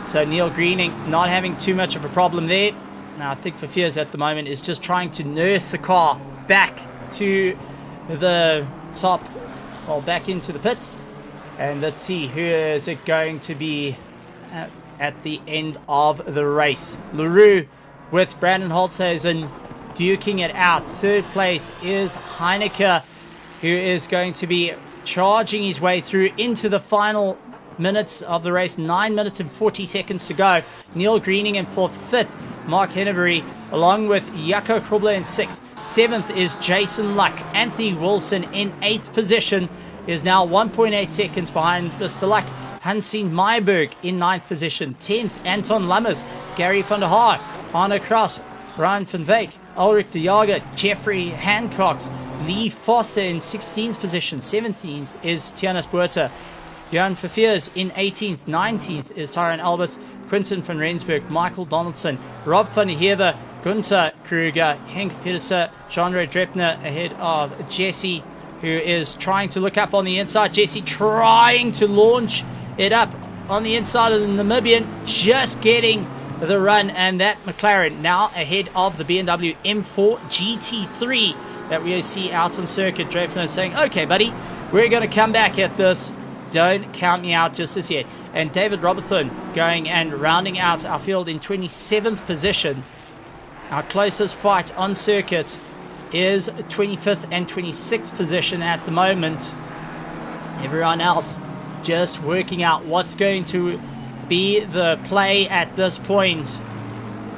So Neil Greening not having too much of a problem there. Now I think Fafirs at the moment is just trying to nurse the car back to the top, well, back into the pits. And let's see, who is it going to be at the end of the race? LaRue with Brandon Holthazen duking it out. Third place is Heineke, who is going to be charging his way through into the final minutes of the race. 9 minutes and 40 seconds to go. Neil Greening in fourth. Fifth, Mark Henneberry, along with Jaco Krobler in sixth. Seventh is Jason Luck. Anthony Wilson in eighth position is now 1.8 seconds behind Mr. Luck. Hansine Meyerberg in ninth position. 10th, Anton Lammers. Gary van der Haar on across Brian van Wyk, Ulrich de Jager, Jeffrey Hancock, Lee Foster in 16th position. 17th is Tianas Buerta. Johan Verveers in 18th. 19th is Tyron Albert, Quinten van Rensburg, Michael Donaldson, Rob van der Heever, Gunther Kruger, Henk Pedersen, Jean-Ray Drepner ahead of Jesse, who is trying to look up on the inside. Jesse trying to launch it up on the inside of the Namibian, just getting the run, and that McLaren now ahead of the BMW M4 GT3 that we see out on circuit. Drepner saying, okay buddy, we're going to come back at this, don't count me out just as yet. And David Robertson going and rounding out our field in 27th position. Our closest fight on circuit is 25th and 26th position at the moment. Everyone else just working out what's going to be the play at this point.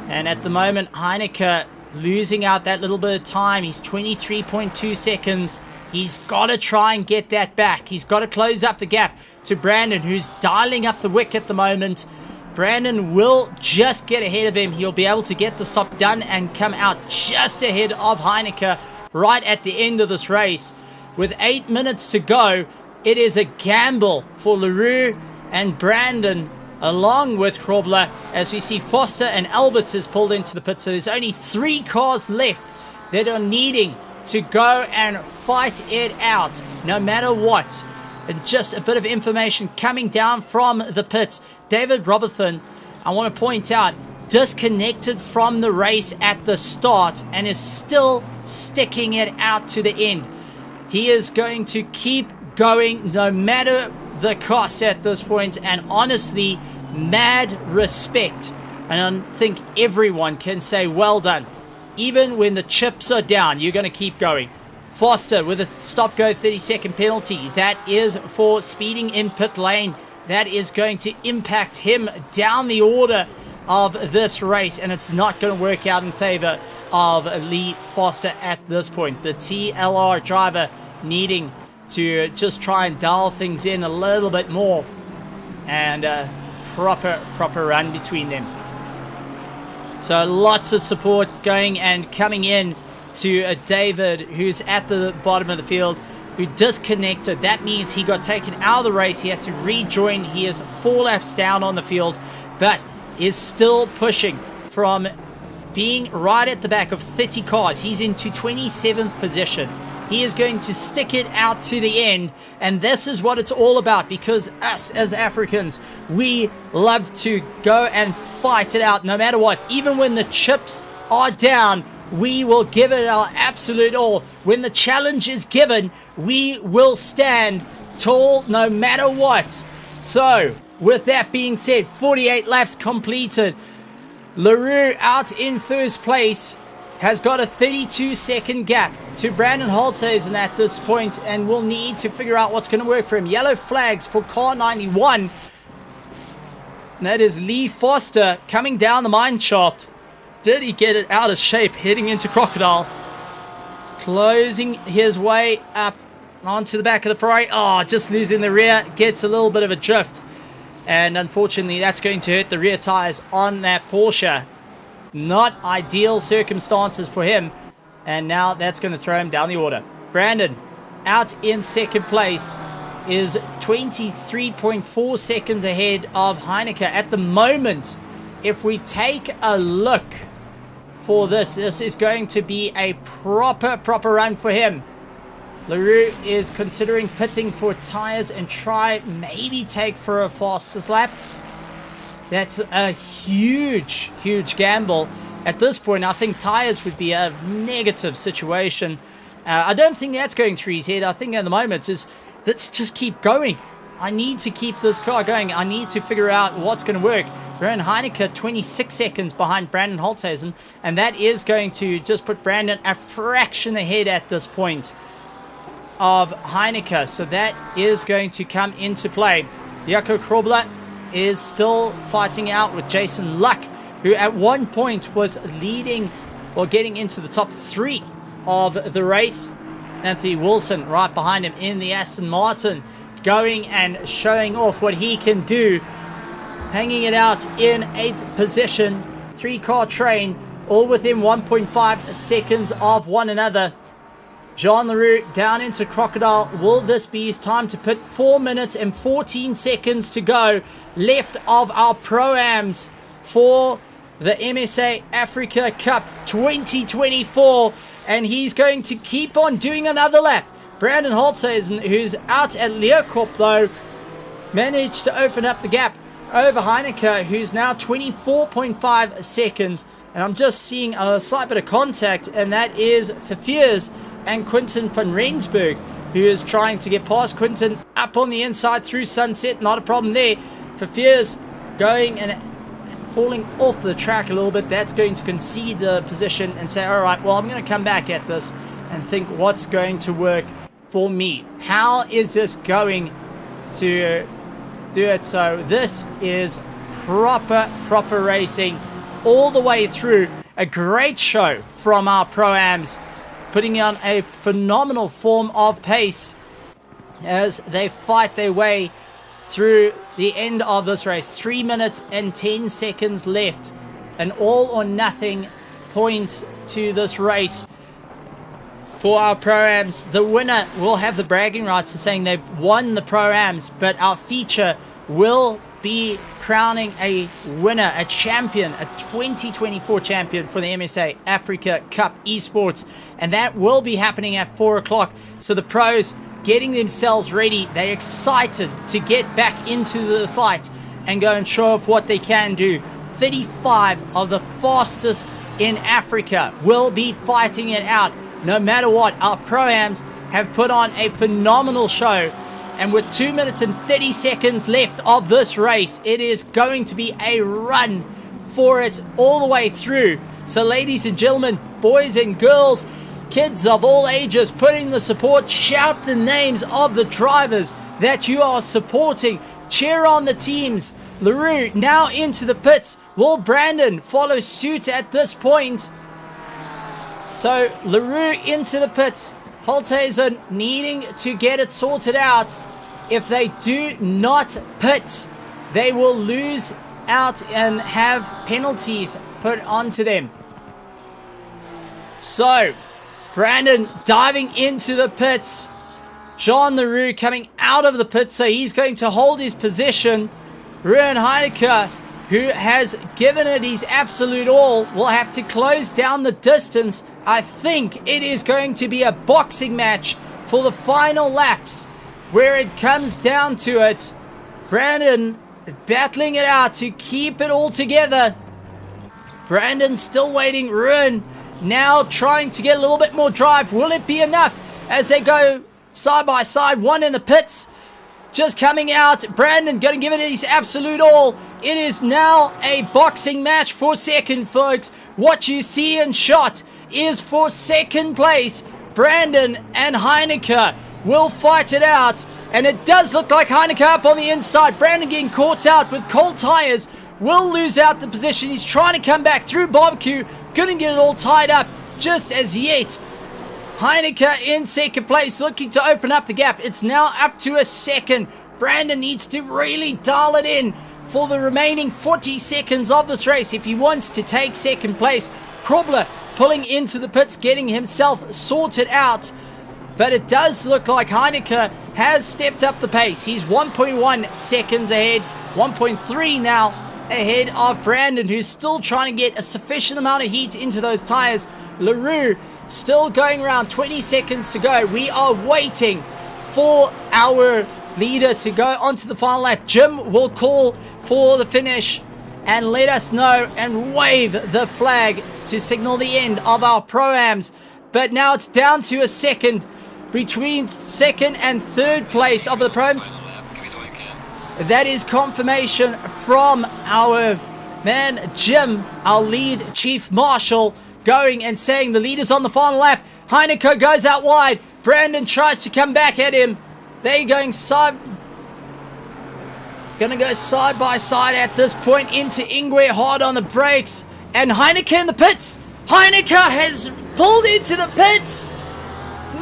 And at the moment, Heineke losing out that little bit of time. He's 23.2 seconds. He's got to try and get that back. He's got to close up the gap to Brandon, who's dialing up the wick at the moment. Brandon will just get ahead of him. He'll be able to get the stop done and come out just ahead of Heineke right at the end of this race. With 8 minutes to go, it is a gamble for Leroux and Brandon, along with Krobler, as we see Foster and Alberts is pulled into the pit. So there's only 3 cars left that are needing to go and fight it out no matter what. And just a bit of information coming down from the pits. David Robertson, I want to point out, disconnected from the race at the start and is still sticking it out to the end. He is going to keep going no matter the cost at this point, and honestly, mad respect. And I think everyone can say well done. Even when the chips are down, you're going to keep going. Foster with a stop-go 30-second penalty. That is for speeding in pit lane. That is going to impact him down the order of this race, and it's not going to work out in favor of Lee Foster at this point. The TLR driver needing to just try and dial things in a little bit more, and a proper run between them. So lots of support going and coming in to David, who's at the bottom of the field, who disconnected. That means he got taken out of the race. He had to rejoin. He is 4 laps down on the field, but is still pushing from being right at the back of 30 cars. He's into 27th position. He is going to stick it out to the end, and this is what it's all about, because us as Africans, we love to go and fight it out no matter what. Even when the chips are down, we will give it our absolute all. When the challenge is given, we will stand tall no matter what. So, with that being said, 48 laps completed. Leroux out in first place has got a 32-second gap to Brandon Holzhausen at this point, and will need to figure out what's going to work for him. Yellow flags for car 91. That is Lee Foster coming down the mine shaft. Did he get it out of shape heading into Crocodile? Closing his way up onto the back of the Ferrari. Oh, just losing the rear. Gets a little bit of a drift. And unfortunately, that's going to hurt the rear tires on that Porsche. Not ideal circumstances for him. And now that's going to throw him down the order. Brandon, out in second place, is 23.4 seconds ahead of Heineke. At the moment, if we take a look for this is going to be a proper run for him. Leroux is considering pitting for tires and try maybe take for a fastest lap. That's a huge gamble. At this point, I think tires would be a negative situation. I don't think that's going through his head. I think at the moment is, let's just keep going. I need to keep this car going. I need to figure out what's going to work. Rowan Heineke 26 seconds behind Brandon Holzhausen, and that is going to just put Brandon a fraction ahead at this point of Heineke. So that is going to come into play. Jaco Krobler is still fighting out with Jason Luck, who at one point was leading or getting into the top 3 of the race. Anthony Wilson right behind him in the Aston Martin, going and showing off what he can do. Hanging it out in 8th position. 3-car train all within 1.5 seconds of one another. Jean Leroux down into Crocodile. Will this be his time to pit? 4 minutes and 14 seconds to go left of our Pro-Ams for the MSA Africa Cup 2024. And he's going to keep on doing another lap. Brandon Holtzhuizen, who's out at Leeuwkop though, managed to open up the gap over Heineke, who's now 24.5 seconds. And I'm just seeing a slight bit of contact, and that is Verveers and Quinten van Rensburg, who is trying to get past Quinten up on the inside through Sunset. Not a problem there. Verveers going and falling off the track a little bit. That's going to concede the position and say, all right, well, I'm going to come back at this and think what's going to work for me. How is this going to do it? So this is proper racing all the way through. A great show from our Pro-Ams, putting on a phenomenal form of pace as they fight their way through the end of this race. 3 minutes and 10 seconds left. An all or nothing point to this race for our Pro-Ams. The winner will have the bragging rights to saying they've won the Pro-Ams, but our feature will be crowning a winner, a champion, a 2024 champion for the MSA Africa Cup Esports, and that will be happening at 4 o'clock. So the pros getting themselves ready. They're excited to get back into the fight and go and show off what they can do. 35 of the fastest in Africa will be fighting it out. No matter what, our Pro-Ams have put on a phenomenal show. And with 2 minutes and 30 seconds left of this race, it is going to be a run for it all the way through. So ladies and gentlemen, boys and girls, kids of all ages, put in the support. Shout the names of the drivers that you are supporting. Cheer on the teams. Leroux now into the pits. Will Brandon follow suit at this point? So Leroux into the pits. Holtzhuizen needing to get it sorted out. If they do not pit, they will lose out and have penalties put onto them. So, Brandon diving into the pits. Jean Leroux coming out of the pits, so he's going to hold his position. Ruben Heineke, who has given it his absolute all, will have to close down the distance. I think it is going to be a boxing match for the final laps, where it comes down to it. Brandon battling it out to keep it all together. Brandon still waiting. Ruben now trying to get a little bit more drive. Will it be enough as they go side by side? One in the pits, just coming out. Brandon going to give it his absolute all. It is now a boxing match for second, folks. What you see in shot is for second place. Brandon and Heineke will fight it out, and it does look like Heineke up on the inside. Brandon getting caught out with cold tires, will lose out the position. He's trying to come back through barbecue, couldn't get it all tied up just as yet. Heineke in second place, looking to open up the gap. It's now up to a second. Brandon needs to really dial it in for the remaining 40 seconds of this race if he wants to take second place. Krobler pulling into the pits, getting himself sorted out. But it does look like Heineke has stepped up the pace. He's 1.1 seconds ahead, 1.3 now ahead of Brandon, who's still trying to get a sufficient amount of heat into those tires. Leroux still going around, 20 seconds to go. We are waiting for our leader to go onto the final lap. Jim will call for the finish and let us know and wave the flag to signal the end of our Pro-Ams. But now it's down to a second between second and third place of the Pro-Ams. That is confirmation from our man Jim, our lead chief marshal, going and saying the leader's on the final lap. Heineke goes out wide. Brandon tries to come back at him. They're going gonna go side by side at this point into Ingwe, hard on the brakes. And Heineke in the pits. Heineke has pulled into the pits.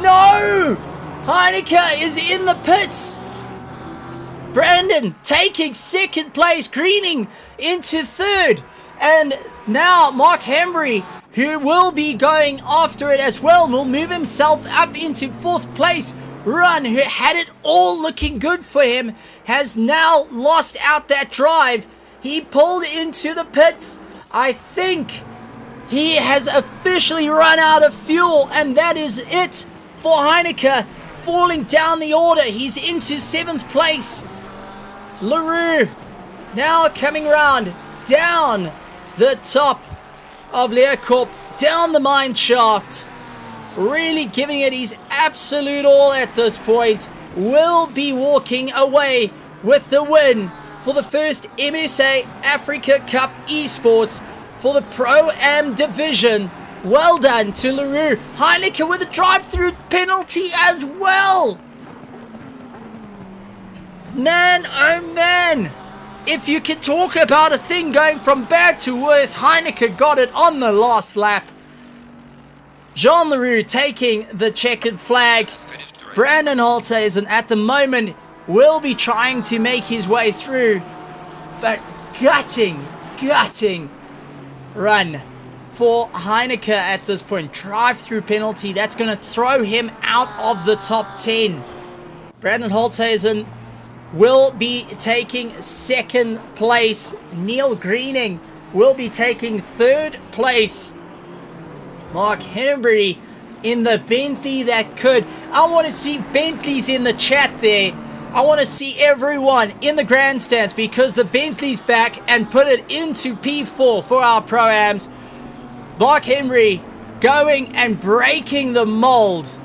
No! Heineke is in the pits. Brandon taking second place, greening into third. And now Mark Hembry who will be going after it as well, will move himself up into 4th place. Run, who had it all looking good for him, has now lost out that drive. He pulled into the pits. I think he has officially run out of fuel, and that is it for Heineke, falling down the order. He's into 7th place. LaRue now coming round down the top of Leerkorp, down the mine shaft, really giving it his absolute all at this point. Will be walking away with the win for the first MSA Africa Cup Esports for the Pro-Am division. Well done to LaRue. Heineke with a drive-through penalty as well. Man, oh man. If you could talk about a thing going from bad to worse, Heineke got it on the last lap. Jean LaRue taking the checkered flag. Brandon Holthuizen at the moment will be trying to make his way through, but gutting run for Heineke at this point. Drive-through penalty, that's going to throw him out of the top 10. Brandon Holthuizen will be taking 2nd place. Neil Greening will be taking 3rd place. Mark Henry in the Bentley that could. I want to see Bentleys in the chat there. I want to see everyone in the grandstands because the Bentley's back, and put it into P4 for our Pro-Ams. Mark Henry going and breaking the mold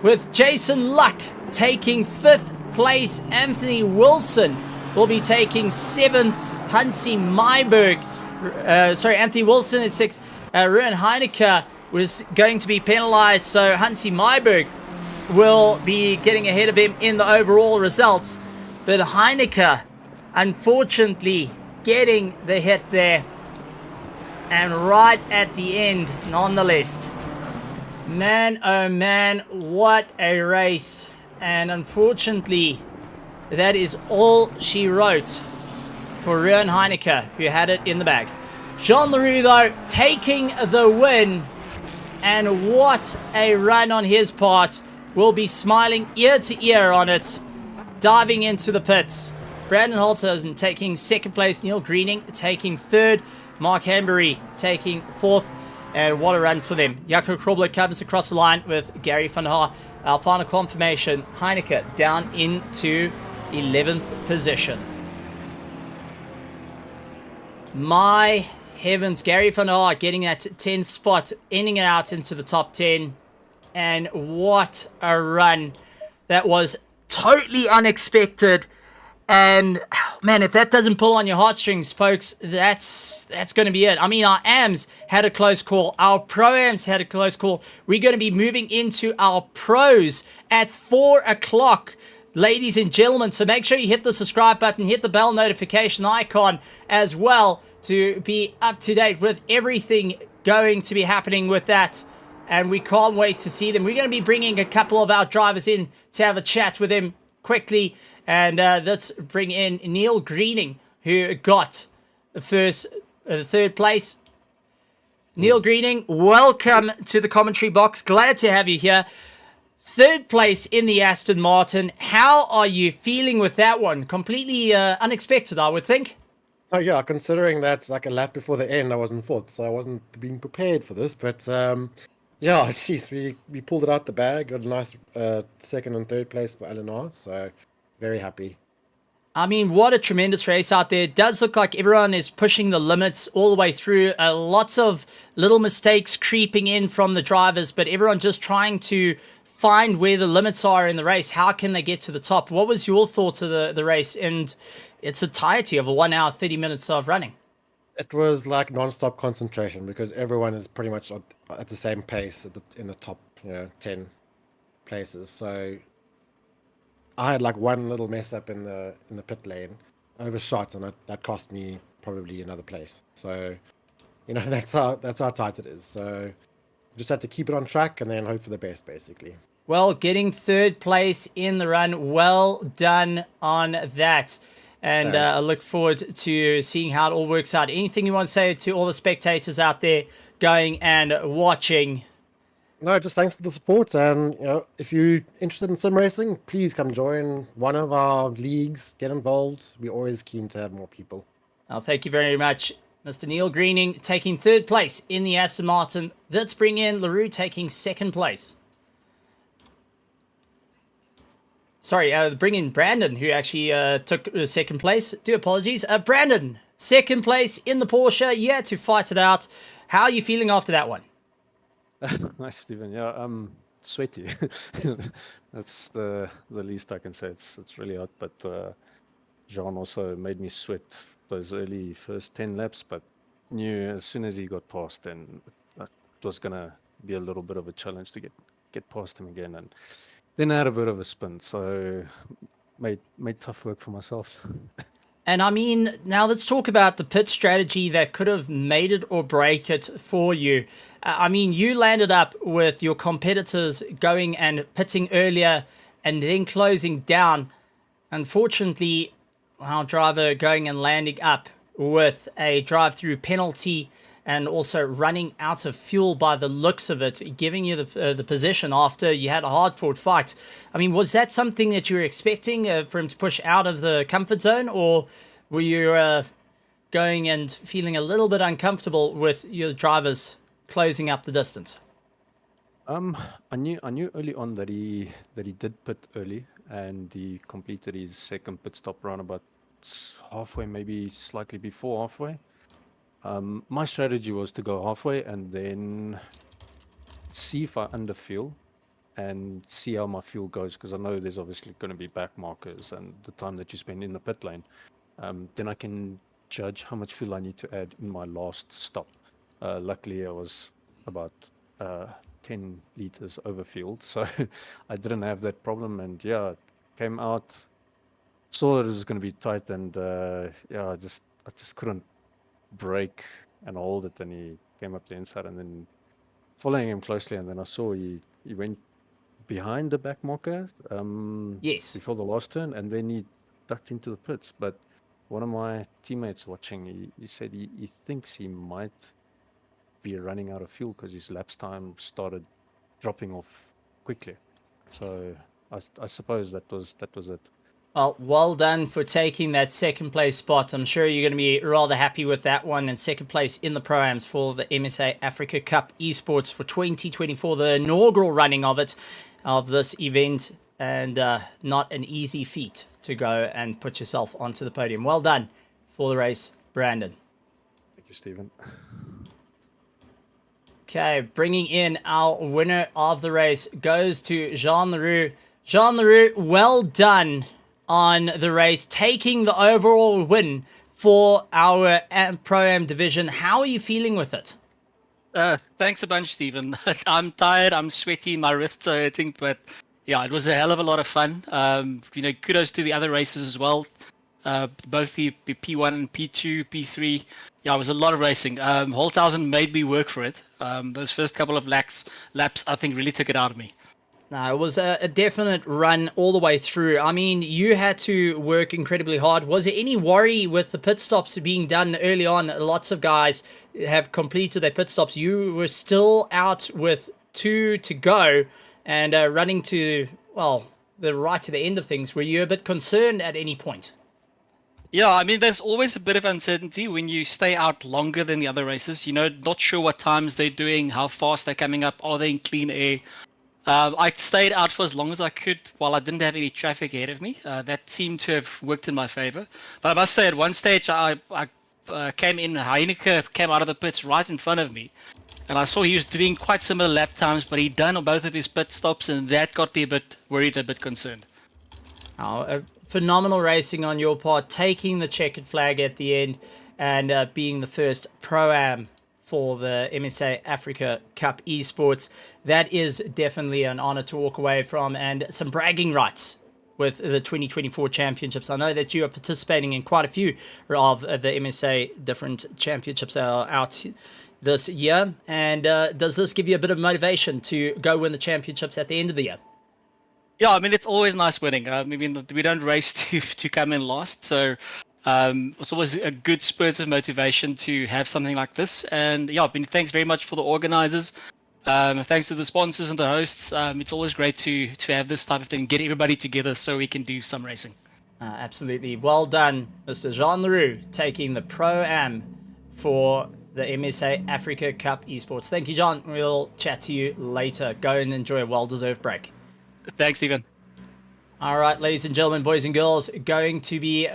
with Jason Luck taking 5th place. Anthony Wilson will be taking 7th. Hansi Myberg, Anthony Wilson at 6th. Ruan Heineke was going to be penalized, so Hansi Myberg will be getting ahead of him in the overall results. But Heineke, unfortunately, getting the hit there. And right at the end, nonetheless. Man, oh man, what a race. And unfortunately, that is all she wrote for Ruan Heineke, who had it in the bag. Jean LaRue, though, taking the win. And what a run on his part. Will be smiling ear to ear on it. Diving into the pits. Brandon Holthuizen taking 2nd place. Neil Greening taking 3rd. Mark Hambury taking 4th. And what a run for them. Jaco Krobler comes across the line with Gary van der Haar. Our final confirmation, Heineke down into 11th position. My heavens, Gary van der Haar getting that 10th spot, ending it out into the top 10. And what a run. That was totally unexpected. And man, if that doesn't pull on your heartstrings, folks, that's going to be it. I mean, our AMs had a close call. Our Pro-Ams had a close call. We're going to be moving into our Pros at 4 o'clock, ladies and gentlemen. So make sure you hit the subscribe button, hit the bell notification icon as well to be up to date with everything going to be happening with that. And we can't wait to see them. We're going to be bringing a couple of our drivers in to have a chat with them quickly. And let's bring in Neil Greening, who got the 3rd place. Neil Greening, welcome to the commentary box. Glad to have you here. 3rd place in the Aston Martin. How are you feeling with that one? Completely unexpected, I would think. Oh yeah, considering that's like a lap before the end, I was in 4th, so I wasn't being prepared for this. But yeah, jeez, we pulled it out the bag. Got a nice 2nd and 3rd place for Eleanor, so very happy. I mean, what a tremendous race out there. It does look like everyone is pushing the limits all the way through. Lots of little mistakes creeping in from the drivers, but everyone just trying to find where the limits are in the race. How can they get to the top? What was your thoughts of the race? And its entirety of a 1 hour, 30 minutes of running. It was like non-stop concentration because everyone is pretty much at the same pace in the top 10 places. So I had like one little mess up in the pit lane, overshot, and that cost me probably another place. So that's how tight it is. So just had to keep it on track and then hope for the best, basically. Well, getting 3rd place in the run, well done on that. And I look forward to seeing how it all works out. Anything you want to say to all the spectators out there going and watching. No, just thanks for the support. And, if you're interested in sim racing, please come join one of our leagues, get involved. We're always keen to have more people. Well, thank you very much, Mr. Neil Greening, taking third place in the Aston Martin. Let's bring in LaRue taking second place. Sorry, bring in Brandon, who actually took second place. Do apologies. Brandon, second place in the Porsche. You had to fight it out. How are you feeling after that one? Nice, Stephen. Yeah, I'm sweaty. That's the least I can say. It's really hot, but Jean also made me sweat those early first 10 laps, but knew as soon as he got past, then it was gonna be a little bit of a challenge to get past him again, and then I had a bit of a spin, so made tough work for myself. And I mean, now let's talk about the pit strategy that could have made it or break it for you. I mean, you landed up with your competitors going and pitting earlier and then closing down. Unfortunately, our driver going and landing up with a drive-through penalty and also running out of fuel by the looks of it, giving you the position after you had a hard-fought fight. I mean, was that something that you were expecting for him to push out of the comfort zone, or were you going and feeling a little bit uncomfortable with your drivers closing up the distance? I knew early on that he did pit early, and he completed his second pit stop around about halfway, maybe slightly before halfway. My strategy was to go halfway and then see if I underfuel and see how my fuel goes, because I know there's obviously going to be back markers and the time that you spend in the pit lane. Then I can judge how much fuel I need to add in my last stop. Luckily, I was about 10 liters overfueled, so I didn't have that problem. And yeah, came out, saw that it was going to be tight, and yeah, I just couldn't brake and hold it, and he came up the inside, and then following him closely, and then I saw he went behind the back marker Yes. before the last turn, and then he ducked into the pits. But one of my teammates watching, he said he thinks he might be running out of fuel because his lapse time started dropping off quickly. So I suppose that was it. Well done for taking that second place spot. I'm sure you're going to be rather happy with that one. And second place in the Pro-Ams for the MSA Africa Cup Esports for 2024, the inaugural running of this event. And not an easy feat to go and put yourself onto the podium. Well done for the race, Brandon. Thank you, Stephen. Okay, bringing in our winner of the race goes to Jean Leroux. Jean Leroux, well done on the race, taking the overall win for our Pro-Am division. How are you feeling with it? Thanks a bunch, Stephen. I'm tired, I'm sweaty, my wrists are hurting, but yeah, it was a hell of a lot of fun. Kudos to the other races as well. Both the P1 and P2, P3. Yeah, it was a lot of racing. Holthausen made me work for it. Those first couple of laps, I think, really took it out of me. No, it was a definite run all the way through. I mean, you had to work incredibly hard. Was there any worry with the pit stops being done early on? Lots of guys have completed their pit stops. You were still out with 2 to go and running to, well, right to the end of things. Were you a bit concerned at any point? Yeah, I mean, there's always a bit of uncertainty when you stay out longer than the other races. Not sure what times they're doing, how fast they're coming up, are they in clean air? I stayed out for as long as I could while I didn't have any traffic ahead of me. That seemed to have worked in my favor. But I must say, at one stage, I came in, Heineke came out of the pits right in front of me. And I saw he was doing quite similar lap times, but he'd done both of his pit stops, and that got me a bit worried, a bit concerned. Phenomenal racing on your part, taking the checkered flag at the end and being the first Pro-Am for the MSA Africa Cup Esports. That is definitely an honor to walk away from, and some bragging rights with the 2024 championships. I know that you are participating in quite a few of the MSA different championships that are out this year. And does this give you a bit of motivation to go win the championships at the end of the year? Yeah, I mean, it's always nice winning. I mean, we don't race to come in last, so It's always a good spurt of motivation to have something like this. And yeah, thanks very much for the organizers. Thanks to the sponsors and the hosts. It's always great to have this type of thing, get everybody together so we can do some racing. Absolutely. Well done, Mr. Jean Leroux, taking the Pro-Am for the MSA Africa Cup Esports. Thank you, John. We'll chat to you later. Go and enjoy a well-deserved break. Thanks, Stephen. All right, ladies and gentlemen, boys and girls, going to be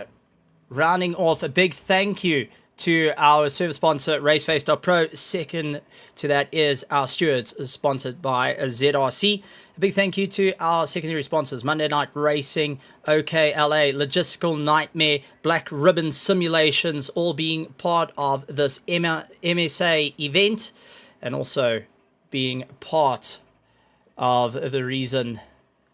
rounding off. A big thank you to our service sponsor, RaceFace.Pro. Second to that is our stewards, sponsored by ZRC. A big thank you to our secondary sponsors, Monday Night Racing, OKLA, Logistical Nightmare, Black Ribbon Simulations, all being part of this MSA event, and also being part of the reason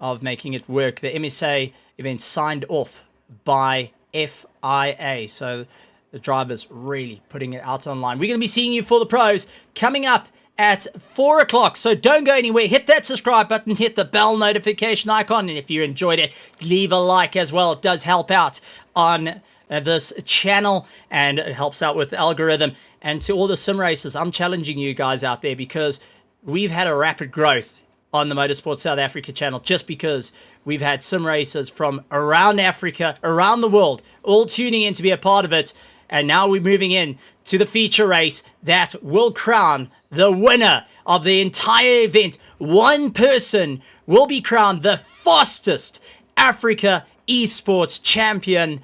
of making it work. The MSA event signed off by FIA, so the drivers really putting it out online. We're going to be seeing you for the pros coming up at 4 o'clock, so don't go anywhere. Hit that subscribe button, hit the bell notification icon, and if you enjoyed it, leave a like as well. It does help out on this channel, and it helps out with the algorithm. And to all the sim racers, I'm challenging you guys out there, because we've had a rapid growth on the Motorsport South Africa channel, just because we've had sim racers from around Africa, around the world, all tuning in to be a part of it. And now we're moving in to the feature race that will crown the winner of the entire event. One person will be crowned the fastest Africa Esports champion.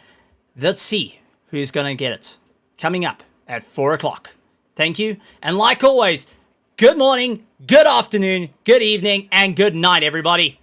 Let's see who's going to get it. Coming up at 4 o'clock. Thank you. And like always, good morning, good afternoon, good evening, and good night, everybody.